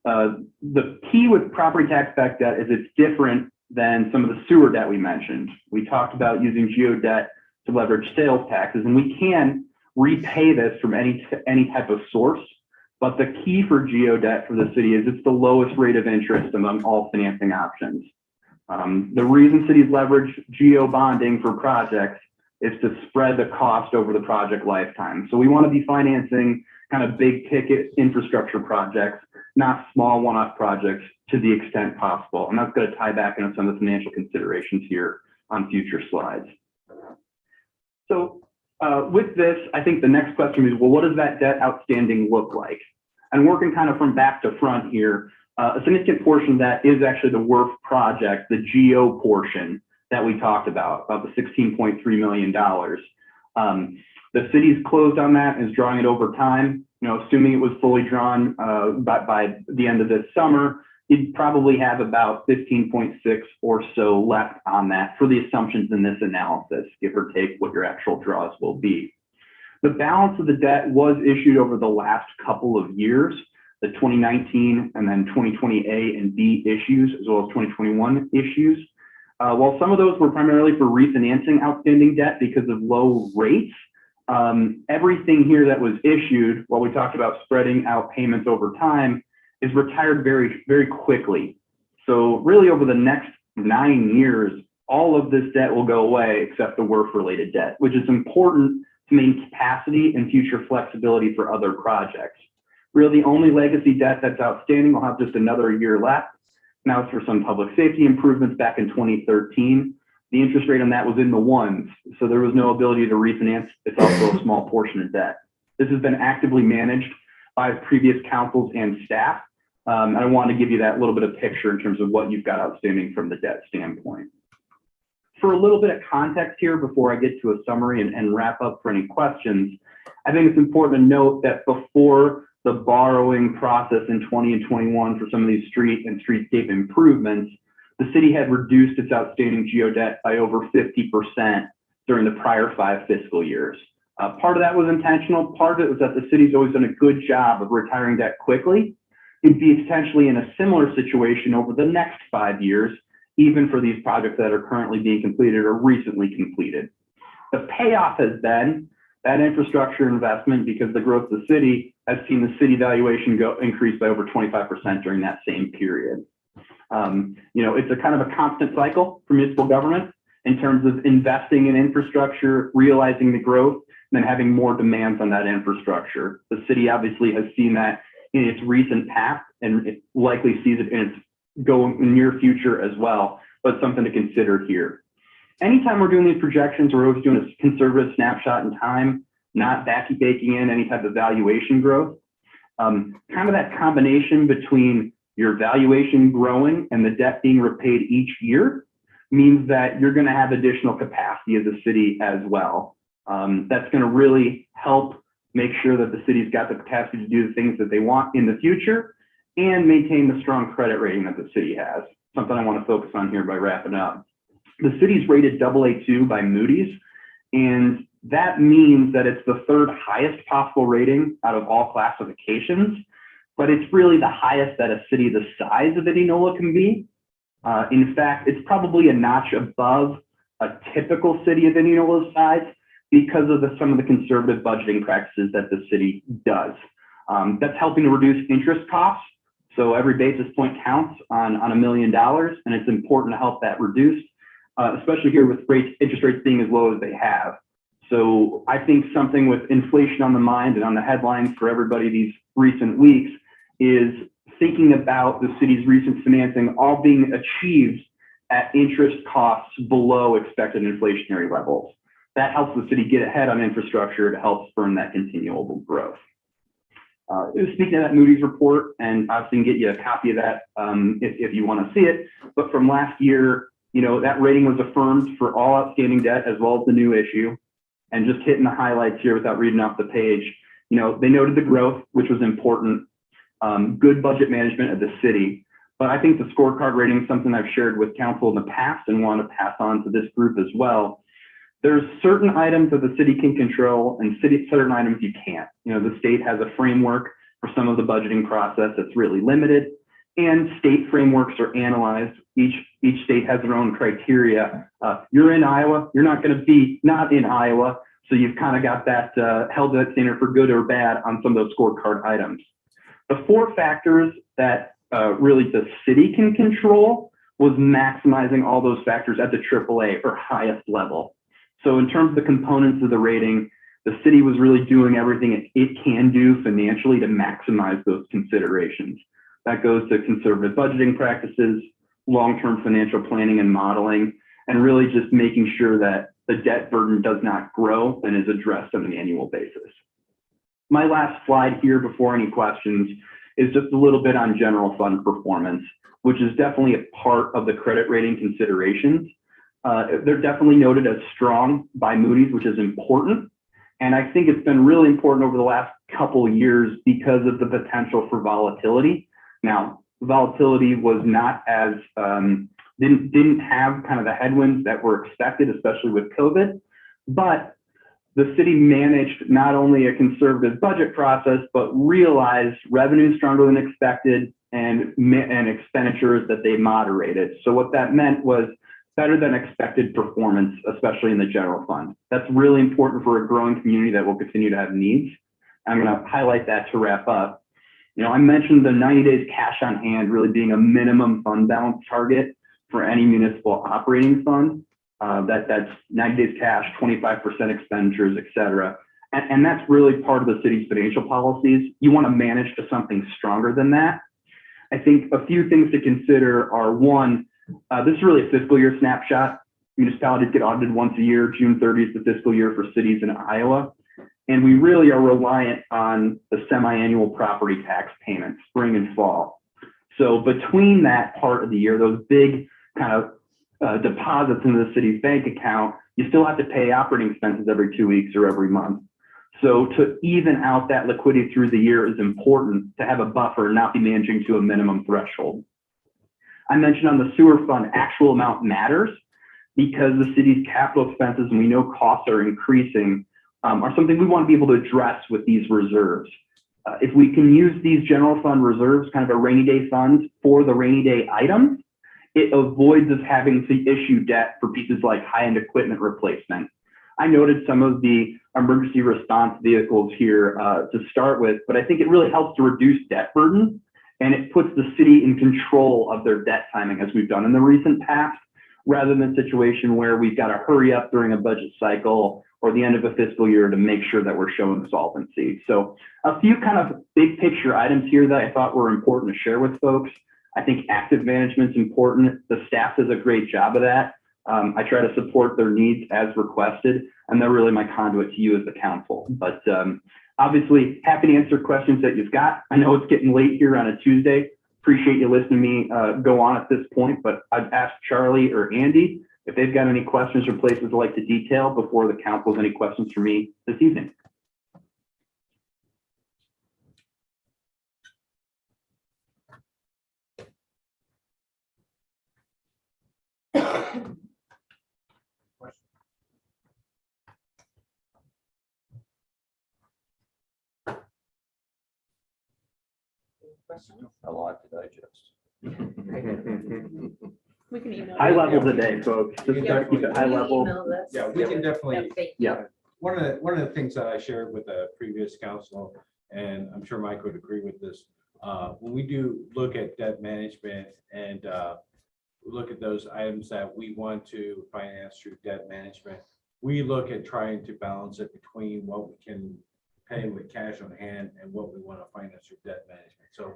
R: The key with property tax backed debt is it's different than some of the sewer debt we mentioned. We talked about using geo debt to leverage sales taxes, and we can repay this from any type of source. But the key for geo debt for the city is it's the lowest rate of interest among all financing options. The reason cities leverage geo bonding for projects is to spread the cost over the project lifetime. So we want to be financing kind of big ticket infrastructure projects, not small one-off projects to the extent possible. And that's going to tie back into some of the financial considerations here on future slides. So with this, I think the next question is, well, what does that debt outstanding look like? And working kind of from back to front here, a significant portion of that is actually the WRF project, the GO portion that we talked about the $16.3 million. The city's closed on that and is drawing it over time. You know, assuming it was fully drawn by the end of this summer, you'd probably have about 15.6 or so left on that for the assumptions in this analysis, give or take what your actual draws will be. The balance of the debt was issued over the last couple of years, the 2019 and then 2020 A and B issues, as well as 2021 issues. While some of those were primarily for refinancing outstanding debt because of low rates, everything here that was issued, while we talked about spreading out payments over time, is retired very, very quickly. So really over the next 9 years, all of this debt will go away except the WRF related debt, which is important to maintain capacity and future flexibility for other projects. Really, the only legacy debt that's outstanding will have just another year left. Now it's for some public safety improvements back in 2013. The interest rate on that was in the ones, so there was no ability to refinance. It's also a small portion of debt. This has been actively managed by previous councils and staff. And I want to give you that little bit of picture in terms of what you've got outstanding from the debt standpoint. For a little bit of context here before I get to a summary and wrap up for any questions, I think it's important to note that before the borrowing process in 20 and 21 for some of these street and streetscape improvements, the city had reduced its outstanding geo debt by over 50% during the prior 5 fiscal years. Part of that was intentional. Part of it was that the city's always done a good job of retiring debt quickly. You'd be potentially in a similar situation over the next 5 years, even for these projects that are currently being completed or recently completed. The payoff has been that infrastructure investment, because the growth of the city has seen the city valuation increase by over 25% during that same period. You know, it's a kind of a constant cycle for municipal government in terms of investing in infrastructure, realizing the growth, and then having more demands on that infrastructure. The city obviously has seen that in its recent past, and it likely sees it in its near future as well, but something to consider here. Anytime we're doing these projections, we're always doing a conservative snapshot in time, not baking in any type of valuation growth. Kind of that combination between your valuation growing and the debt being repaid each year means that you're going to have additional capacity as a city as well. That's going to really help make sure that the city's got the capacity to do the things that they want in the future, and maintain the strong credit rating that the city has. Something I want to focus on here by wrapping up. The city's rated AA2 by Moody's, and that means that it's the third highest possible rating out of all classifications, but it's really the highest that a city the size of Indianola can be. In fact, it's probably a notch above a typical city of Indianola's size because of some of the conservative budgeting practices that the city does. That's helping to reduce interest costs. So every basis point counts on $1 million, and it's important to help that reduce, especially here with interest rates being as low as they have. So I think something with inflation on the mind and on the headlines for everybody these recent weeks is thinking about the city's recent financing all being achieved at interest costs below expected inflationary levels. That helps the city get ahead on infrastructure to help spur that continual growth. Speaking of that Moody's report, and obviously can get you a copy of that if you want to see it, but from last year, that rating was affirmed for all outstanding debt as well as the new issue. And just hitting the highlights here without reading off the page, they noted the growth, which was important, good budget management of the city. But I think the scorecard rating is something I've shared with council in the past and want to pass on to this group as well. There's certain items that the city can control and certain items you can't. The state has a framework for some of the budgeting process that's really limited, and state frameworks are analyzed. Each state has their own criteria. You're in Iowa, you're not going to be not in Iowa. So you've kind of got that held to that standard for good or bad on some of those scorecard items. The 4 factors that really the city can control was maximizing all those factors at the AAA or highest level. So in terms of the components of the rating, the city was really doing everything it can do financially to maximize those considerations. That goes to conservative budgeting practices, long-term financial planning and modeling, and really just making sure that the debt burden does not grow and is addressed on an annual basis. My last slide here before any questions is just a little bit on general fund performance, which is definitely a part of the credit rating considerations. They're definitely noted as strong by Moody's, which is important. And I think it's been really important over the last couple of years because of the potential for volatility. Now, volatility was not as, didn't have kind of the headwinds that were expected, especially with COVID, but the city managed not only a conservative budget process, but realized revenue stronger than expected and expenditures that they moderated. So what that meant was better than expected performance, especially in the general fund. That's really important for a growing community that will continue to have needs. I'm going to highlight that to wrap up. I mentioned the 90 days cash on hand really being a minimum fund balance target for any municipal operating fund. That's 90 days cash, 25% expenditures, et cetera. And that's really part of the city's financial policies. You want to manage to something stronger than that. I think a few things to consider are, one, this is really a fiscal year snapshot. Municipalities get audited once a year. June 30th is the fiscal year for cities in Iowa. And we really are reliant on the semi-annual property tax payments, spring and fall. So between that part of the year, those big kind of deposits into the city's bank account, you still have to pay operating expenses every 2 weeks or every month. So to even out that liquidity through the year is important to have a buffer and not be managing to a minimum threshold. I mentioned on the sewer fund, actual amount matters because the city's capital expenses, and we know costs are increasing, are something we want to be able to address with these reserves. If we can use these general fund reserves, kind of a rainy day fund for the rainy day items, it avoids us having to issue debt for pieces like high-end equipment replacement. I noted some of the emergency response vehicles here to start with, but I think it really helps to reduce debt burden, and it puts the city in control of their debt timing as we've done in the recent past, rather than a situation where we've got to hurry up during a budget cycle or the end of a fiscal year to make sure that we're showing solvency. So a few kind of big picture items here that I thought were important to share with folks. I think active management is important. The staff does a great job of that. I try to support their needs as requested, and they're really my conduit to you as the council. But obviously, happy to answer questions that you've got. I know it's getting late here on a Tuesday. Appreciate you listening to me go on at this point, but I'd ask Charlie or Andy if they've got any questions or places they'd like to detail before the council has any questions for me this evening.
C: Questions?
G: A lot to digest.
E: We can email.
R: High
E: you.
R: level today, folks. Just try to keep it high
O: Will you
R: level.
O: email this?
I: Yeah, we can definitely,
O: Yep, thank you.
R: Yeah.
I: one of the things that I shared with the previous council, and I'm sure Mike would agree with this, when we do look at debt management and look at those items that we want to finance through debt management, we look at trying to balance it between what we can pay with cash on hand and what we want to finance through debt management. So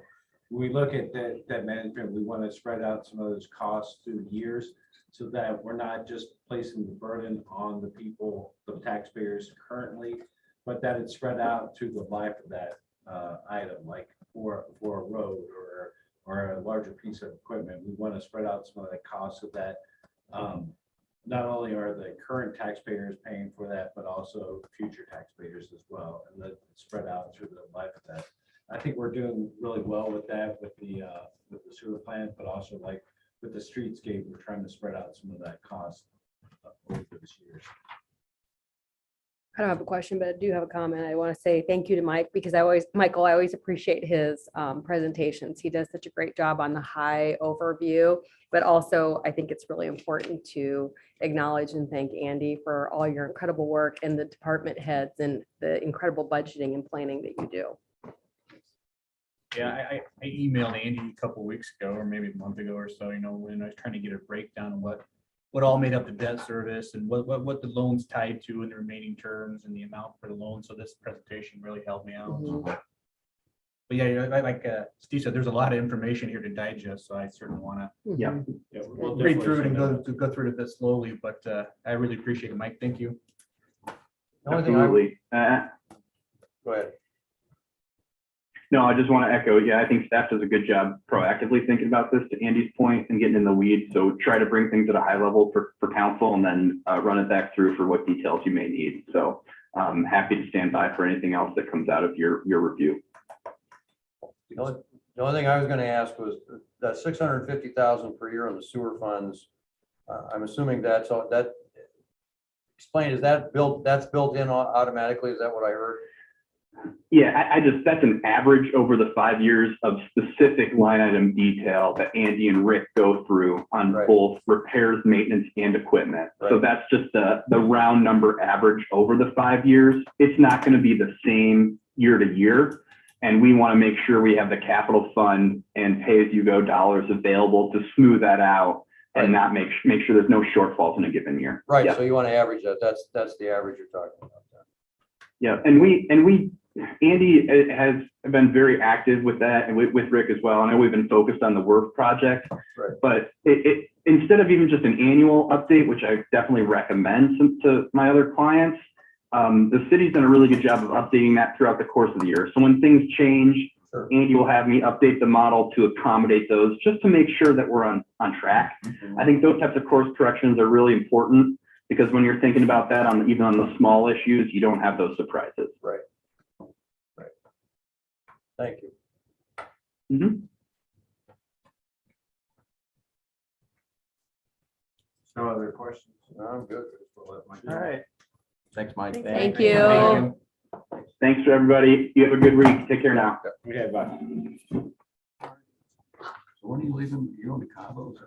I: when we look at debt management, we want to spread out some of those costs through years so that we're not just placing the burden on the people, the taxpayers currently, but that it's spread out to the life of that item, like for a road or a larger piece of equipment. We want to spread out some of the costs so that not only are the current taxpayers paying for that, but also future taxpayers as well, and that it's spread out through the life of that. I think we're doing really well with that with the sewer plant, but also like with the streetscape, we're trying to spread out some of that cost over this year.
N: I don't have a question, but I do have a comment. I want to say thank you to Mike because I always appreciate his presentations. He does such a great job on the high overview, but also I think it's really important to acknowledge and thank Andy for all your incredible work and the department heads and the incredible budgeting and planning that you do.
J: Yeah, I emailed Andy a couple weeks ago, or maybe a month ago or so, when I was trying to get a breakdown of what all made up the debt service and what the loan's tied to and the remaining terms and the amount for the loan. So this presentation really helped me out. But yeah, like Steve said, there's a lot of information here to digest, so I certainly want to
R: Yeah.
J: we'll read through it and go through it a bit slowly, but I really appreciate it, Mike. Thank you.
R: Absolutely.
G: Go ahead.
R: No, I just want to echo, yeah, I think staff does a good job proactively thinking about this, to Andy's point, and getting in the weeds. So try to bring things at a high level for council and then run it back through for what details you may need. So I'm happy to stand by for anything else that comes out of your review.
G: The only thing I was gonna ask was that $650,000 per year on the sewer funds. I'm assuming that's all, that, explain, is that that's built in automatically? Is that what I heard?
R: Yeah, that's an average over the 5 years of specific line item detail that Andy and Rick go through on both repairs, maintenance, and equipment. So that's just the round number average over the 5 years. It's not going to be the same year to year. And we want to make sure we have the capital fund and pay-as-you-go dollars available to smooth that out and not make sure there's no shortfalls in a given year.
G: Right,
R: Yeah.
G: so you want to average that. That's the average you're talking about.
R: Yeah, and Andy has been very active with that and with Rick as well. I know we've been focused on the WRF project, but it instead of even just an annual update, which I definitely recommend to my other clients, the city's done a really good job of updating that throughout the course of the year. So when things change, Andy will have me update the model to accommodate those, just to make sure that we're on track. I think those types of course corrections are really important because when you're thinking about that even on the small issues, you don't have those surprises.
G: Right. Thank you.
P: No other questions?
G: No, I'm good.
P: We'll let Mike
A: All right.
B: Thanks, Mike.
N: Thank you.
R: Thanks for everybody. You have a good week. Take care now.
I: Okay, bye.
B: So when are you leaving? You're on the Cabo?
E: We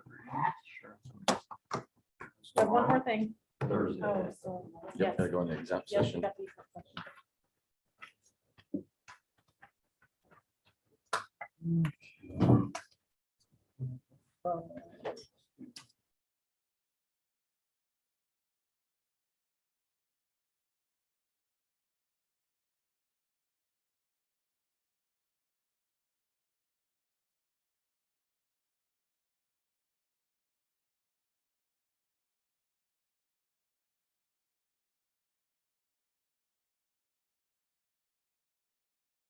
E: have one more thing.
B: Thursday.
E: Oh, so,
B: Yep,
E: yes.
B: gotta go in the exempt
E: Yes,
B: session.
E: got the exempt session.